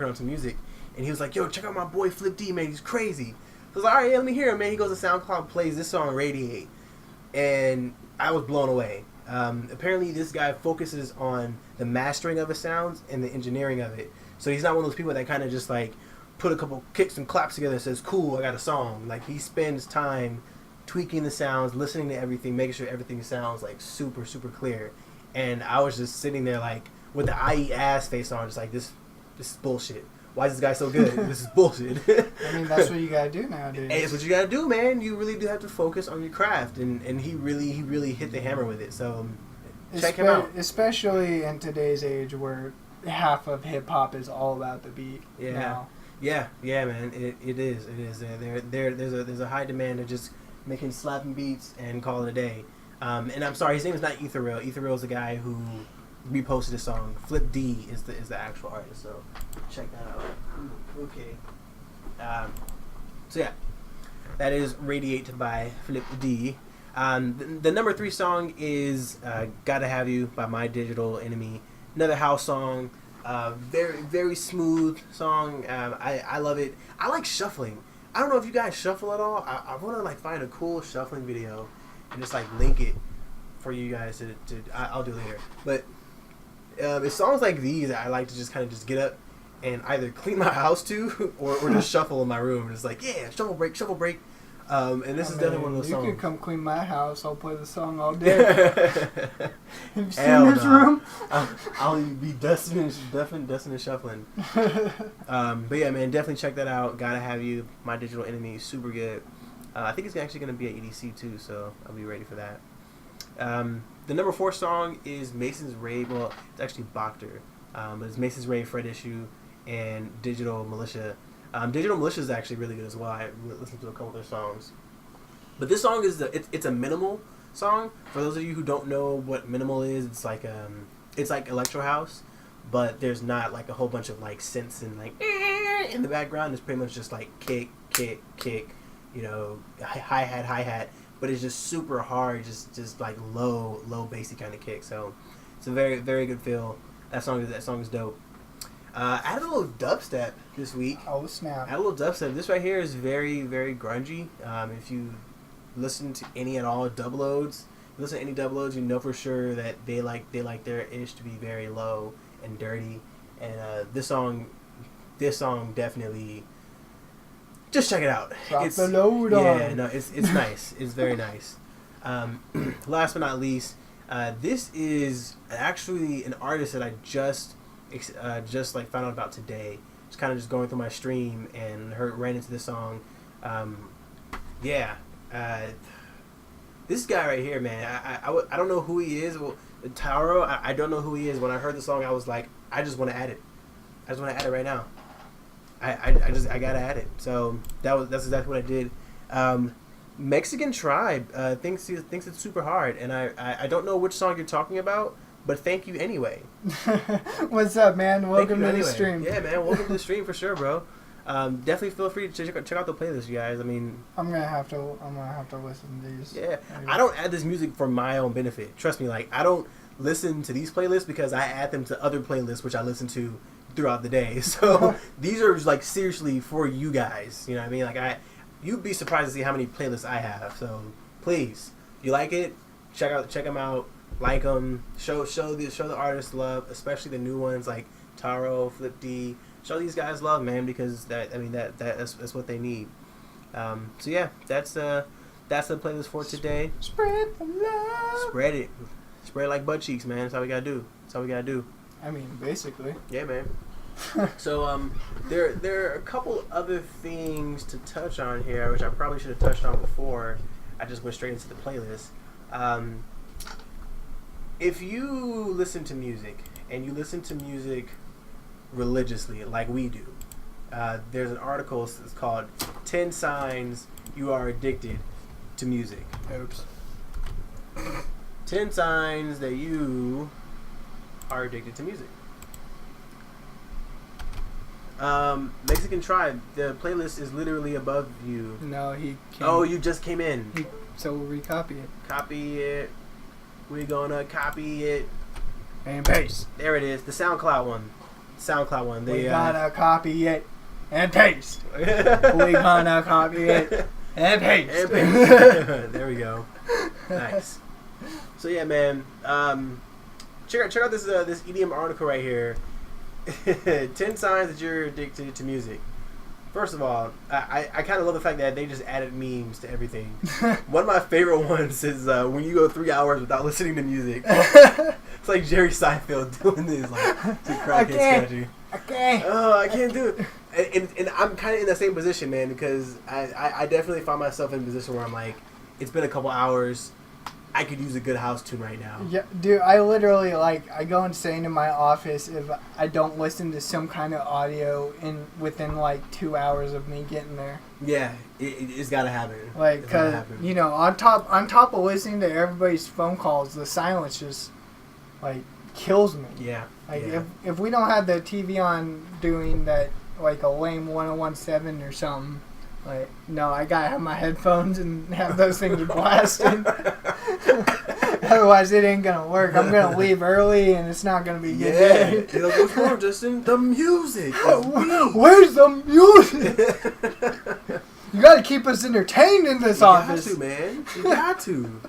S2: on some music, and he was like, "Yo, check out my boy Flip D, man. He's crazy." I was like, "All right, yeah, let me hear him, man." He goes to SoundCloud, plays this song, Radiate, and I was blown away. Apparently, this guy focuses on the mastering of his sounds and the engineering of it. So he's not one of those people that kind of just like put a couple kicks and claps together and says, "Cool, I got a song." Like, he spends time tweaking the sounds, listening to everything, making sure everything sounds like super, super clear. And I was just sitting there like with the IE ass face on, just like, this is bullshit. Why is this guy so good? This is bullshit.
S1: I mean, that's what you gotta do nowadays.
S2: Hey, it's what you gotta do, man. You really do have to focus on your craft, and he really hit the hammer with it. So check him out. Especially
S1: in today's age where half of hip hop is all about the beat.
S2: Yeah,
S1: now.
S2: yeah, man. It is. There's a high demand of just making slapping beats and calling it a day. And I'm sorry, his name is not E1337. E1337 is the guy who reposted his song. Flip D is the actual artist. So check that out. Okay. So yeah, that is Radiate by Flip D. The number 3 song is Gotta Have You by My Digital Enemy. Another house song. Very, very smooth song. I love it. I like shuffling. I don't know if you guys shuffle at all. I want to like find a cool shuffling video and just like link it for you guys to I'll do later. But it's songs like these I like to just kind of just get up and either clean my house to or just shuffle in my room. And it's like, yeah, shuffle break. And this is definitely one of those songs.
S1: You can come clean my house. I'll play the song all day. Have you seen this room?
S2: I'll be dusting and shuffling. But yeah, man, definitely check that out. Gotta Have You, My Digital Enemy, super good. I think it's actually going to be at EDC too, so I'll be ready for that. The number 4 song is Mason's Rave. Well, it's actually Boctor. But it's Mason's Rave, Fred Issue, and Digital Militia. Digital Militia is actually really good as well. I listened to a couple of their songs. But this song is it's a minimal song. For those of you who don't know what minimal is, it's like electro house, but there's not like a whole bunch of like synths and like in the background. It's pretty much just like kick, hi-hat, but it's just super hard, just like low bassy kind of kick. So it's a very, very good feel. That song is dope. I had a little dubstep this week.
S1: Oh snap!
S2: I had a little dubstep. This right here is very, very grungy. If you listen to any at all dub loads, you know for sure that they like their ish to be very low and dirty. And this song definitely, just check it out.
S1: Drop the load on.
S2: Yeah, no, it's nice. It's very nice. Last but not least, this is actually an artist that I just like found out about today. Just kind of just going through my stream and ran into this song. This guy right here, man. I don't know who he is. Well, Taro, I don't know who he is. When I heard the song, I was like, I just want to add it. I just want to add it right now. I gotta add it. So that's exactly what I did. Mexican Tribe thinks it's super hard, and I don't know which song you're talking about, but thank you anyway.
S1: What's up, man? Welcome to the stream.
S2: Yeah, man. Welcome to the stream for sure, bro. Definitely feel free to check out the playlist, you guys. I mean,
S1: I'm gonna have to listen to these.
S2: Yeah, I don't add this music for my own benefit. Trust me, like I don't listen to these playlists because I add them to other playlists which I listen to throughout the day. So these are like seriously for you guys. You know what I mean? Like you'd be surprised to see how many playlists I have. So please, if you like it, check them out. Like them, show the artists love, especially the new ones like Taro, Flip D. Show these guys love, man, because that's what they need. So yeah, that's the playlist for today.
S1: Spread the love.
S2: Spread it like butt cheeks, man. That's how we gotta do.
S1: I mean, basically.
S2: Yeah, man. So there are a couple other things to touch on here, which I probably should have touched on before. I just went straight into the playlist. If you listen to music and you listen to music religiously, like we do, there's an article. It's called "10 Signs You Are Addicted to Music."
S1: Oops.
S2: 10 signs that you are addicted to music. Mexican Tribe, the playlist is literally above you.
S1: No, he can't.
S2: Oh, you just came in.
S1: So we'll recopy it.
S2: Copy it. We're gonna copy it.
S1: And paste.
S2: There it is. The SoundCloud one.
S1: We gotta copy it and paste. We gonna copy it and paste.
S2: There we go. Nice. So yeah, man. Check out this EDM article right here. 10 signs that you're addicted to music. First of all, I kind of love the fact that they just added memes to everything. One of my favorite ones is when you go 3 hours without listening to music. It's like Jerry Seinfeld doing this, like, to crackhead strategy. I can't do it. And I'm kind of in that same position, man, because I definitely find myself in a position where I'm like, it's been a couple hours. I could use a good house tune right now.
S1: Yeah, dude, I literally, I go insane in my office if I don't listen to some kind of audio within 2 hours of me getting there.
S2: Yeah, it's got to happen.
S1: Because, on top of listening to everybody's phone calls, the silence just, kills me.
S2: Yeah.
S1: If we don't have the TV on doing that, a lame 1017 or something, no, I gotta have my headphones and have those things blasting. Otherwise, it ain't gonna work. I'm gonna leave early, and it's not gonna be good.
S2: Yeah, what's wrong, Justin? The music.
S1: Where's the music? You gotta keep us entertained in this office.
S2: You got to, man. You got to.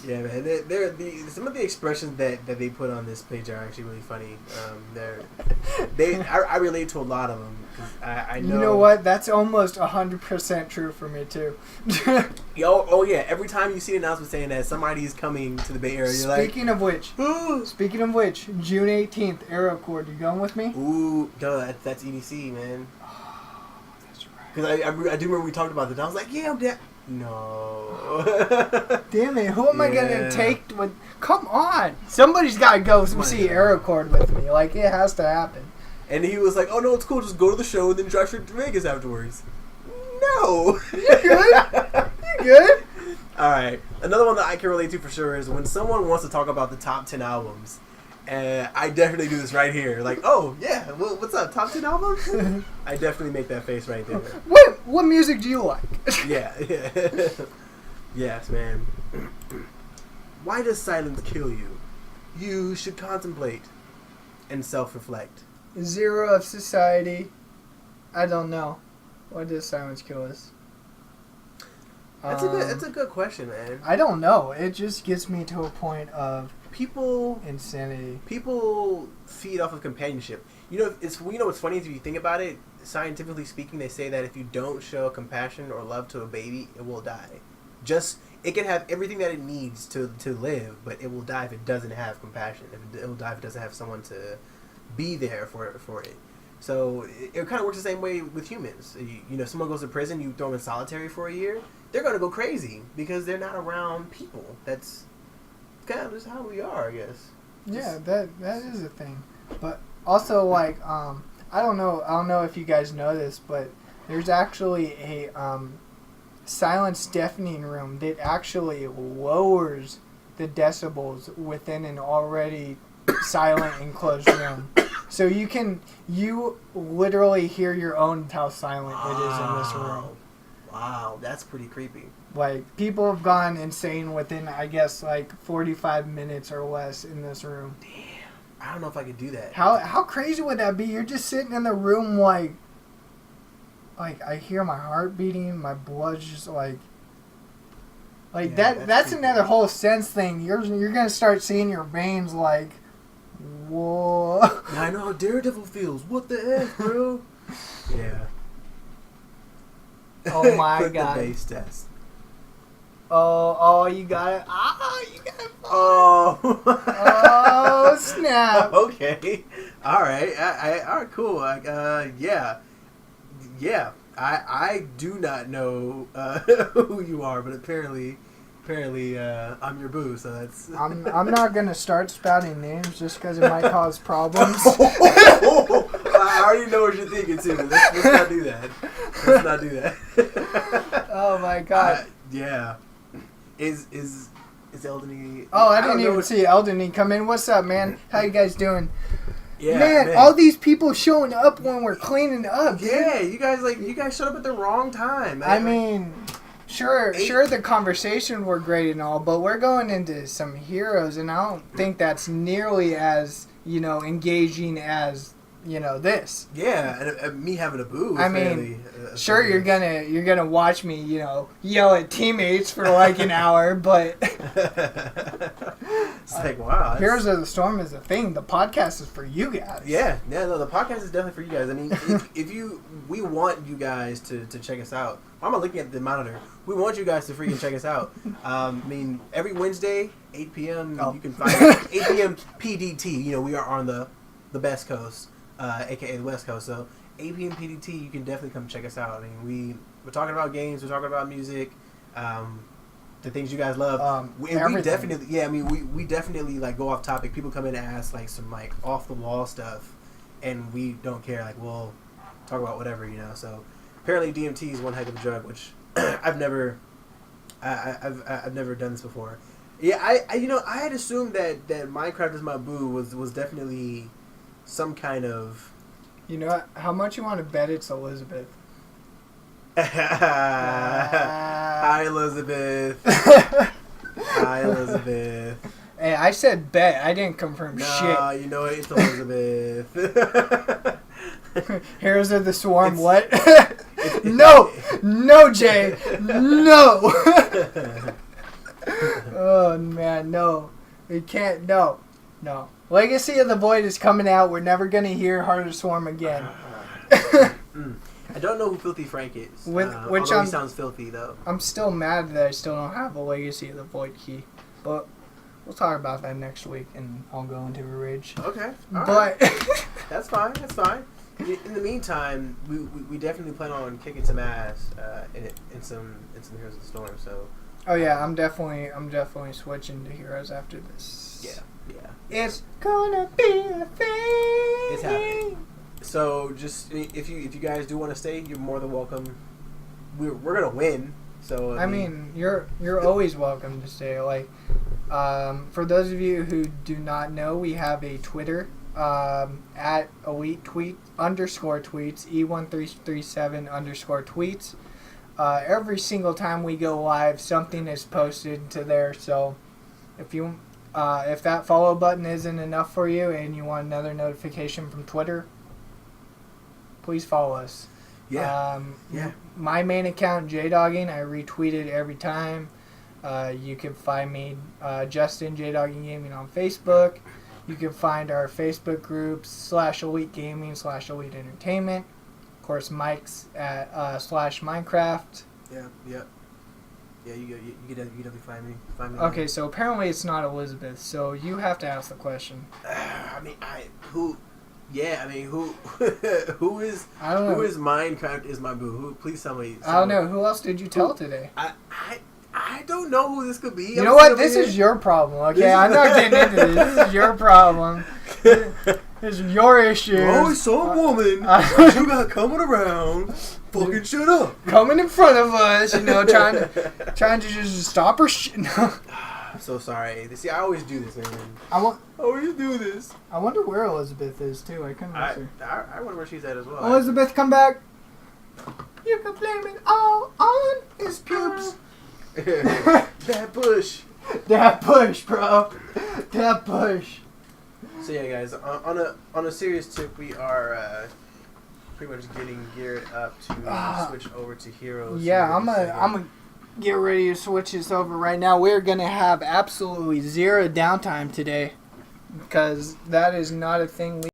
S2: Yeah, man. Some of the expressions that they put on this page are actually really funny. I relate to a lot of them. I know.
S1: You know what? That's almost 100% true for me too.
S2: Oh yeah. Every time you see an announcement saying that somebody's coming to the Bay Area, you're
S1: Speaking of which, June 18th, Aerocord. You going with me?
S2: Ooh, duh, that's EDC, man.
S1: Oh, that's right.
S2: Because I do remember we talked about that. I was like, yeah, I'm down. No.
S1: Damn it! Who am I gonna take with? Come on! Somebody's gotta go see Aerocord with me. It has to happen.
S2: And he was like, "Oh no, it's cool. Just go to the show and then drive straight to Vegas afterwards." No.
S1: You good? You good?
S2: All right. Another one that I can relate to for sure is when someone wants to talk about the top 10 albums. I definitely do this right here. Oh yeah, well, what's up? Top 10 albums? I definitely make that face right there.
S1: What music do you like?
S2: Yeah. Yes, man. Why does silence kill you? You should contemplate and self-reflect.
S1: Zero of society. I don't know. Why does silence kill us?
S2: That's a good question, man.
S1: I don't know. It just gets me to a point of insanity.
S2: People feed off of companionship. What's funny is if you think about it, scientifically speaking, they say that if you don't show compassion or love to a baby, it will die. It can have everything that it needs to live, but it will die if it doesn't have compassion. It will die if it doesn't have someone to be there for it. So it kind of works the same way with humans. Someone goes to prison, you throw them in solitary for a year, they're going to go crazy because they're not around people. That's kind of just how we are, I guess.
S1: Yeah, that is a thing. But also, I don't know if you guys know this, but there's actually a silence deafening room that actually lowers the decibels within an already silent enclosed room. So you literally hear your own how silent it is in this room.
S2: Wow, that's pretty creepy.
S1: People have gone insane within, I guess, 45 minutes or less in this room.
S2: Damn, I don't know if I could do that.
S1: How crazy would that be? You're just sitting in the room I hear my heart beating, my blood's just Like
S2: Yeah,
S1: that's
S2: creepy.
S1: another whole sense thing. You're gonna start seeing your veins like, whoa.
S2: I know how Daredevil feels. What the heck, bro? Yeah.
S1: Oh my
S2: Click
S1: God.
S2: the base test.
S1: Oh, you got it. You got it.
S2: Oh.
S1: Oh, snap.
S2: Okay. All right. All right. Cool. Yeah. I do not know who you are, but apparently, I'm your boo. So that's.
S1: I'm not gonna start spouting names just because it might cause problems.
S2: I already know what you're thinking too. Let's not do that. Let's not do that.
S1: Oh my God.
S2: Yeah. Is Eldony?
S1: Oh, I
S2: don't
S1: didn't
S2: know
S1: even see Eldony come in. What's up, man? How you guys doing?
S2: Yeah,
S1: man, all these people showing up when we're cleaning up. Dude.
S2: Yeah, you guys showed up at the wrong time.
S1: I mean, sure, the conversation were great and all, but we're going into some heroes, and I don't think that's nearly as engaging as this.
S2: Yeah, and me having a boo.
S1: I mean, sure, you're gonna watch me, yell at teammates for like an hour, but
S2: it's like, wow.
S1: Heroes of the Storm is a thing. The podcast is for you guys.
S2: Yeah, no, the podcast is definitely for you guys. I mean, we want you guys to check us out. Why am I looking at the monitor? We want you guys to freaking check us out. I mean, every Wednesday, 8 p.m. You can find us, 8 p.m. PDT. We are on the Best Coast. AKA the West Coast. So 8 p.m. PDT, you can definitely come check us out. I mean, we're talking about games, we're talking about music, the things you guys love. We definitely, we definitely like go off topic. People come in and ask like some like off the wall stuff, and we don't care. Like we'll talk about whatever, So apparently DMT is one heck of a drug, which I've never done this before. Yeah, I had assumed that Minecraft is my boo was definitely some kind of...
S1: how much you want to bet it's Elizabeth?
S2: Hi, Elizabeth. Hi, Elizabeth.
S1: Hey, I said bet. I didn't confirm shit.
S2: No, you know what? It's Elizabeth.
S1: Heroes of the Swarm, what? No, Jay. No. Oh, man, no. We can't, no. Legacy of the Void is coming out. We're never going to hear Heart of Swarm again.
S2: I don't know who Filthy Frank is.
S1: Which
S2: he sounds filthy, though.
S1: I'm still mad that I still don't have a Legacy of the Void key. But we'll talk about that next week, and I'll go into a rage.
S2: Okay.
S1: But
S2: That's fine. In the meantime, we definitely plan on kicking some ass in some Heroes of the Storm, so...
S1: Oh, yeah, I'm definitely switching to Heroes after this.
S2: Yeah.
S1: It's gonna be a thing.
S2: It's happening. So just if you guys do want to stay, you're more than welcome. We're gonna win. So
S1: I mean you're always welcome to stay. Like for those of you who do not know, we have a Twitter at elite tweet _tweets E1337 _tweets. Every single time we go live, something is posted to there. So if that follow button isn't enough for you and you want another notification from Twitter, please follow us.
S2: Yeah.
S1: My main account, JDogging, I retweet it every time. You can find me, Justin JDogging Gaming on Facebook. You can find our Facebook groups /Elite Gaming /Elite Entertainment. Of course, Mike's at /Minecraft.
S2: Yeah. Yeah, you can definitely find me.
S1: Okay, so apparently it's not Elizabeth, so you have to ask the question.
S2: Who is
S1: I don't know.
S2: who is Minecraft is my boo? Who? Please tell me.
S1: I don't know. Who else did you tell today?
S2: I don't know who this could be.
S1: You know what? This is your problem, okay? I'm not getting into this. This is your problem. This is your issue.
S2: Oh, some woman you got coming around. Fucking shut up.
S1: Coming in front of us, trying to just stop her shit. No.
S2: I'm so sorry. See, I always do this, man.
S1: I
S2: always do this.
S1: I wonder where Elizabeth is, too. I couldn't answer.
S2: I wonder where she's at as well.
S1: Elizabeth, come back. You can blame it all on his pubes.
S2: That push.
S1: That push, bro. That push.
S2: So yeah, guys. On a serious tip, we are pretty much getting geared up to switch over to Heroes.
S1: Yeah, I'm get ready to switch this over right now. We're going to have absolutely zero downtime today because that is not a thing we